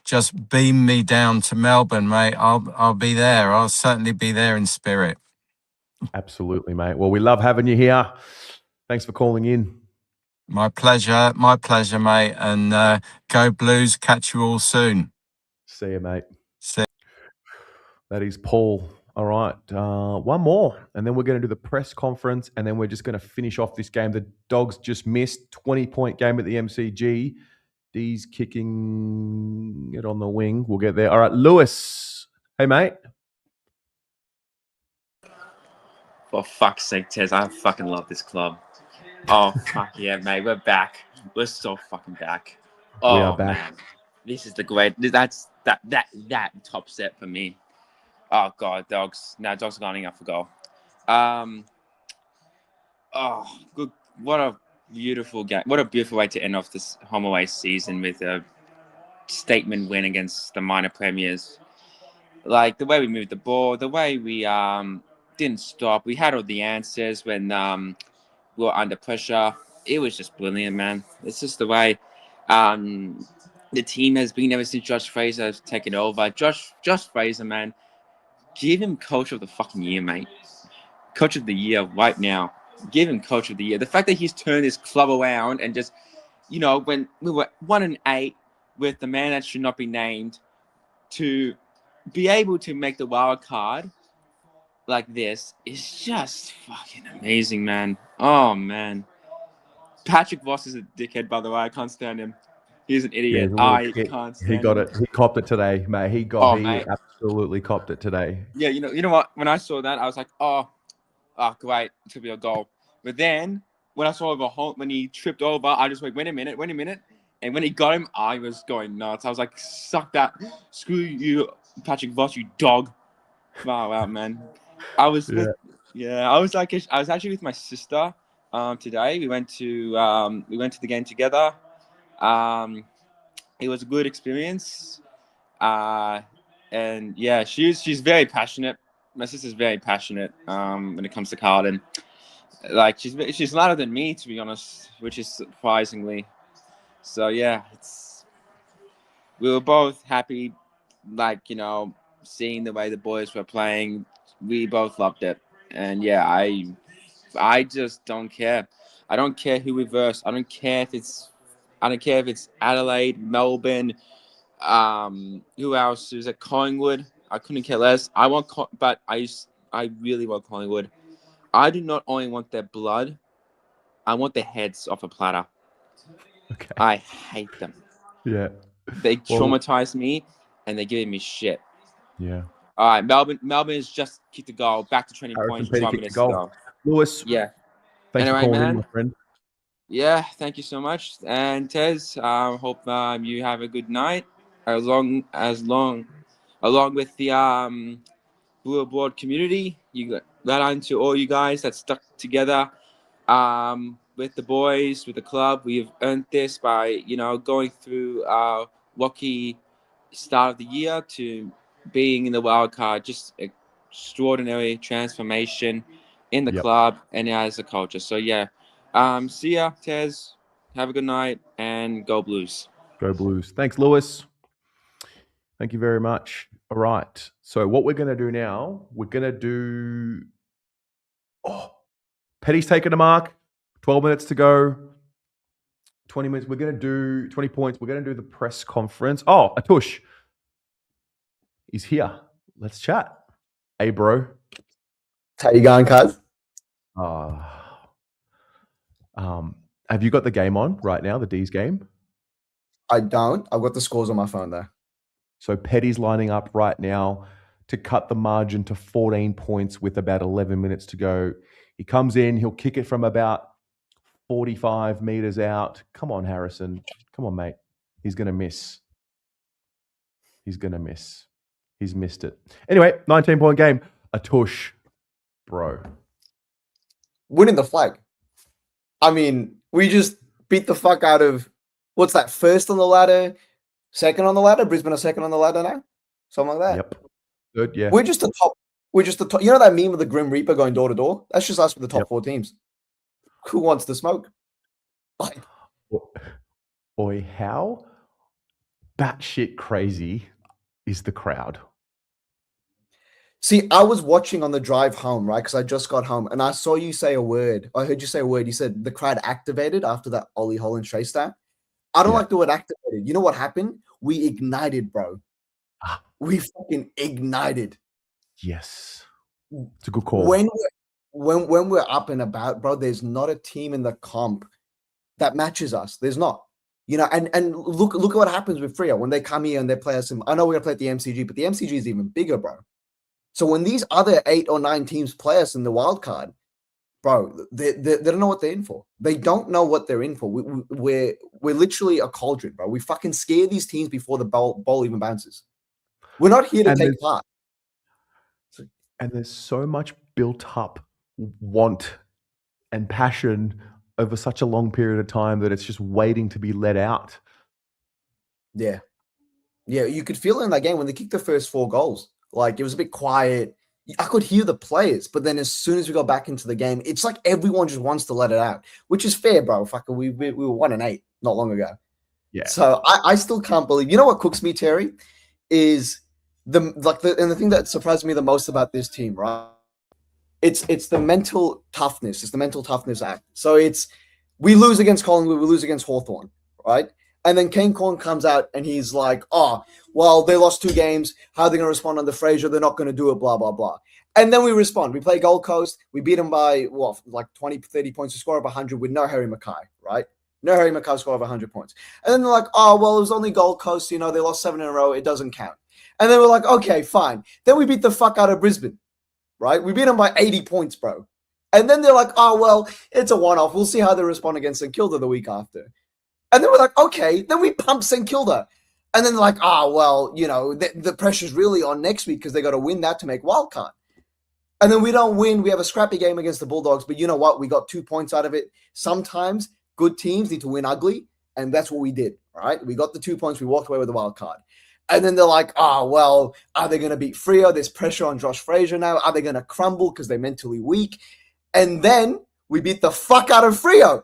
just beam me down to Melbourne, mate, I'll be there. I'll certainly be there in spirit.
Absolutely, mate. Well, we love having you here. Thanks for calling in.
My pleasure, mate. And go Blues. Catch you all soon.
See you, mate.
See.
That is Paul. All right. One more. And then we're going to do the press conference. And then we're just going to finish off this game. The Dogs just missed 20-point game at the MCG. D's kicking it on the wing. We'll get there. All right. Lewis. Hey, mate.
For fuck's sake, Tez, I fucking love this club. Oh, fuck yeah, mate. We're back. We're so fucking back. Oh,
We are back.
man. This is the great... That's that top set for me. Oh, God, Dogs. No, Dogs are lining up for goal. Oh, good. What a beautiful game. What a beautiful way to end off this home away season with a statement win against the minor premiers. Like, the way we moved the ball, the way we didn't stop. We had all the answers when we were under pressure. It was just brilliant, man. It's just the way the team has been ever since Josh Fraser has taken over. Josh Fraser, man, give him coach of the fucking year, mate. Coach of the year right now. Give him coach of the year. The fact that he's turned his club around and just, you know, when we were 1-8 with the man that should not be named, to be able to make the wild card like this is just fucking amazing, man. Oh, man. Patrick Voss is a dickhead, by the way. I can't stand him. He's an
Yeah,
idiot.
he's a little
I
shit.
can't
He
stand
got
him.
it. He copped it today, mate. He
Mate.
absolutely copped it today.
Yeah, you know what? When I saw that, I was like, oh, great. It's going to be a goal. But then when I saw when he tripped over, I just went, wait a minute. And when he got him, I was going nuts. I was like, suck that. Screw you, Patrick Voss, you dog. Wow, man. I was actually with my sister today. We went to the game together. It was a good experience. And yeah, she's very passionate. My sister's very passionate when it comes to Carlton. Like she's louder than me, to be honest, which is surprisingly. So yeah, we were both happy, like, seeing the way the boys were playing. We both loved it. And yeah, I just don't care. I don't care who we verse. I don't care if it's Adelaide, Melbourne, who else? Was it Collingwood? I couldn't care less. But I really want Collingwood. I do not only want their blood, I want their heads off a platter.
Okay.
I hate them.
Yeah.
They
Well,
traumatize me, and they're giving me shit.
yeah.
All right, Melbourne has just kicked a goal, back to 20
Harrison
points with
Petty
5
kicked the
minutes to
goal.
go.
Lewis,
Yeah.
thanks for
Anyway,
calling in,
man.
my friend.
Yeah, thank you so much. And Tez, hope you have a good night. Along with the Blue Aboard community, that on to all you guys that stuck together with the boys, with the club. We've earned this by going through our rocky start of the year to being in the wild card. Just extraordinary transformation in the club and as a culture. So yeah, see ya, Tez. Have a good night and go Blues.
Go Blues. Thanks, Lewis. Thank you very much. All right. So what we're going to do now, we're going to do... Oh, Petty's taking a mark. 12 minutes to go. 20 minutes. We're going to do 20 points. We're going to do the press conference. Oh, Atush is here. Let's chat. Hey, bro.
How you going, cuz?
Have you got the game on right now, the D's game?
I don't. I've got the scores on my phone, though.
So Petty's lining up right now to cut the margin to 14 points with about 11 minutes to go. He comes in, he'll kick it from about 45 meters out. Come on, Harrison. Come on, mate. He's going to miss. He's missed it. Anyway, 19-point game. A tush, bro.
Winning the flag. I mean, we just beat the fuck out of, what's that, first on the ladder, second on the ladder? Brisbane are second on the ladder now? Something like that.
Yep. Good, yeah.
We're just the top. You know that meme of the Grim Reaper going door to door? That's just us with the top 4 teams. Who wants the smoke?
Boy, how batshit crazy is the crowd?
See, I was watching on the drive home, right? Because I just got home and I saw you say a word. I heard you say a word. You said the crowd activated after that Ollie Holland chase stat. I don't like the word activated. You know what happened? We ignited, bro. We fucking ignited.
Yes. It's a good call.
When we're up and about, bro, there's not a team in the comp that matches us. There's not. And look at what happens with Freo when they come here and they play us. I know we're gonna play at the MCG, but the MCG is even bigger, bro. So when these other 8 or 9 teams play us in the wild card, bro, they don't know what they're in for. They don't know what they're in for. We're literally a cauldron, bro. We fucking scare these teams before the ball even bounces. We're not here to take part.
And there's so much built up want and passion over such a long period of time that it's just waiting to be let out.
Yeah. Yeah, you could feel it in that game when they kicked the first 4 goals. Like, it was a bit quiet. I could hear the players, but then as soon as we got back into the game, it's like everyone just wants to let it out, which is fair, bro. Fuck, we were 1-8 not long ago.
Yeah.
So I still can't believe. You know what cooks me, Terry, is the thing that surprised me the most about this team, right? It's the mental toughness. It's the mental toughness act. So we lose against Collingwood, we lose against Hawthorn, right? And then Kane Corn comes out and he's like, oh, well, they lost 2 games. How are they going to respond under Fraser? They're not going to do it, blah, blah, blah. And then we respond. We play Gold Coast. We beat them by, like 20, 30 points. We score of 100 with no Harry Mackay, right? No Harry Mackay score of 100 points. And then they're like, oh, well, it was only Gold Coast. They lost 7 in a row. It doesn't count. And then we're like, okay, fine. Then we beat the fuck out of Brisbane, right? We beat them by 80 points, bro. And then they're like, oh, well, it's a one-off. We'll see how they respond against St Kilda the week after. And then we're like, okay, then we pump St Kilda. And then they're like, well, the pressure's really on next week because they got to win that to make wildcard. And then we don't win. We have a scrappy game against the Bulldogs. But you know what? We got 2 points out of it. Sometimes good teams need to win ugly. And that's what we did, right? We got the 2 points. We walked away with the wild card. And then they're like, well, are they going to beat Freo? There's pressure on Josh Fraser now. Are they going to crumble because they're mentally weak? And then we beat the fuck out of Freo.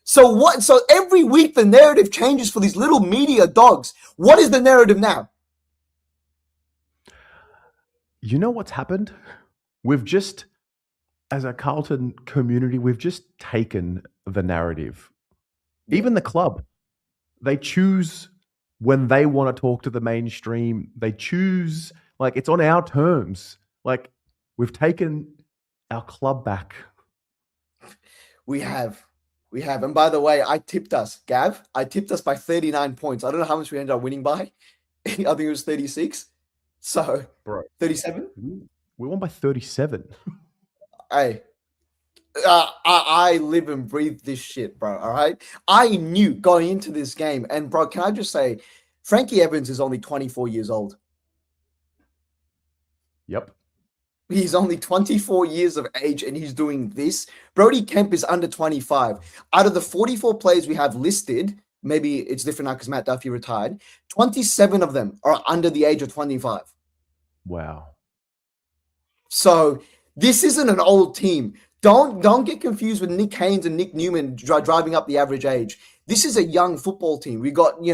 So every week the narrative changes for these little media dogs. What is the narrative now?
You know what's happened? We've just, as a Carlton community, we've just taken the narrative.
Yeah.
Even the club, they choose when they want to talk to the mainstream. They choose, like, it's on our terms. Like, we've taken our club back.
We have. And by the way, I tipped us, Gav. I tipped us by 39 points. I don't know how much we ended up winning by. I think it was 36. So,
Bro,
37?
we won by 37.
Hey, I live and breathe this shit, bro. All right. I knew going into this game, and bro, can I just say, Frankie Evans is only 24 years old.
Yep.
He's only 24 years of age and he's doing this. Brody Kemp is under 25. Out of the 44 players we have listed, maybe it's different now because Matt Duffy retired, 27 of them are under the age of 25.
Wow.
So this isn't an old team. Don't get confused with Nick Haynes and Nick Newman driving up the average age. This is a young football team. We got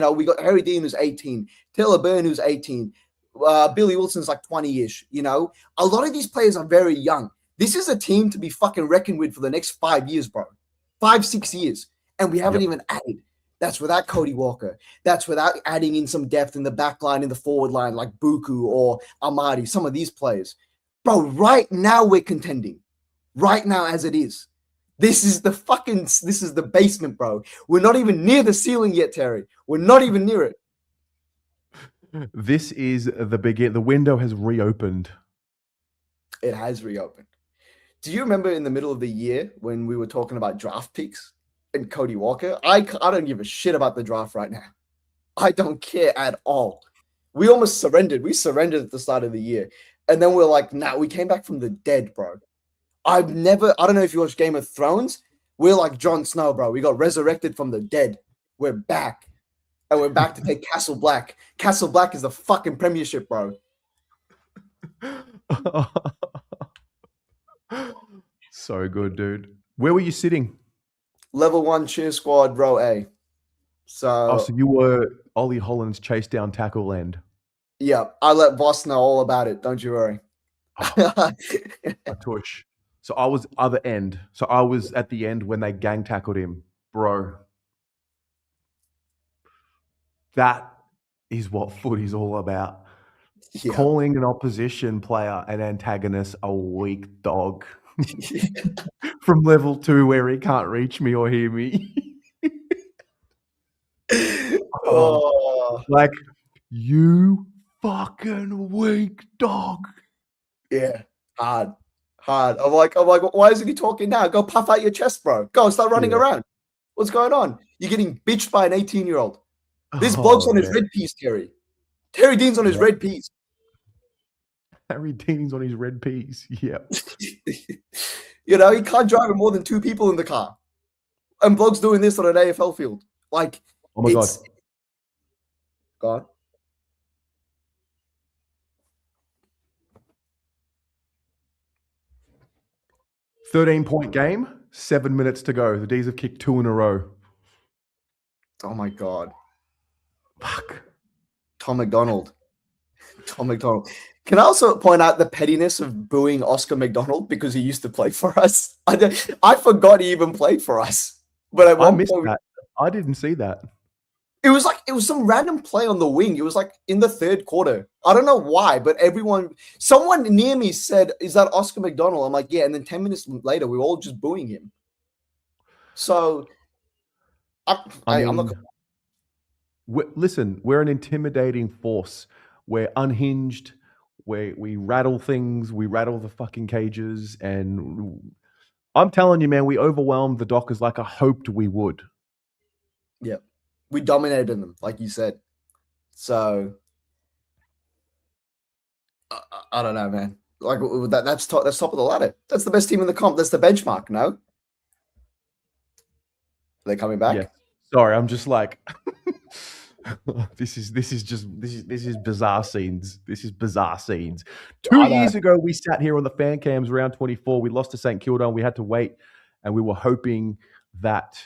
Harry Dean who's 18, Taylor Byrne who's 18, Billy Wilson's like 20-ish. A lot of these players are very young. This is a team to be fucking reckoned with for the next 5 years, bro. 5-6 years, and we haven't even added. That's without Cody Walker. That's without adding in some depth in the back line, in the forward line, like Buku or Amadi. Some of these players, bro. Right now we're contending. Right now, as it is. This is the basement, bro. We're not even near the ceiling yet, Terry. We're not even near it.
This is the window has reopened.
It has reopened. Do you remember in the middle of the year when we were talking about draft picks and Cody Walker? I don't give a shit about the draft right now. I don't care at all. We almost surrendered. We surrendered at the start of the year. And then we're like, nah, we came back from the dead, bro. I don't know if you watch Game of Thrones. We're like Jon Snow, bro. We got resurrected from the dead. We're back. And we're back to take Castle Black. Castle Black is the fucking premiership, bro.
So good, dude. Where were you sitting?
Level 1 cheer squad, row A.
So you were Ollie Holland's chase down tackle end.
Yeah, I let Voss know all about it. Don't you worry.
A tush. So I was other end. So I was at the end when they gang tackled him, bro. That is what footy's all about.
Yeah.
Calling an opposition player an antagonist a weak dog from level 2 where he can't reach me or hear me. Like, you fucking weak dog.
Yeah, hard. I'm like, why isn't he talking now? Go puff out your chest, bro. Go start running around. What's going on? You're getting bitched by an 18-year-old. This bloke's on his red piece, Terry. Terry Dean's on his red piece.
Harry Dean's on his red piece. Yep.
He can't drive more than 2 people in the car. And bloke's doing this on an AFL field. Like,
oh my God.
God.
13-point game, 7 minutes to go. The D's have kicked 2 in a row.
Oh my God.
Fuck.
Tom McDonald. Can I also point out the pettiness of booing Oscar McDonald because he used to play for us? I forgot he even played for us. But at one
missed
point,
that. I didn't see that.
It was some random play on the wing. It was like in the 3rd quarter. I don't know why, but someone near me said, "Is that Oscar McDonald?" I'm like, "Yeah." And then 10 minutes later, we were all just booing him. So, I'm not.
Listen, we're an intimidating force. We're unhinged. We rattle things. We rattle the fucking cages. And I'm telling you, man, we overwhelmed the Dockers like I hoped we would.
Yeah. We dominated them, like you said. So, I don't know, man. Like that's top of the ladder. That's the best team in the comp. That's the benchmark, no? Are they coming back?
Yeah. Sorry, I'm just like this is bizarre scenes. This is bizarre scenes. 2 years ago, we sat here on the fan cams round 24. We lost to St Kilda and we had to wait, and we were hoping that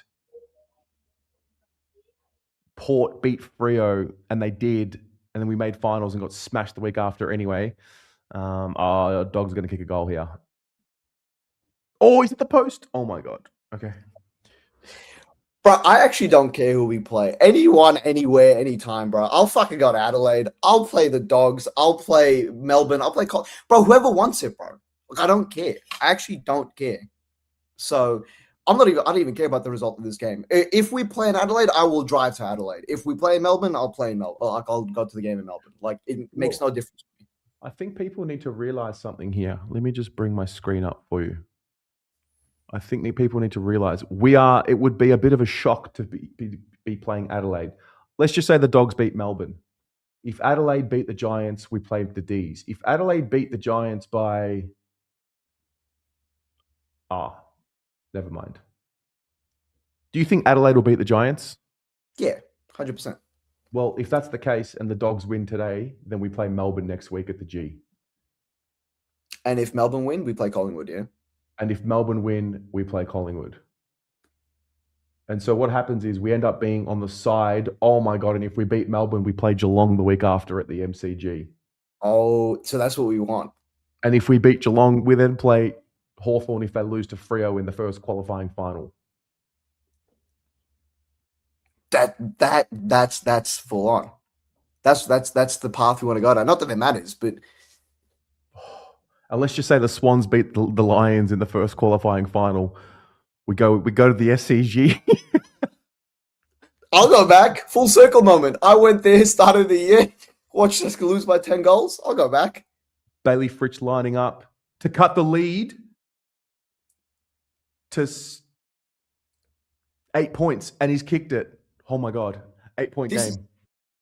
Port beat Freo, and they did, and then we made finals and got smashed the week after anyway. Our Dogs are going to kick a goal here. Oh, he's at the post. Oh my god. Okay.
Bro, I actually don't care who we play. Anyone, anywhere, anytime, bro. I'll fucking go to Adelaide. I'll play the Dogs. I'll play Melbourne. I'll play bro, whoever wants it, bro. Like, I don't care. I actually don't care. So I don't even care about the result of this game. If we play in Adelaide, I will drive to Adelaide. If we play in Melbourne, I'll play in Melbourne. Like, I'll go to the game in Melbourne. Like, it makes no difference.
I think people need to realize something here. Let me just bring my screen up for you. I think that people need to realize it would be a bit of a shock to be playing Adelaide. Let's just say the Dogs beat Melbourne. If Adelaide beat the Giants, we play the D's. If Adelaide beat the Giants by... never mind. Do you think Adelaide will beat the Giants?
Yeah, 100%.
Well, if that's the case and the Dogs win today, then we play Melbourne next week at the G.
And if Melbourne win, we play Collingwood, yeah?
And if Melbourne win, we play Collingwood. And so what happens is we end up being on the side, oh my God, and if we beat Melbourne, we play Geelong the week after at the MCG.
Oh, so that's what we want.
And if we beat Geelong, we then play Hawthorn if they lose to Freo in the first qualifying final.
That's full on. That's the path we want to go down. Not that it matters, but...
And let's just say the Swans beat the Lions in the first qualifying final. We go to the SCG.
I'll go back. Full circle moment. I went there, started the year, watched us lose by 10 goals. I'll go back.
Bailey Fritsch lining up to cut the lead to 8 points, and he's kicked it. Oh my God. 8-point game.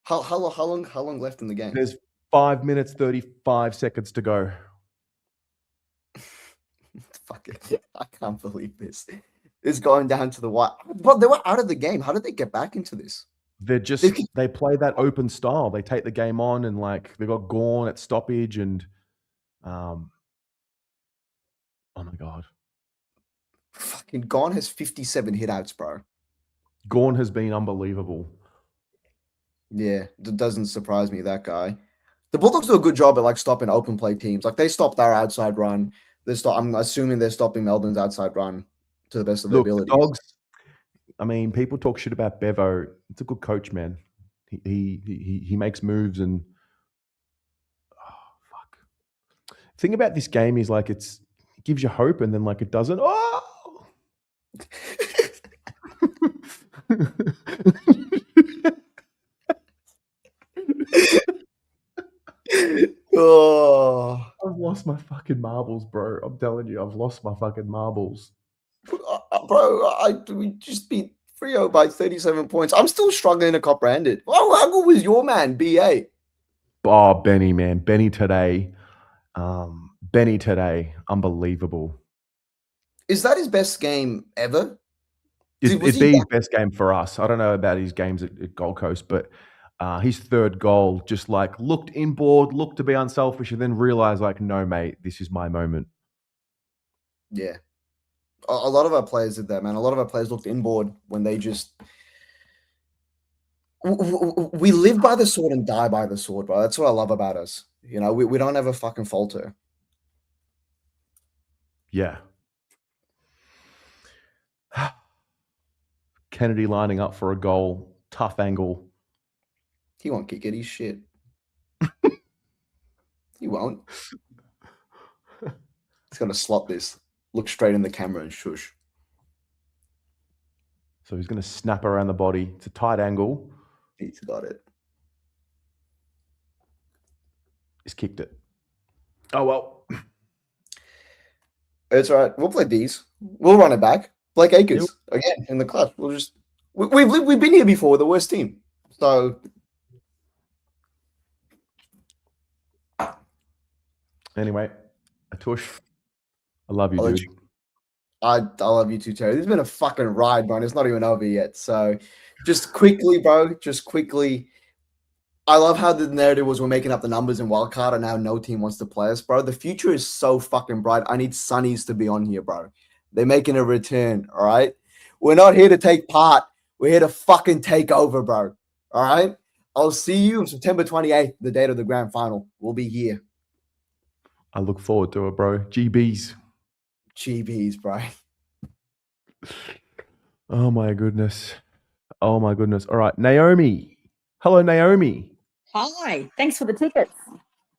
How long left in the game?
There's 5 minutes, 35 seconds to go.
Fuck it. I can't believe this. It's going down to the wire. But they were out of the game. How did they get back into this?
They play that open style. They take the game on and like they got Gawn at stoppage and oh my God.
Fucking Gawn has 57 hitouts, bro.
Gawn has been unbelievable.
Yeah, it doesn't surprise me, that guy. The Bulldogs do a good job at like stopping open play teams. Like they stopped our outside run. I'm assuming they're stopping Melbourne's outside run to the best of their abilities.
The Dogs, I mean, people talk shit about Bevo. It's a good coach, man. He makes moves and fuck. The thing about this game is like it gives you hope and then like it doesn't. Oh.
Oh,
I've lost my fucking marbles, bro. I'm telling you, I've lost my fucking marbles.
Bro, we just beat Freo by 37 points. I'm still struggling to comprehend it. How good was your man, BA?
Oh, Benny, man. Benny today. Unbelievable.
Is that his best game ever?
It'd be his best game for us. I don't know about his games at Gold Coast, but his third goal just like looked inboard, looked to be unselfish, and then realized like, no, mate, this is my moment.
Yeah. A lot of our players did that, man. A lot of our players looked inboard when they just... We live by the sword and die by the sword, bro. That's what I love about us. You know, we don't ever fucking falter.
Yeah. Kennedy lining up for a goal. Tough angle.
He won't kick it. He's shit. He won't. He's going to slot this. Look straight in the camera and shush.
So he's going to snap around the body. It's a tight angle.
He's got it.
He's kicked it. Oh, well.
It's all right. We'll play D's. We'll run it back. Blake Acres, again, in the clutch. We'll just... We've been here before. We're the worst team. So...
Anyway, Atush, I love you, dude.
I love you too, Terry. This has been a fucking ride, man. It's not even over yet. So just quickly, bro, I love how the narrative was we're making up the numbers in wildcard and now no team wants to play us, bro. The future is so fucking bright. I need Sunnies to be on here, bro. They're making a return, all right? We're not here to take part. We're here to fucking take over, bro.
All right. I'll see you on September 28th, the date of the grand final. We'll be here.
I look forward to it, bro. GBs.
GBs, bro.
Oh my goodness. Oh my goodness. All right, Naomi. Hello, Naomi.
Hi, thanks for the tickets.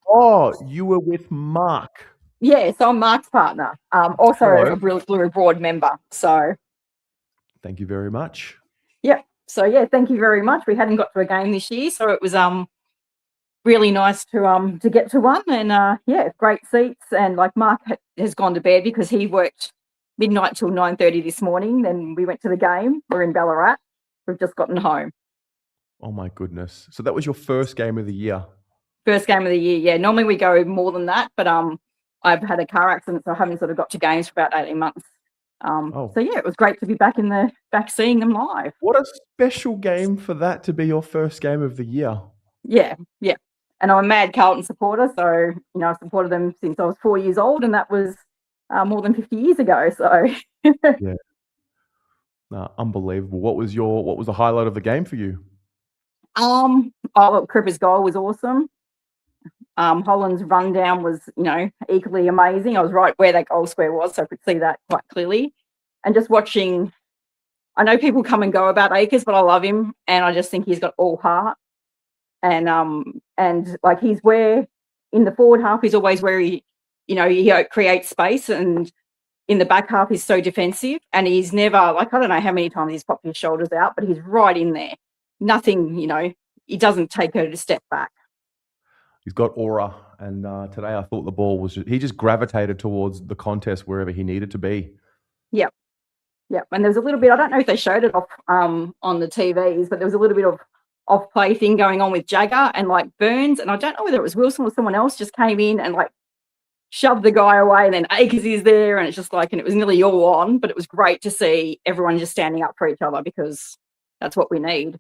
Oh, you were with Mark.
Yeah, so I'm Mark's partner, also
Hello.
a Blue Broad member. So,
Thank you very much.
yeah. So yeah, thank you very much. We hadn't got to a game this year, so it was really nice to get to one, and yeah, great seats. And like Mark has gone to bed because he worked midnight till 9:30 this morning. Then we went to the game. We're in Ballarat. We've just gotten home.
Oh my goodness. So that was your first game of the year.
First game of the year, yeah. Normally we go more than that, but I've had a car accident, so I haven't sort of got to games for about 18 months. So yeah, it was great to be back seeing them live.
What a special game for that to be your first game of the year.
Yeah, yeah. And I'm a mad Carlton supporter, so I've supported them since I was 4 years old, and that was more than 50 years ago. So
Yeah. No, unbelievable. What was the highlight of the game for you?
Cripper's goal was awesome. Holland's rundown was, equally amazing. I was right where that goal square was, so I could see that quite clearly. And just watching, I know people come and go about Akers, but I love him, and I just think he's got all heart. And like he's where in the forward half, he's always where he creates space, and in the back half, he's so defensive, and he's never I don't know how many times he's popped his shoulders out, but he's right in there. Nothing, he doesn't take her to step back.
He's got aura, and today I thought the ball was he just gravitated towards the contest wherever he needed to be.
Yep. And there was a little bit, I don't know if they showed it off on the TVs, but there was a little bit of off-play thing going on with Jagger and like Burns, and I don't know whether it was Wilson or someone else just came in and like shoved the guy away, and then Akers is there, and it's just like, and it was nearly all on, but it was great to see everyone just standing up for each other because that's what we need.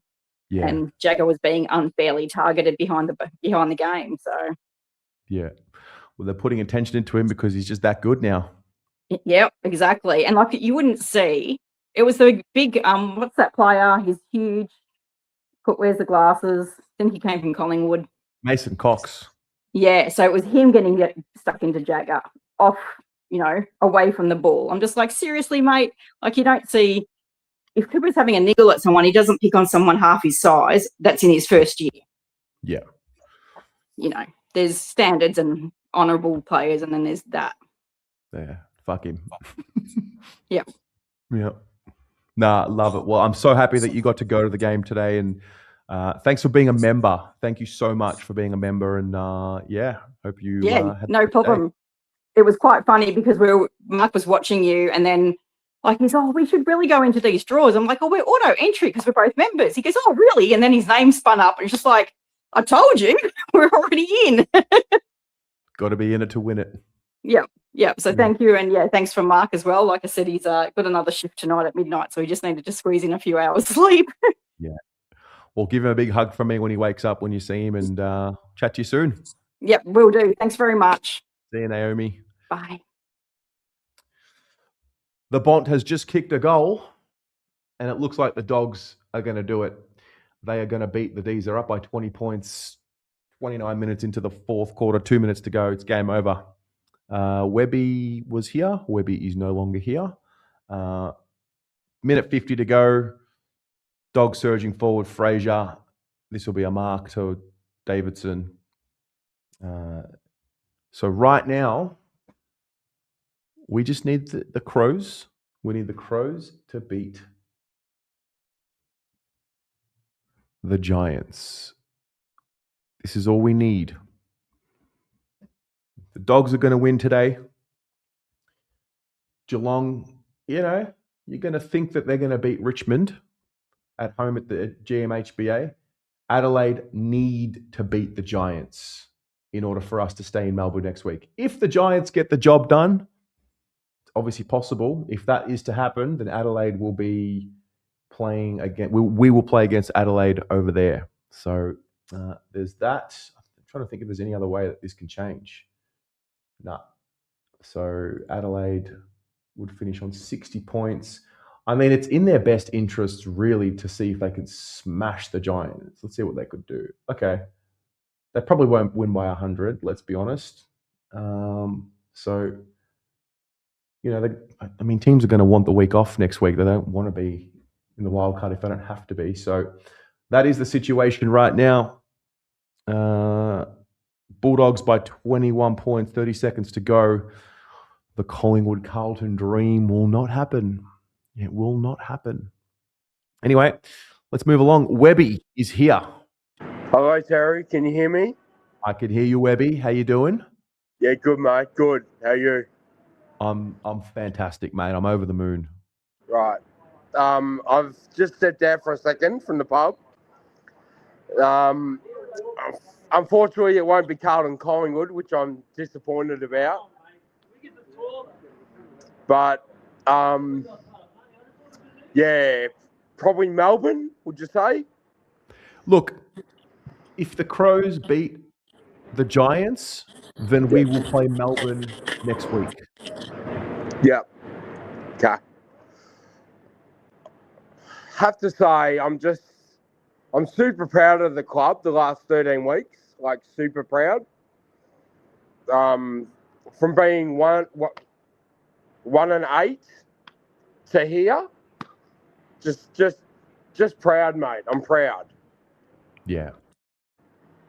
Yeah.
And Jagger was being unfairly targeted behind the game. So
yeah, well, they're putting attention into him because he's just that good now.
Yep, exactly. And like you wouldn't see, it was the big what's that player? He's huge. Wears the glasses. I think he came from Collingwood.
Mason Cox.
Yeah, so it was him getting stuck into Jagger off, away from the ball. I'm just like, seriously, mate. Like you don't see if Cooper's having a niggle at someone, he doesn't pick on someone half his size. That's in his first year.
Yeah.
There's standards and honourable players, and then there's that.
Yeah, fuck him.
Yep.
Yeah. Nah, love it. Well, I'm so happy that you got to go to the game today, and thanks for being a member. Thank you so much for being a member, and hope you. Had
No problem.
day.
It was quite funny because Mark was watching you, and then like he's, we should really go into these draws. I'm like, we're auto entry because we're both members. He goes, oh, really? And then his name spun up, and it's just like, I told you, we're already in.
Got to be in it to win it.
Yep. So thank you, and thanks from Mark as well. Like I said, he's got another shift tonight at midnight, so he just needed to squeeze in a few hours sleep.
Yeah. Well, give him a big hug from me when he wakes up, when you see him, and chat to you soon.
Yep, will do. Thanks very much.
See you, Naomi.
Bye.
The Bont has just kicked a goal, and it looks like the Dogs are going to do it. They are going to beat the D's. They're up by 20 points, 29 minutes into the fourth quarter, 2 minutes to go. It's game over. Webby was here. Webby is no longer here. Minute 50 to go. Dogs surging forward. Fraser. This will be a mark to Davidson. So right now, we just need the Crows. We need the Crows to beat the Giants. This is all we need. The Dogs are going to win today. Geelong, you're going to think that they're going to beat Richmond at home at the GMHBA. Adelaide need to beat the Giants in order for us to stay in Melbourne next week. If the Giants get the job done, it's obviously possible. If that is to happen, then Adelaide will be playing again. We will play against Adelaide over there. So there's that. I'm trying to think if there's any other way that this can change. No. So Adelaide would finish on 60 points. I mean, it's in their best interests, really, to see if they can smash the Giants. Let's see what they could do. Okay. They probably won't win by 100, let's be honest. So, I mean, teams are going to want the week off next week. They don't want to be in the wild card if they don't have to be. So that is the situation right now. Bulldogs by 21 points, 30 seconds to go. The Collingwood Carlton dream will not happen. It will not happen. Anyway, let's move along. Webby is here.
Hello, Terry. Can you hear me?
I can hear you, Webby. How you doing?
Yeah, good, mate. Good. How are you?
I'm fantastic, mate. I'm over the moon.
Right. I've just stepped out for a second from the pub. Unfortunately, it won't be Carlton Collingwood, which I'm disappointed about. But, yeah, probably Melbourne, would you say?
Look, if the Crows beat the Giants, then we will play Melbourne next week.
Yep. Okay. Have to say, I'm super proud of the club the last 13 weeks. Like, super proud. From being 1-8 to here, just proud, mate. I'm proud.
Yeah.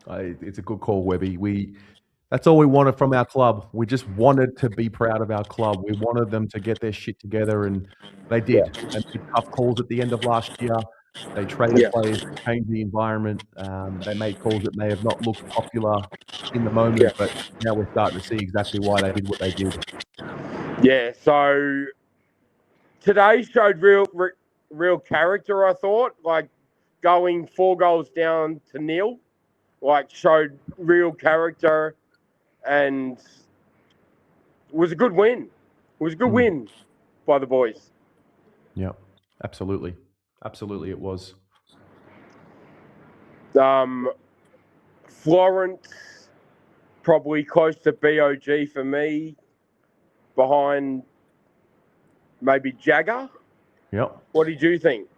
It's a good call, Webby. That's all we wanted from our club. We just wanted to be proud of our club. We wanted them to get their shit together, and they did. They made tough calls at the end of last year. They traded players to change the environment. They made calls that may have not looked popular in the moment, but now we're starting to see exactly why they did what they did.
Yeah, so today showed real character, I thought. Like, going 4 goals down to 0, like, showed real character, and it was a good win. It was a good win by the boys.
Yeah, absolutely. Absolutely it was.
Florence, probably close to BOG for me, behind maybe Jagger.
Yep.
What did you think?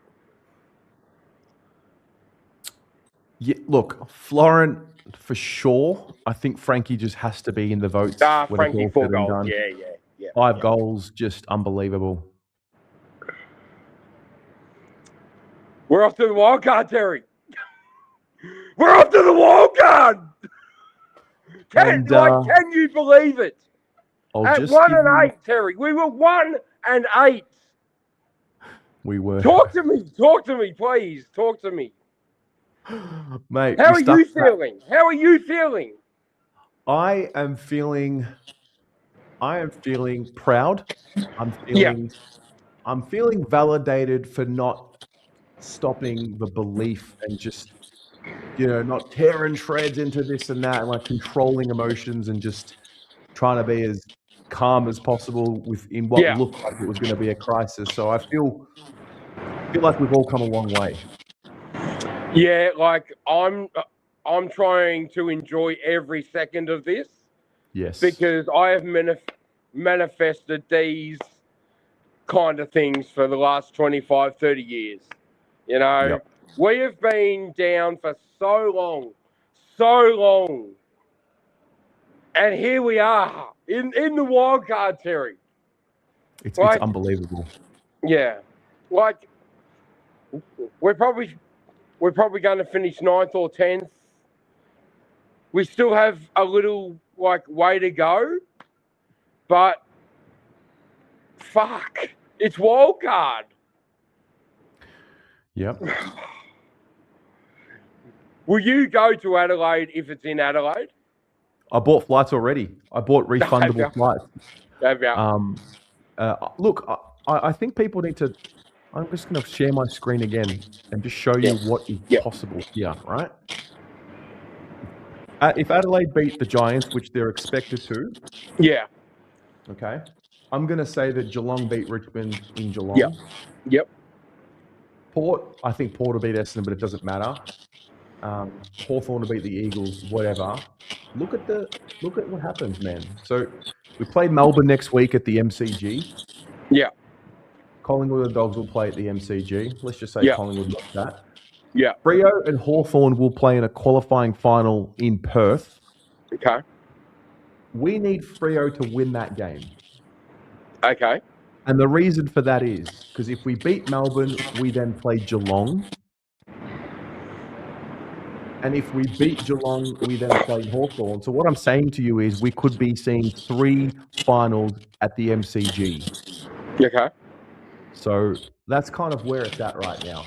Yeah, look, Florent for sure. I think Frankie just has to be in the votes when
Frankie,
it's all
4
said and
goals.
done.
Yeah.
5 goals, just unbelievable.
We're off to the wild card, Terry. We're off to the wild card. Can you believe it? At 1-8, Terry. We were 1-8.
We were.
Talk to me, please. Talk to me.
Mate,
How are you feeling? How are you feeling?
I am feeling proud. I'm feeling validated for not stopping the belief and just, not tearing shreds into this and that, and like controlling emotions and just trying to be as calm as possible in what looked like it was going to be a crisis. So I feel like we've all come a long way.
Yeah, like I'm trying to enjoy every second of this.
Yes.
Because I have manifested these kind of things for the last 25, 30 years. We have been down for so long. And here we are in the wild card, Terry.
It's unbelievable.
Yeah. Like, we're probably going to finish 9th or 10th. We still have a little, way to go. But, fuck, it's wild card.
Yep.
Will you go to Adelaide if it's in Adelaide?
I bought flights already. I bought refundable flights. Look, I think people need to. I'm just going to share my screen again and just show you what is possible here, right? If Adelaide beat the Giants, which they're expected to.
Yeah.
Okay. I'm going to say that Geelong beat Richmond in Geelong.
Yep.
Port, I think Port will beat Essendon, but it doesn't matter. Hawthorn to beat the Eagles, whatever. Look at what happens, man. So we play Melbourne next week at the MCG.
Yeah.
Collingwood and the Dogs will play at the MCG. Let's just say
Yeah.
Collingwood wins that.
Yeah.
Freo and Hawthorn will play in a qualifying final in Perth.
Okay.
We need Freo to win that game.
Okay.
And the reason for that is because if we beat Melbourne, we then play Geelong. And if we beat Geelong, we then play Hawthorn. So what I'm saying to you is we could be seeing 3 finals at the MCG.
Okay.
So that's kind of where it's at right now.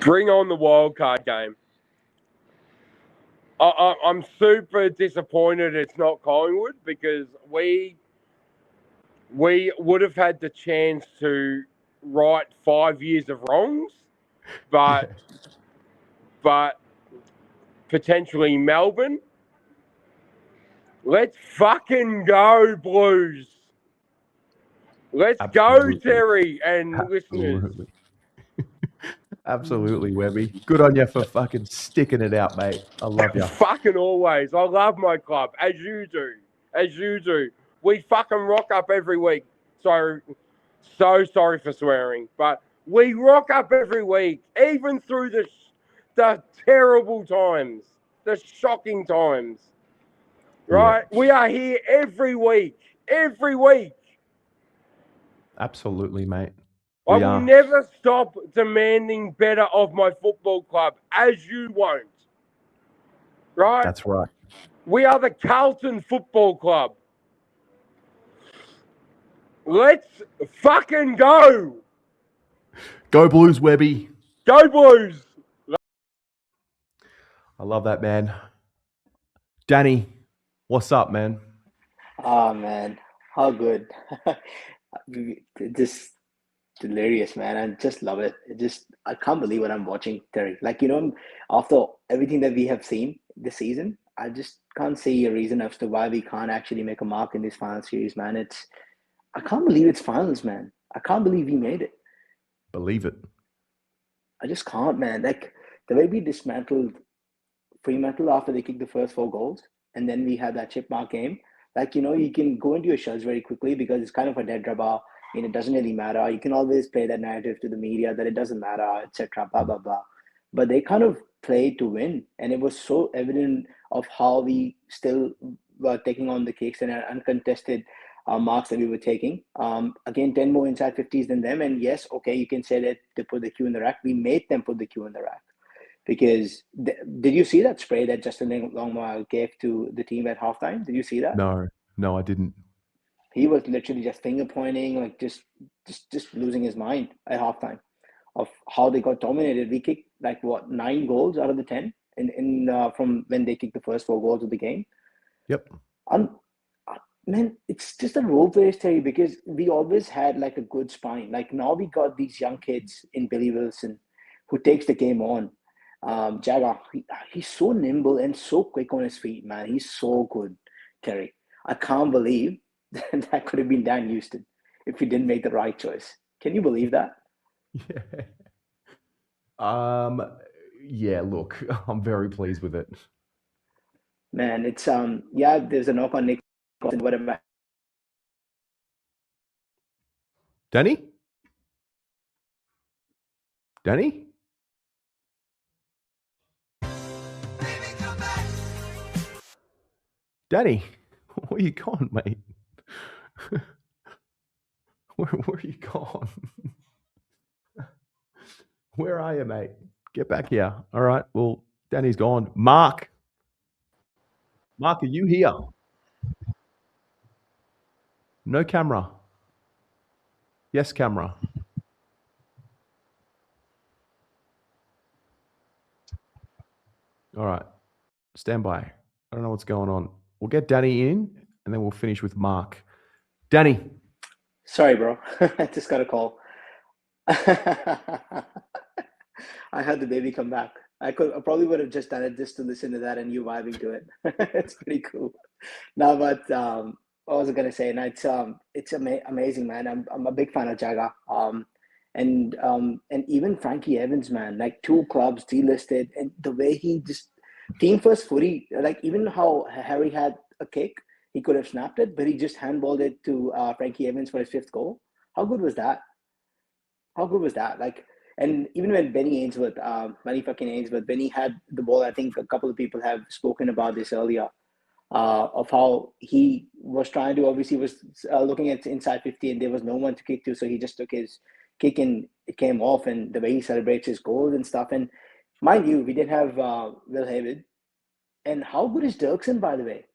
Bring on the wildcard game. I'm super disappointed it's not Collingwood because we would have had the chance to right 5 years of wrongs, but potentially Melbourne. Let's fucking go, Blues. Let's
Absolutely.
go, Terry and listeners.
Absolutely. Absolutely, Webby. Good on you for fucking sticking it out, mate. I love you.
Fucking always. I love my club, as you do. As you do. We fucking rock up every week. So sorry for swearing, but we rock up every week, even through the terrible times, the shocking times. Right?
Yeah.
We are here every week. Every week.
Absolutely, mate.
I
We
will
are.
never stop demanding better of my football club, as you won't. Right?
That's right.
We are the Carlton Football Club. Let's fucking go.
Go Blues, Webby.
Go Blues.
I love that, man. Danny, what's up, man?
Oh man, how good. Just hilarious, man. I just love it. I can't believe what I'm watching, Terry. Like, after everything that we have seen this season, I just can't see a reason as to why we can't actually make a mark in this final series, man. I can't believe it's finals, man. I can't believe we made it.
Believe it.
I just can't, man. Like, the way we dismantled Fremantle after they kicked the first 4 goals, and then we had that chip mark game. Like, you can go into your shells very quickly because it's kind of a dead rubber and it doesn't really matter. You can always play that narrative to the media that it doesn't matter, etc., blah, blah, blah. But they kind of played to win. And it was so evident of how we still were taking on the kicks and uncontested marks that we were taking. Again, 10 more inside 50s than them. And yes, okay, you can say that they put the Q in the rack. We made them put the Q in the rack. Because did you see that spray that Justin Longmire gave to the team at halftime? Did you see that?
No, I didn't.
He was literally just finger pointing, like just losing his mind at halftime of how they got dominated. We kicked 9 goals out of the 10 in from when they kicked the first 4 goals of the game.
Yep.
Man, it's just a role play, Terry, because we always had a good spine. Like, now we got these young kids in Billy Wilson who takes the game on. Jagger, he's so nimble and so quick on his feet, man. He's so good, Terry. I can't believe that could have been Dan Houston if he didn't make the right choice. Can you believe that?
Yeah, look, I'm very pleased with it.
Man, it's there's a knock on Nick and whatever.
Danny? Danny? Danny, where you gone, mate? where are you gone? Where are you, mate? Get back here. All right. Well, Danny's gone. Mark, are you here? No camera. Yes, camera. All right. Stand by. I don't know what's going on. We'll get Danny in and then we'll finish with Mark. Danny.
Sorry, bro. I just got a call. I had the baby come back. I probably would have just done it just to listen to that and you vibing to it. It's pretty cool. No, but what was I gonna say? No, it's amazing, man. I'm a big fan of Jaga. And even Frankie Evans, man. 2 clubs delisted, and the way he just team first footy. Even how Harry had a kick, he could have snapped it, but he just handballed it to Frankie Evans for his 5th goal. How good was that? How good was that? Like, and even when Benny Ainsworth, when he had the ball, I think a couple of people have spoken about this earlier, of how he was trying to, obviously was looking at inside 50 and there was no one to kick to, so he just took his kick and it came off, and the way he celebrates his goals and stuff. And mind you, we didn't have Will Hayward. And how good is Dirksen, by the way,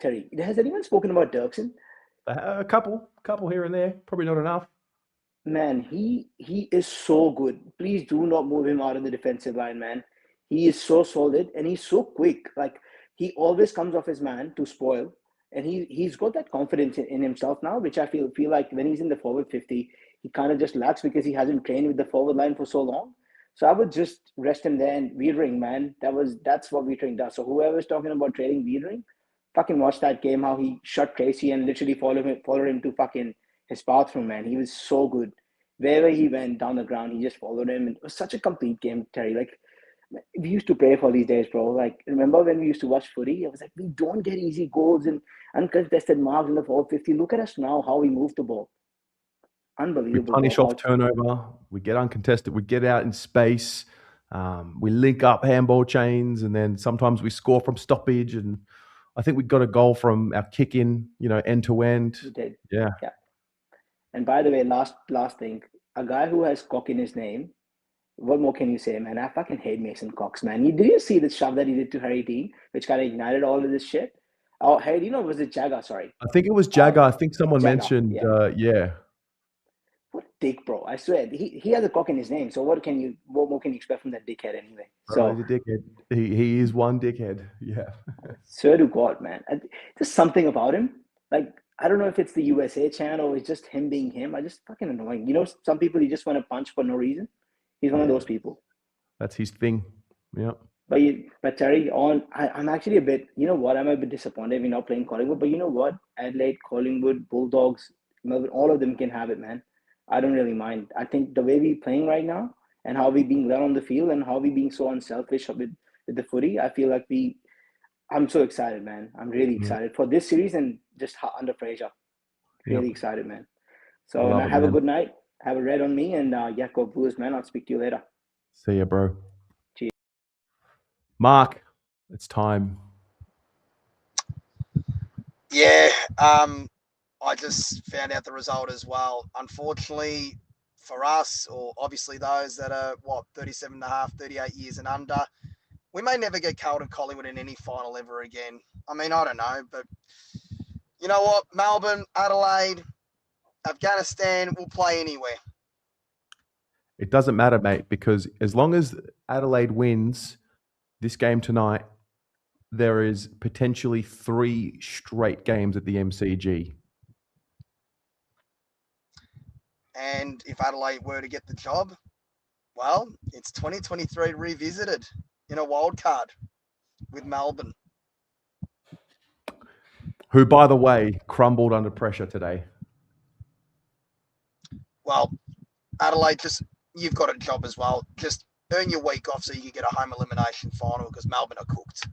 Terry? Has anyone spoken about Dirksen?
A couple here and there, probably not enough.
Man, he is so good. Please do not move him out of the defensive line, man. He is so solid and he's so quick. Like, he always comes off his man to spoil, and he's got that confidence in himself now, which I feel like when he's in the forward 50, he kind of just lacks because he hasn't trained with the forward line for so long. So I would just rest him there. And Wiedering, man, that's what Wiedering does. So whoever's talking about trading Wiedering, fucking watch that game, how he shot Tracy and literally followed him to fucking his bathroom, man. He was so good. Wherever he went down the ground, he just followed him. And it was such a complete game, Terry. Like, we used to pray for these days, bro. Like, remember when we used to watch footy? I was like, we don't get easy goals and uncontested marks in the 450. Look at us now, how we move the ball. Unbelievable.
We punish off turnover. We get uncontested. We get out in space. We link up handball chains, and then sometimes we score from stoppage. And I think we got a goal from our kick in, end to end.
We did.
Yeah.
And by the way, last thing, a guy who has Cock in his name, what more can you say, man? I fucking hate Mason Cox, man. Did you see the shove that he did to Harry Dean, which kind of ignited all of this shit? Oh, Harry Dean, or was it Jagger? Sorry.
I think it was Jagger. I think someone
Jagger,
mentioned,
yeah. What a dick, bro. I swear. He has a Cock in his name, so what more can you expect from that dickhead anyway?
So he's a dickhead. He is one dickhead. Yeah.
Swear to God, man. There's something about him. Like, I don't know if it's the USA channel or it's just him being him. I just fucking annoying. Some people you just want to punch for no reason. He's one of those people.
That's his thing. Yeah.
But Terry, I'm actually a bit, I'm a bit disappointed we're not playing Collingwood. But you know what? Adelaide, Collingwood, Bulldogs, Melbourne, all of them can have it, man. I don't really mind. I think the way we're playing right now and how we're being led on the field and how we're being so unselfish with the footy, I feel like I'm so excited, man. I'm really excited for this series and just under Fraser. Really excited, man. So have a good night. Have a red on me, and go Blues, man. I'll speak to you later.
See ya, bro.
Cheers.
Mark, it's time.
Yeah, I just found out the result as well. Unfortunately for us, or obviously those that are, 37 and a half, 38 years and under, we may never get Carlton Collingwood in any final ever again. I mean, I don't know, but you know what? Melbourne, Adelaide, Afghanistan will play anywhere.
It doesn't matter, mate, because as long as Adelaide wins this game tonight, there is potentially 3 straight games at the MCG.
And if Adelaide were to get the job, well, it's 2023 revisited in a wild card with Melbourne.
Who, by the way, crumbled under pressure today.
Well, Adelaide, you've got a job as well. Just earn your week off so you can get a home elimination final, because Melbourne are cooked.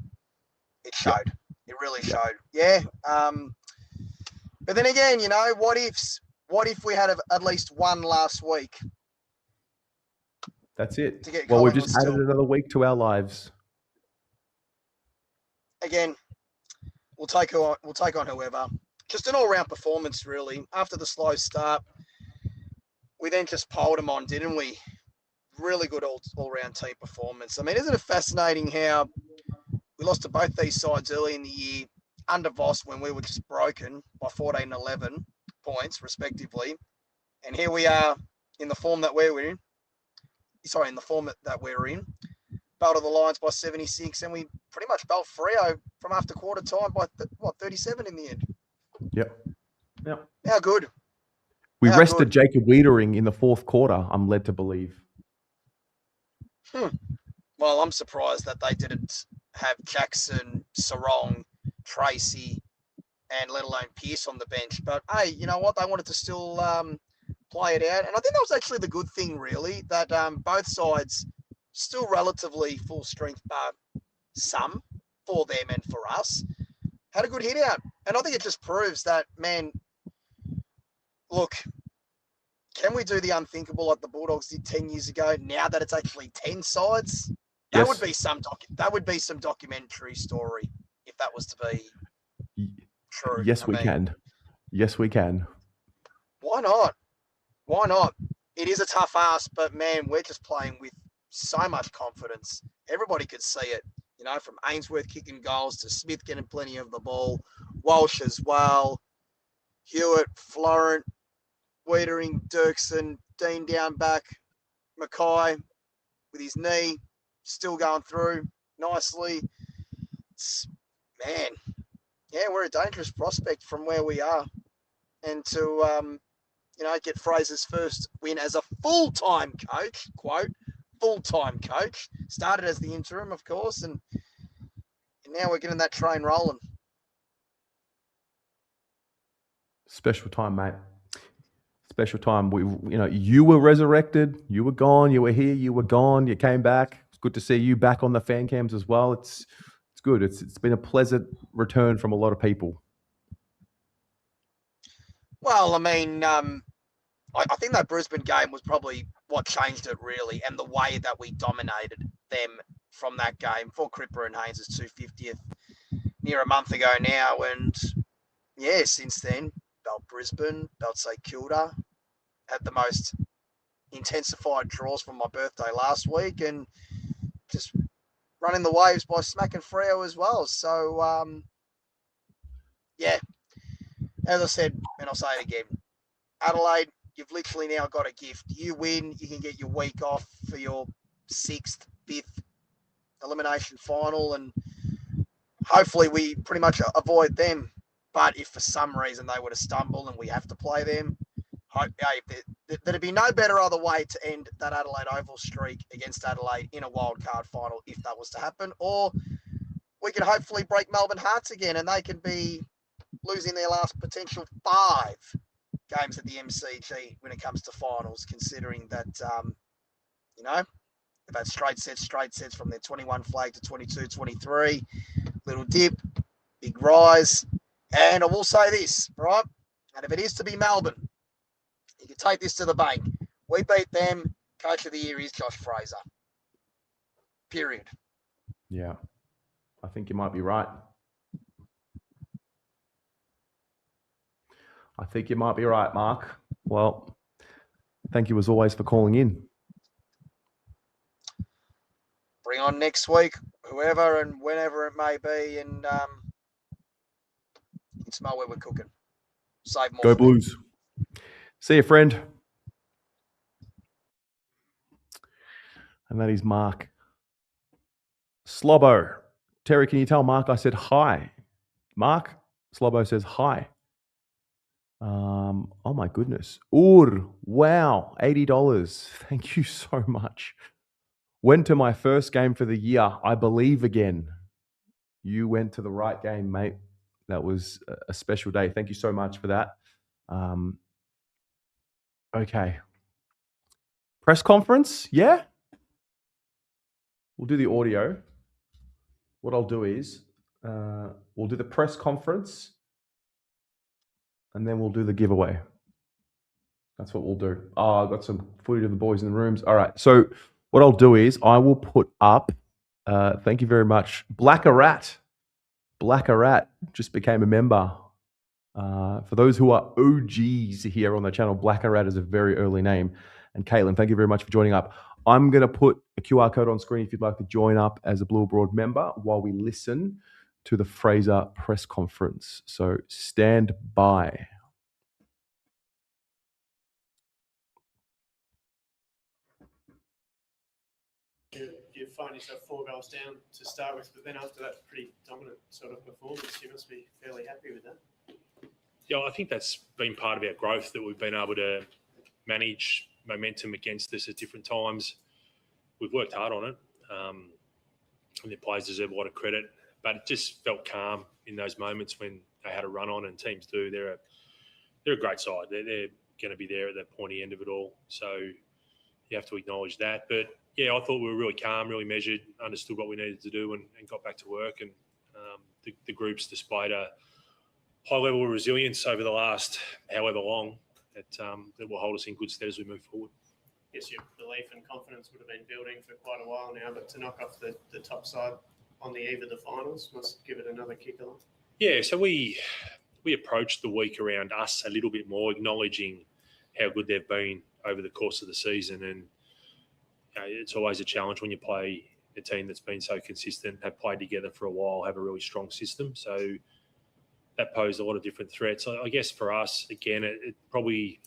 It showed. Yep. It really showed. Yeah. But then again, what ifs? What if we had at least one last week?
That's it. Well, we've just added another week to our lives.
Again, we'll take on whoever. Just an all-round performance, really. After the slow start, we then just piled them on, didn't we? Really good all-round team performance. I mean, isn't it fascinating how we lost to both these sides early in the year under Voss when we were just broken by 14 and 11 points, respectively. And here we are in the form that we're in. Sorry, in the form that we're in. Belted the Lions by 76, and we pretty much belt Freo from after quarter time by, 37 in the end.
Yep.
How good.
We rested Jacob Wiedering in the 4th quarter, I'm led to believe.
Well, I'm surprised that they didn't have Jackson, Sarong, Tracy, and let alone Pearce on the bench. But, hey, you know what? They wanted to still play it out. And I think that was actually the good thing, really, that both sides still relatively full strength, but some for them and for us had a good hit out. And I think it just proves that, man, look, can we do the unthinkable like the Bulldogs did 10 years ago? Now that it's actually 10 sides, that would be some documentary story if that was to be true.
Yes, we can. Yes, we can.
Why not? Why not? It is a tough ask, but man, we're just playing with so much confidence. Everybody could see it, you know, from Ainsworth kicking goals to Smith getting plenty of the ball, Walsh as well, Hewitt, Florent, Wiedering, Dirksen, Dean down back, Mackay with his knee still going through nicely. Man, yeah, we're a dangerous prospect from where we are. And to, get Fraser's first win as a full-time coach, quote, full-time coach. Started as the interim, of course, and now we're getting that train rolling.
Special time, mate. Special time. You were resurrected. You were gone. You were here. You were gone. You came back. It's good to see you back on the fan cams as well. It's good. It's been a pleasant return from a lot of people.
Well, I mean, I think that Brisbane game was probably what changed it, really, and the way that we dominated them from that game for Cripper and Haynes' 250th near a month ago now. And, yeah, since then, belt Brisbane, belt St Kilda, had the most intensified draws from my birthday last week, and just running the waves by smacking Freo as well. So, yeah, as I said, and I'll say it again, Adelaide, you've literally now got a gift. You win, you can get your week off for your 6th, 5th elimination final, and hopefully we pretty much avoid them. But if for some reason they were to stumble and we have to play them, there'd be no better other way to end that Adelaide Oval streak against Adelaide in a wild card final if that was to happen. Or we could hopefully break Melbourne hearts again and they can be losing their last potential 5 games at the MCG when it comes to finals, considering that, they've had straight sets from their 21 flag to 22, 23, little dip, big rise. And I will say this, right? And if it is to be Melbourne, you can take this to the bank. We beat them. Coach of the year is Josh Fraser. Period.
Yeah, I think you might be right. I think you might be right, Mark. Well, thank you as always for calling in.
Bring on next week, whoever and whenever it may be, and you can smell where we're cooking. Save more.
Go Blues. See you, friend. And that is Mark. Slobbo. Terry, can you tell Mark I said hi? Mark, Slobbo says hi. Oh my goodness. Wow, $80. Thank you so much. Went to my first game for the year. I believe again. You went to the right game, mate. That was a special day. Thank you so much for that. Okay. Press conference? Yeah? We'll do the audio. What I'll do is we'll do the press conference and then we'll do the giveaway. That's what we'll do. Oh, I've got some footage of the boys in the rooms. All right. So what I'll do is I will put up, thank you very much, Blackarat. Blackarat just became a member. For those who are OGs here on the channel, Blackarat is a very early name. And Caitlin, thank you very much for joining up. I'm going to put a QR code on screen if you'd like to join up as a Blue Abroad member while we listen to the Fraser press conference. So stand by.
You find yourself 4 goals down to start with, but then after that pretty dominant sort of performance, you must be fairly happy with that.
Yeah, I think that's been part of our growth, that we've been able to manage momentum against us at different times. We've worked hard on it, and the players deserve a lot of credit, but it just felt calm in those moments when they had a run on, and teams do. They're a great side. They're going to be there at the pointy end of it all, so you have to acknowledge that. But yeah, I thought we were really calm, really measured, understood what we needed to do, and got back to work. And the groups displayed a high level of resilience over the last however long that will hold us in good stead as we move forward.
Yes, your belief and confidence would have been building for quite a while now, but to knock off the top side on the eve of the finals must give it another kick along.
Yeah, so we approached the week around us a little bit more, acknowledging how good they've been over the course of the season. And it's always a challenge when you play a team that's been so consistent, have played together for a while, have a really strong system. So that posed a lot of different threats. I guess for us, again, it probably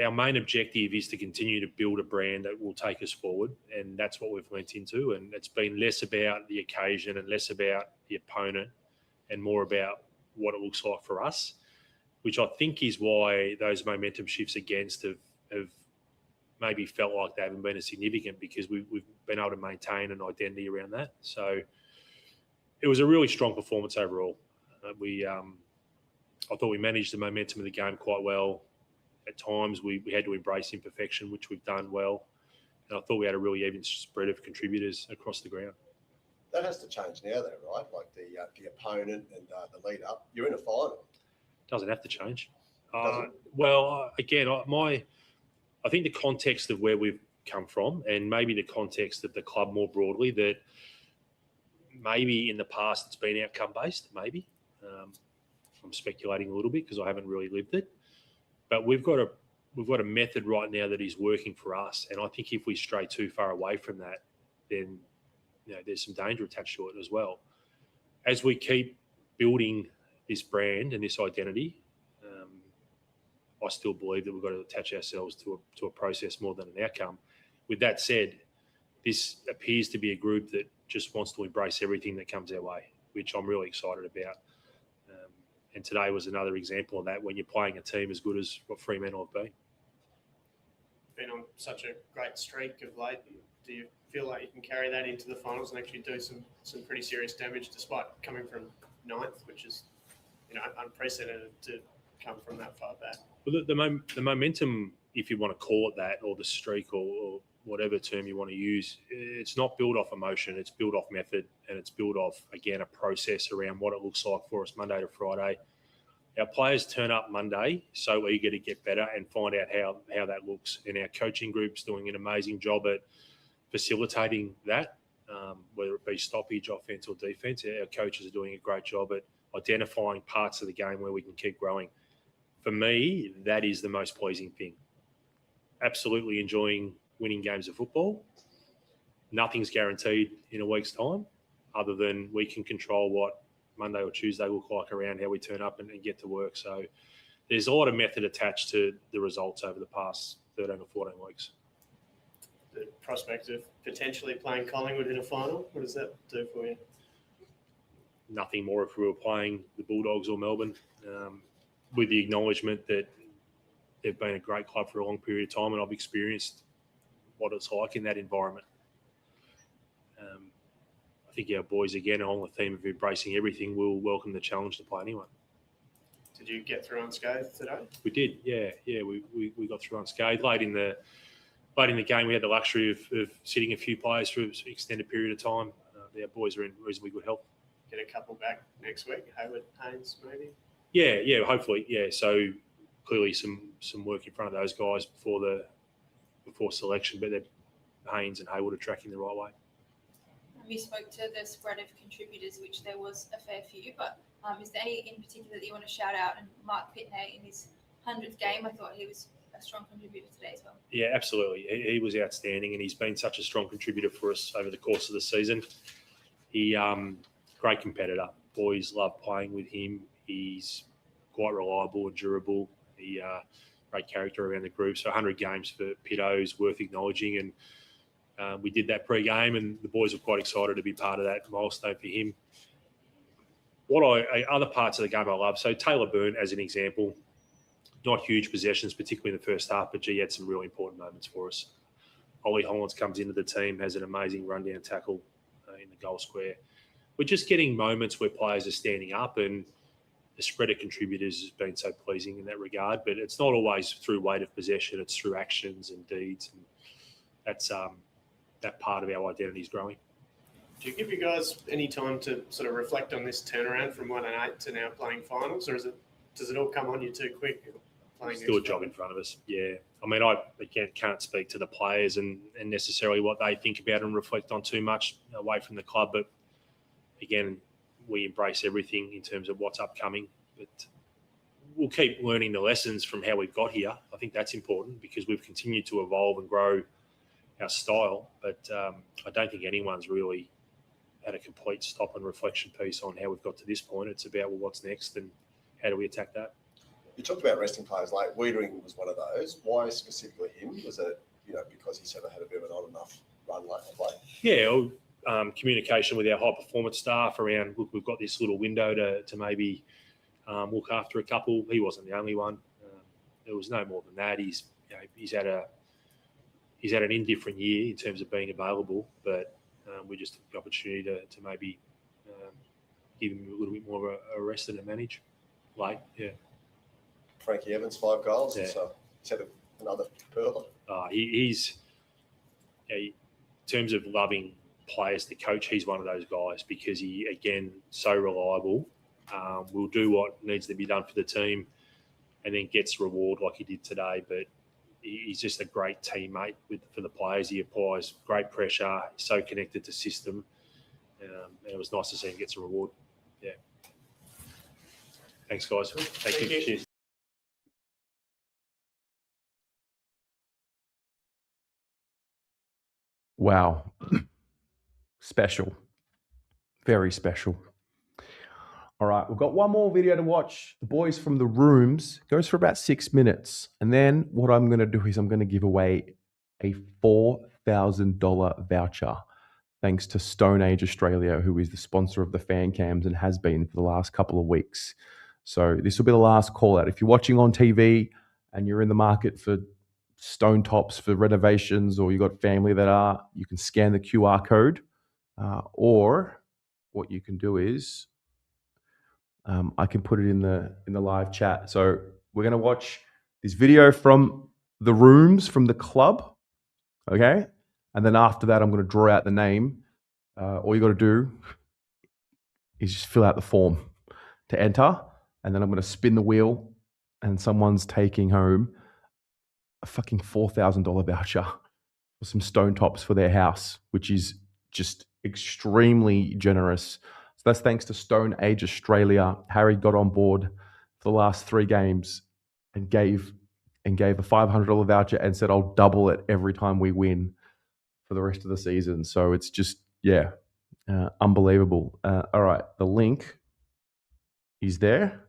our main objective is to continue to build a brand that will take us forward, and that's what we've went into. And it's been less about the occasion and less about the opponent and more about what it looks like for us, which I think is why those momentum shifts against have maybe felt like they haven't been as significant, because we've been able to maintain an identity around that. So it was a really strong performance overall. I thought we managed the momentum of the game quite well. At times we had to embrace imperfection, which we've done well. And I thought we had a really even spread of contributors across the ground.
That has to change now, though, right? Like the opponent and the lead up. You're in a final.
Doesn't have to change.
Doesn't?
Again, I think the context of where we've come from, and maybe the context of the club more broadly, that maybe in the past it's been outcome based. Maybe I'm speculating a little bit because I haven't really lived it. But we've got a method right now that is working for us, and I think if we stray too far away from that, then there's some danger attached to it as well. As we keep building this brand and this identity, I still believe that we've got to attach ourselves to a process more than an outcome. With that said, this appears to be a group that just wants to embrace everything that comes our way, which I'm really excited about. And today was another example of that, when you're playing a team as good as what Fremantle have
Been on such a great streak of late. Do you feel like you can carry that into the finals and actually do some pretty serious damage, despite coming from 9th, which is unprecedented to come from that far back?
Well, the momentum, if you want to call it that, or the streak, or whatever term you want to use, it's not built off emotion. It's built off method, and it's built off, again, a process around what it looks like for us Monday to Friday. Our players turn up Monday so eager to get better and find out how that looks. And our coaching group's doing an amazing job at facilitating that, whether it be stoppage, offense or defense. Our coaches are doing a great job at identifying parts of the game where we can keep growing. For me, that is the most pleasing thing. Absolutely enjoying winning games of football. Nothing's guaranteed in a week's time, other than we can control what Monday or Tuesday look like around how we turn up and get to work. So there's a lot of method attached to the results over the past 13 or 14 weeks.
The prospect of potentially playing Collingwood in a final, what does that do for you?
Nothing more if we were playing the Bulldogs or Melbourne, with the acknowledgement that they've been a great club for a long period of time, and I've experienced what it's like in that environment. I think our boys, again, on the theme of embracing everything, will welcome the challenge to play anyone.
Did you get through unscathed today?
We did, yeah. We got through unscathed. Late in the game, we had the luxury of sitting a few players for an extended period of time. Our boys are in reasonably good health.
Get a couple back next week, Hayward, Haynes, maybe?
Yeah, hopefully, yeah. So clearly some work in front of those guys before selection, but Haynes and Hayward are tracking the right way.
You spoke to the spread of contributors, which there was a fair few, but is there any in particular that you want to shout out? And Mark Pitney, in his 100th game, I thought he was a strong contributor today as well.
Yeah, absolutely. He was outstanding, and he's been such a strong contributor for us over the course of the season. He great competitor. Boys love playing with him. He's quite reliable and durable. He great character around the group. So 100 games for Pitto is worth acknowledging, and we did that pre-game, and the boys were quite excited to be part of that milestone for him. Other parts of the game I love, so Taylor Byrne, as an example, not huge possessions, particularly in the first half, but he had some really important moments for us. Ollie Hollands comes into the team, has an amazing rundown tackle in the goal square. We're just getting moments where players are standing up, and the spread of contributors has been so pleasing in that regard. But it's not always through weight of possession; it's through actions and deeds, and that's that part of our identity is growing.
Do you give you guys any time to sort of reflect on this turnaround from 1-8 to now playing finals, or does it all come on you too quick?
Still a job in front of us. Yeah. I mean, I again can't speak to the players and necessarily what they think about and reflect on too much away from the club. But again, we embrace everything in terms of what's upcoming. But we'll keep learning the lessons from how we've got here. I think that's important because we've continued to evolve and grow our style. But I don't think anyone's really had a complete stop and reflection piece on how we've got to this point. It's about, well, what's next and how do we attack that?
You talked about resting players. Like Wiedering was one of those. Why specifically him? Was it because he sort of had a bit of an on and off run like play?
Yeah, communication with our high performance staff around. Look, we've got this little window to maybe look after a couple. He wasn't the only one. There was no more than that. He's had an indifferent year in terms of being available, but we just took the opportunity to maybe give him a little bit more of a rest and a manage late. Yeah.
Frankie Evans, 5 goals.
Yeah.
So he's had another pearler.
He's in terms of loving players to coach, he's one of those guys because he, again, so reliable. Will do what needs to be done for the team and then gets reward like he did today. But he's just a great teammate for the players. He applies great pressure, he's so connected to system. And it was nice to see him get some reward. Yeah. Thanks, guys. Thank you. Cheers.
Wow. Special. Very special. All right, we've got one more video to watch. The boys from the rooms. It goes for about 6 minutes. And then what I'm going to do is I'm going to give away a $4,000 voucher thanks to Stone Age Australia, who is the sponsor of the fan cams and has been for the last couple of weeks. So this will be the last call out. If you're watching on TV and you're in the market for stone tops for renovations, or you've got family that are, you can scan the QR code, or what you can do is I can put it in the live chat. So we're going to watch this video from the rooms from the club, okay? And then after that, I'm going to draw out the name. All you got to do is just fill out the form to enter, and then I'm going to spin the wheel, and someone's taking home a fucking $4,000 voucher for some stone tops for their house, which is just extremely generous. So that's thanks to Stone Age Australia. Harry got on board for the last 3 games and gave a $500 voucher and said, I'll double it every time we win for the rest of the season. So it's just, unbelievable. All right, the link is there.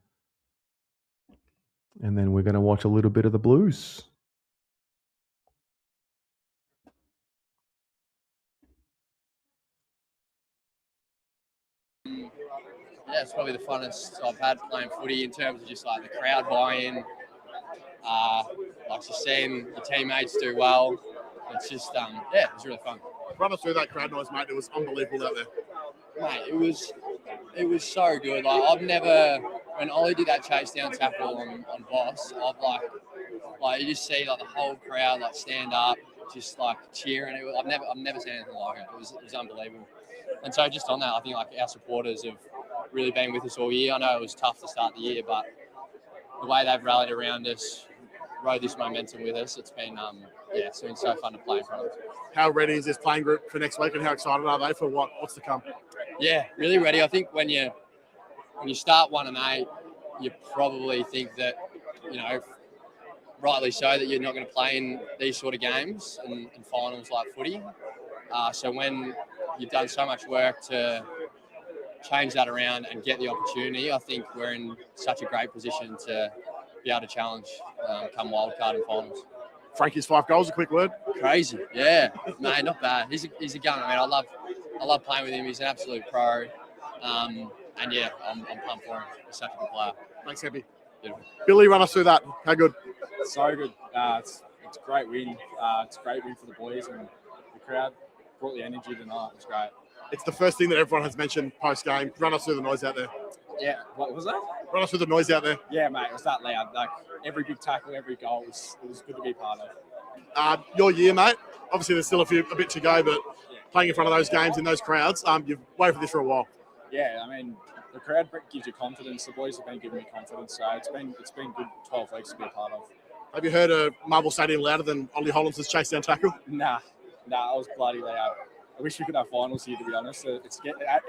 And then we're going to watch a little bit of the Blues.
Yeah, it's probably the funnest I've had playing footy in terms of just like the crowd buy-in, like just seeing your teammates do well. It's just, it was really fun.
Run us through that crowd noise, mate. It was unbelievable out there.
Mate, it was so good. Like I've never, when Ollie did that chase down tackle on Voss, I've you just see like the whole crowd like stand up, just like cheering. I've never seen anything like it. It was unbelievable. And so just on that, I think like our supporters have really been with us all year. I know it was tough to start the year, but the way they've rallied around us, rode this momentum with us, it's been so fun to play in front of us.
How ready is this playing group for next week, and how excited are they for what's to come?
Yeah, really ready. I think when you start 1-8, you probably think that, rightly so, that you're not going to play in these sort of games and finals like footy. So when you've done so much work to change that around and get the opportunity, I think we're in such a great position to be able to challenge come wildcard and finals.
Frankie's 5 goals, a quick word.
Crazy, yeah, mate, not bad. He's a gunner. I mean, I love playing with him. He's an absolute pro, and yeah, I'm pumped for him. He's such a good player.
Thanks, Happy.
Beautiful.
Billy, run us through that. How good?
So good. It's a great win. It's a great win for the boys, and the crowd brought the energy tonight. It was great.
It's the first thing that everyone has mentioned post-game. Run us through the noise out there.
Yeah, what was that?
Run us through the noise out there.
Yeah, mate, it was that loud. Like every big tackle, every goal, it was good to be a part of.
Your year, mate. Obviously, there's still a bit to go, but playing in front of those games in those crowds. You've waited for this for a while.
Yeah, I mean, the crowd gives you confidence. The boys have been giving me confidence, so it's been good 12 weeks to be a part of.
Have you heard a Marvel Stadium louder than Ollie Hollands' chase down tackle?
Nah, I was bloody loud. I wish we could have finals here, to be honest. It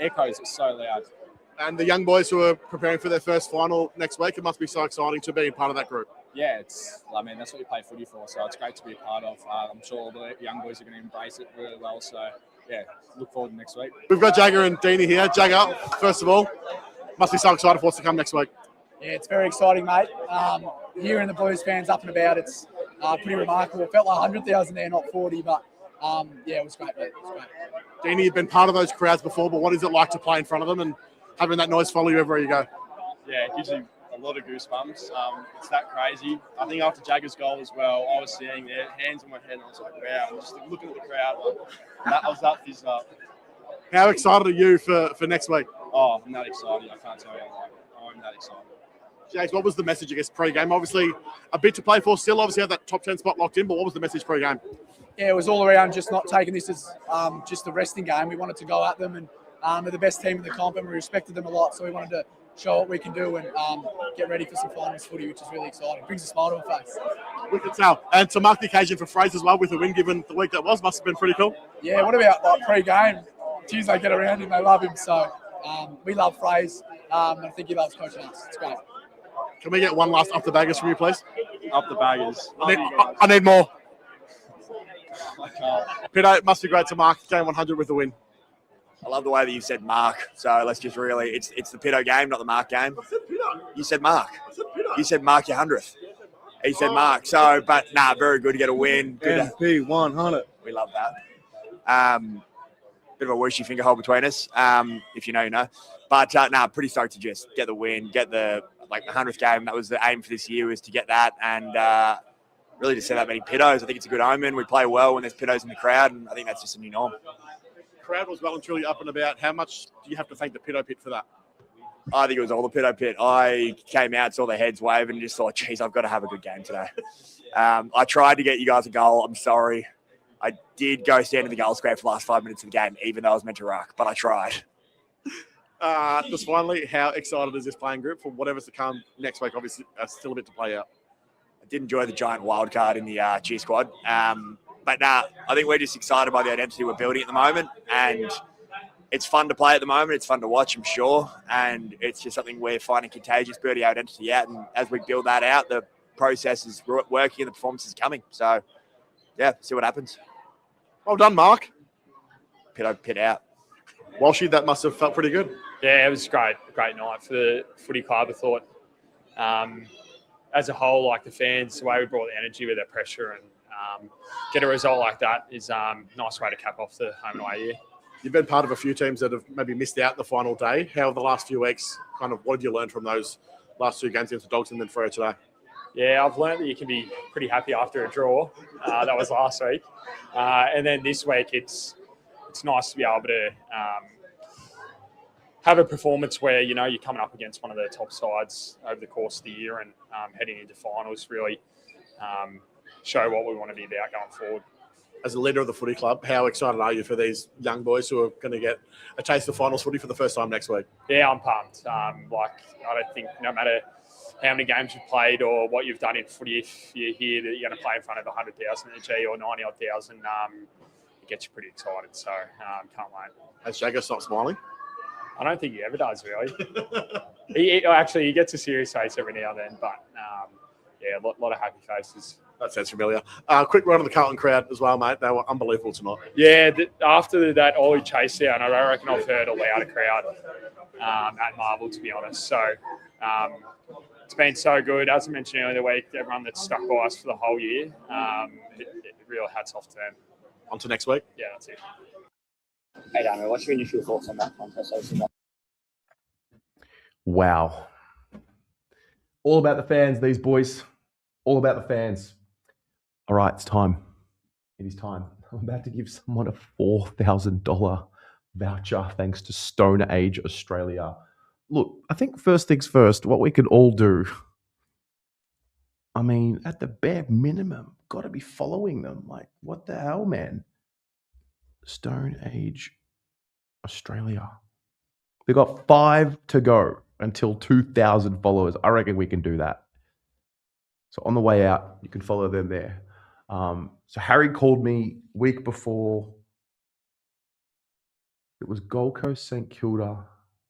echoes. It's so loud.
And the young boys who are preparing for their first final next week, it must be so exciting to be part of that group.
Yeah, that's what you play footy for, so it's great to be a part of. I'm sure all the young boys are going to embrace it really well, so yeah, look forward to next week.
We've got Jagger and Deanie here. Jagger, first of all, must be so excited for what's to come next week.
Yeah, it's very exciting, mate. Hearing the Blues fans up and about, it's pretty remarkable. It felt like 100,000 there, not 40, but yeah, it was great, mate. It was great.
Deanie, you've been part of those crowds before, but what is it like to play in front of them and having that noise follow you everywhere you go?
Yeah, it gives you a lot of goosebumps. It's that crazy. I think after Jagger's goal as well, I was seeing their hands on my head and I was like, wow. And just looking at the crowd, I was that fizzed up.
How excited are you for next week?
Oh, I'm that excited. I can't tell you. I'm that excited.
James, what was the message, I guess, pre-game? Obviously, a bit to play for still. Obviously, have that top 10 spot locked in, but what was the message pre-game?
Yeah, it was all around just not taking this as just a resting game. We wanted to go at them, and they're the best team in the comp, and we respected them a lot. So we wanted to show what we can do and get ready for some finals footy, which is really exciting. Brings a smile to our face.
We could tell. And to mark the occasion for Fraser as well with a win, given the week that was, must have been pretty cool.
Yeah, what about like pre-game? Tuesday, get around him. They love him. So we love Fraser, and I think he loves coaching us. It's great.
Can we get one last up the baggers from you, please?
Up the baggers.
I need more. Peter, it must be great to mark game 100 with a win.
I love the way that you said mark. So let's just really, it's the Pitto game, not the mark game. You said mark. You said mark your 100th. He said mark. So, but very good to get a win.
MP 100.
We love that. Bit of a whooshy finger hole between us. If you know, you know. But pretty stoked to just get the win, get the 100th game. That was the aim for this year, was to get that, and really to set that many Pittos. I think it's a good omen. We play well when there's Pittos in the crowd, and I think that's just a new norm.
The crowd was well and truly up and about. How much do you have to thank the Pitto Pit for that?
I think it was all the Pitto Pit. I came out, saw the heads waving, and just thought, geez, I've got to have a good game today. I tried to get you guys a goal. I'm sorry. I did go stand in the goal square for the last 5 minutes of the game, even though I was meant to ruck, but I tried.
Just finally, how excited is this playing group for whatever's to come next week? Obviously, still a bit to play out.
I did enjoy the giant wild card in the cheer squad. But I think we're just excited by the identity we're building at the moment. And it's fun to play at the moment. It's fun to watch, I'm sure. And it's just something we're finding contagious, building our identity out. And as we build that out, the process is working and the performance is coming. So, yeah, see what happens.
Well done, Mark.
Pit out.
Walshy, that must have felt pretty good.
Yeah, it was great night for the footy club. I thought, as a whole, like the fans, the way we brought the energy with their pressure and get a result like that is a nice way to cap off the home and away year.
You've been part of a few teams that have maybe missed out the final day. How have the last few weeks, what did you learn from those last two games against the Dogs and then Freo today?
Yeah, I've learned that you can be pretty happy after a draw. That was last week. And then this week, it's nice to be able to have a performance where, you're coming up against one of the top sides over the course of the year and heading into finals, really show what we want to be about going forward.
As a leader of the footy club, how excited are you for these young boys who are going to get a taste of finals footy for the first time next week?
Yeah, I'm pumped. I don't think no matter how many games you've played or what you've done in footy, if you hear that you're going to play in front of 100,000 in the G or 90,000, it gets you pretty excited. So can't wait.
Has Jagger stopped smiling?
I don't think he ever does, really. he gets a serious face every now and then, but yeah, a lot of happy faces.
That sounds familiar. Quick run of the Carlton crowd as well, mate. They were unbelievable tonight.
Yeah, after that Ollie chase down, I reckon I've heard a louder crowd at Marvel, to be honest. So it's been so good. As I mentioned earlier in the week, everyone that's stuck by us for the whole year, it real hats off to them.
On to next week?
Yeah, that's it.
Hey, Daniel, what's your initial thoughts on that contest?
Wow. All about the fans, these boys. All about the fans. All right, it's time. It is time. I'm about to give someone a $4,000 voucher thanks to Stone Age Australia. Look, I think first things first, what we can all do, at the bare minimum, got to be following them. Like, what the hell, man? Stone Age Australia. They got 5 to go until 2,000 followers. I reckon we can do that. So on the way out, you can follow them there. So Harry called me week before. It was Gold Coast, St Kilda.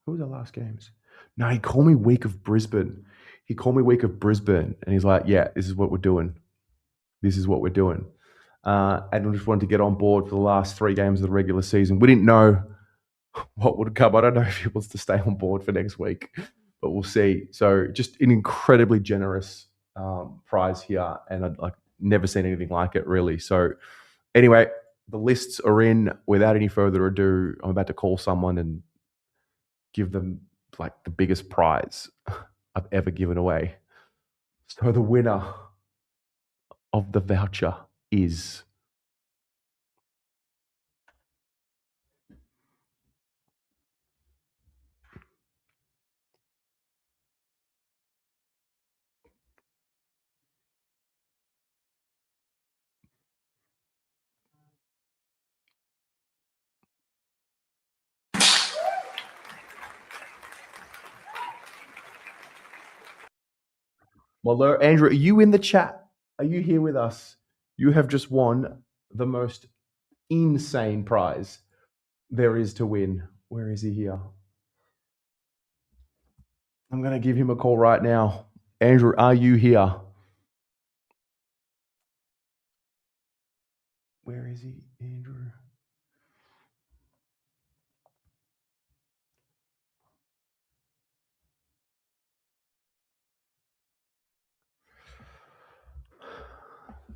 Who was our last games? No, he called me week of Brisbane. And he's like, yeah, this is what we're doing. And we just wanted to get on board for the last 3 games of the regular season. We didn't know what would come. I don't know if he wants to stay on board for next week, but we'll see. So just an incredibly generous prize here, and I'd like never seen anything like it really. So anyway, the lists are in. Without any further ado, I'm about to call someone and give them like the biggest prize I've ever given away. So the winner of the voucher is well, Andrew, are you in the chat? Are you here with us? You have just won the most insane prize there is to win. Where is he here? I'm going to give him a call right now. Andrew, are you here? Where is he, Andrew?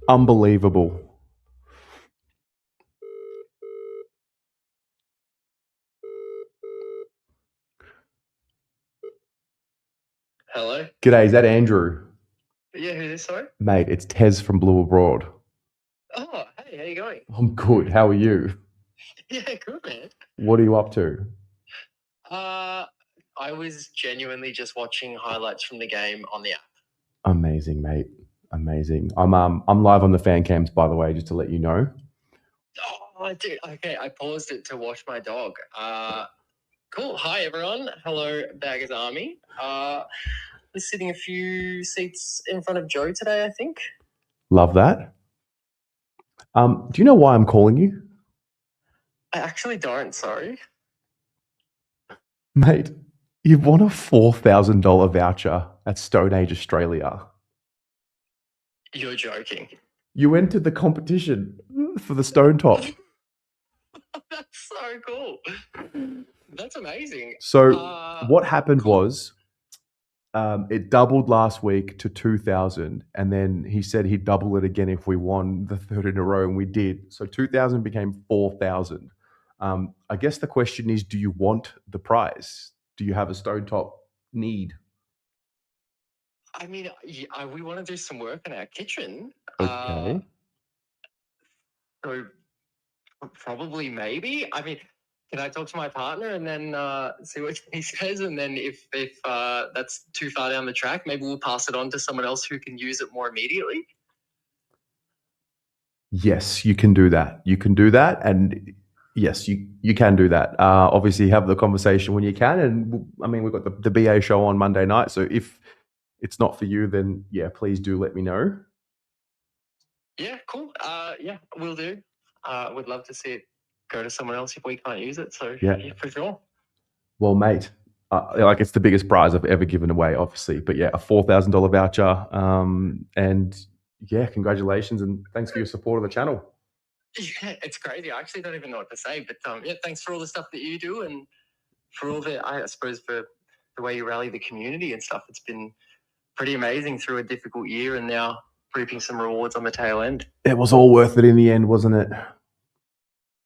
Unbelievable.
Hello?
G'day, is that Andrew?
Yeah, who's this, sorry?
Mate, it's Tez from Blue Abroad.
Oh, hey, how you going?
I'm good. How are you?
Yeah, good, man.
What are you up to?
I was genuinely just watching highlights from the game on the app.
Amazing, mate. Amazing. I'm live on the fan cams, by the way, just to let you know.
Oh, dude, okay, I paused it to watch my dog. Cool. Hi, everyone. Hello, Baggers Army. We're sitting a few seats in front of Joe today, I think.
Love that. Do you know why I'm calling you?
I actually don't, sorry.
Mate, you've won a $4,000 voucher at Stone Age Australia.
You're joking.
You entered the competition for the Stone Top.
That's so cool. That's amazing.
So what happened was it doubled last week to 2,000, and then he said he'd double it again if we won the 3rd in a row, and we did. So 2,000 became 4,000. I guess the question is, do you want the prize? Do you have a Stone Top need?
I mean, we want to do some work in our kitchen.
Okay.
So probably maybe. I mean, can I talk to my partner and then see what he says? And then if that's too far down the track, maybe we'll pass it on to someone else who can use it more immediately.
Yes, you can do that. And yes, you can do that. Obviously, have the conversation when you can. And I mean, we've got the BA show on Monday night. So if it's not for you, then yeah, please do let me know.
Yeah, cool. Yeah, we'll do. Would love to see it go to someone else if we can't use it. So
Yeah.
for sure.
Well, mate, like it's the biggest prize I've ever given away, obviously. But yeah, a $4,000 voucher. And yeah, congratulations and thanks for your support of the channel.
Yeah, it's crazy. I actually don't even know what to say. But yeah, thanks for all the stuff that you do and for all the, I suppose, for the way you rally the community and stuff. It's been pretty amazing through a difficult year and now reaping some rewards on the tail end.
It was all worth it in the end, wasn't it?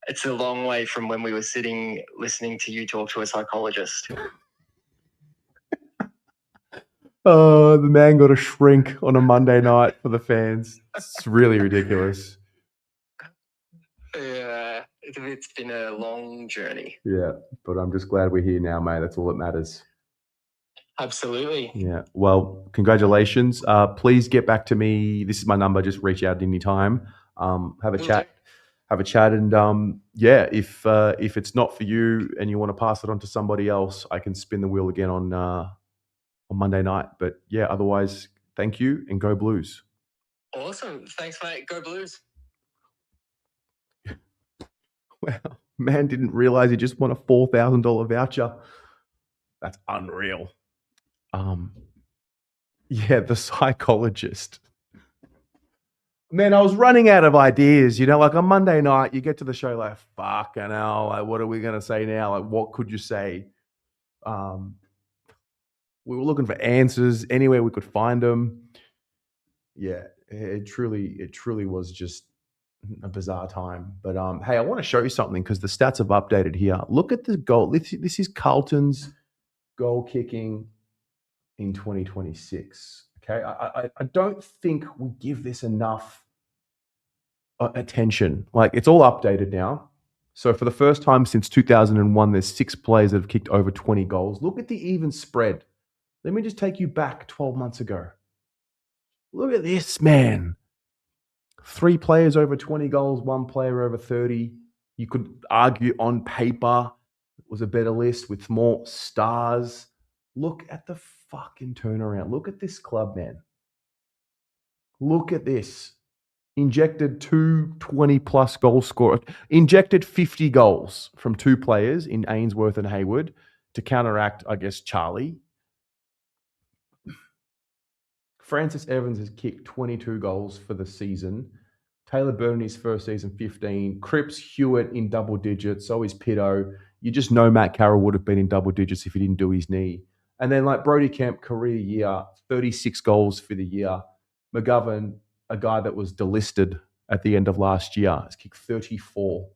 It's a long way from when we were sitting listening to you talk to a psychologist.
Oh, the man got a shrink on a Monday night for the fans. It's really ridiculous.
Yeah, it's been a long journey.
Yeah, but I'm just glad we're here now, mate. That's all that matters.
Absolutely.
Yeah. Well, congratulations. Please get back to me. This is my number. Just reach out at any time. Have a chat. have a chat. And if it's not for you and you want to pass it on to somebody else, I can spin the wheel again on Monday night. But yeah, otherwise, thank you and go Blues.
Awesome. Thanks, mate. Go Blues.
Well, man didn't realize he just won a $4,000 voucher. That's unreal. Yeah, the psychologist. Man, I was running out of ideas. Like on Monday night, you get to the show like, fucking hell, like, what are we going to say now? Like, what could you say? We were looking for answers anywhere we could find them. Yeah, it truly was just a bizarre time. But hey, I want to show you something because the stats have updated here. Look at the goal. This is Carlton's goal kicking in 2026. Okay, I don't think we give this enough attention. Like, it's all updated now. So for the first time since 2001, there's 6 players that have kicked over 20 goals. Look at the even spread. Let me just take you back 12 months ago. Look at this, man. 3 players over 20 goals, 1 player over 30. You could argue on paper it was a better list with more stars. Look at the fucking turnaround. Look at this club, man. Look at this. Injected 2 20-plus goal scorers. Injected 50 goals from 2 players in Ainsworth and Hayward to counteract, I guess, Charlie. Francis Evans has kicked 22 goals for the season. Taylor Burton, his first season, 15. Cripps, Hewitt in double digits. So is Pitto. You just know Matt Carroll would have been in double digits if he didn't do his knee. And then like Brody Kemp, career year, 36 goals for the year. McGovern, a guy that was delisted at the end of last year, has kicked 34.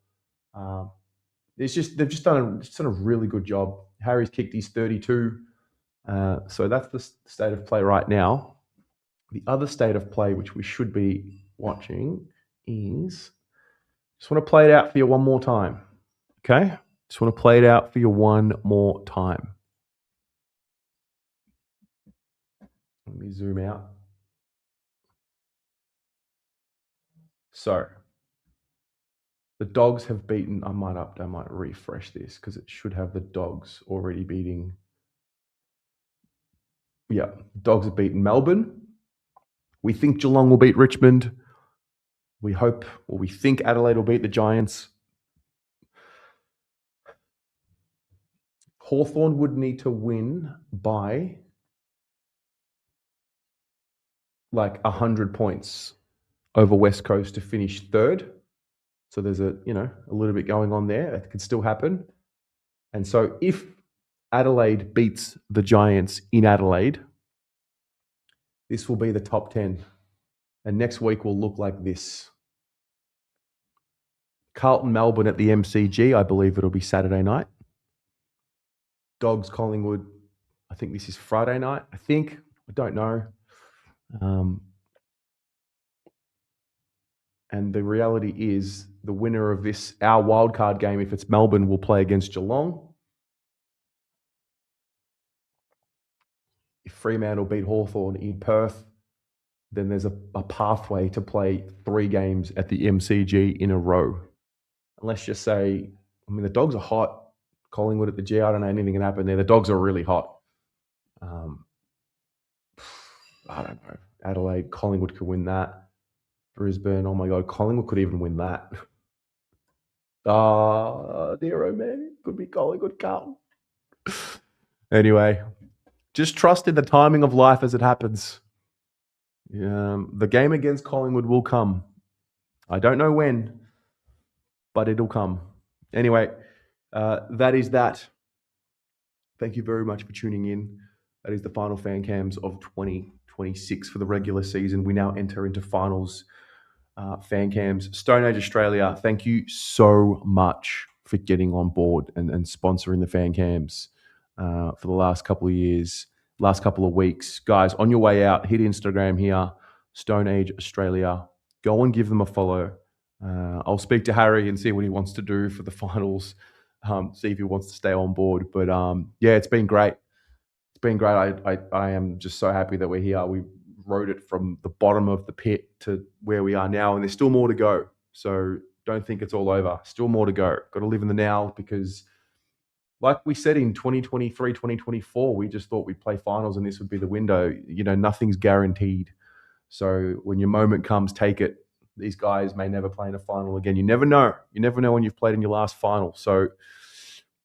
They've just done a really good job. Harry's kicked his 32. So that's the state of play right now. The other state of play, which we should be watching, is just want to play it out for you one more time. Okay? Just want to play it out for you one more time. Let me zoom out. So, the Dogs have beaten, I might refresh this because it should have the Dogs already beating. Yeah, Dogs have beaten Melbourne. We think Geelong will beat Richmond. We think Adelaide will beat the Giants. Hawthorn would need to win by like 100 points over West Coast to finish 3rd. So there's a little bit going on there. It could still happen. And so if Adelaide beats the Giants in Adelaide, this will be the top 10. And next week will look like this. Carlton Melbourne at the MCG, I believe it'll be Saturday night. Dogs Collingwood, I think this is Friday night. I don't know. And the reality is the winner of this, our wildcard game, if it's Melbourne, will play against Geelong. If Fremantle beat Hawthorn in Perth, then there's a pathway to play 3 games at the MCG in a row. And let's just say, the Dogs are hot. Collingwood at the G, I don't know, anything can happen there. The Dogs are really hot. I don't know. Adelaide, Collingwood could win that. Brisbane, oh my God, Collingwood could even win that. Dear oh man, could be Collingwood, Carlton. Anyway, just trust in the timing of life as it happens. The game against Collingwood will come. I don't know when, but it'll come. Anyway, that is that. Thank you very much for tuning in. That is the final fan cams of 2026 for the regular season. We now enter into finals fan cams. Stone Age Australia, thank you so much for getting on board and sponsoring the fan cams for the last couple of years, last couple of weeks. Guys, on your way out, hit Instagram here, Stone Age Australia. Go and give them a follow. I'll speak to Harry and see what he wants to do for the finals, see if he wants to stay on board. But yeah, it's been great. It's been great. I am just so happy that we're here. We rode it from the bottom of the pit to where we are now, and there's still more to go. So don't think it's all over. Still more to go. Got to live in the now because, like we said in 2023, 2024, we just thought we'd play finals and this would be the window. You know, nothing's guaranteed. So when your moment comes, take it. These guys may never play in a final again. You never know. You never know when you've played in your last final. So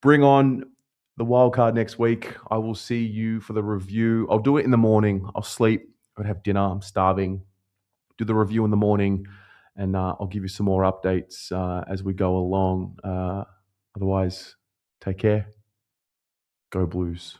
bring on the wild card next week. I will see you for the review. I'll do it in the morning. I'll sleep. I'll have dinner. I'm starving. Do the review in the morning, and I'll give you some more updates as we go along. Otherwise, take care. Go Blues.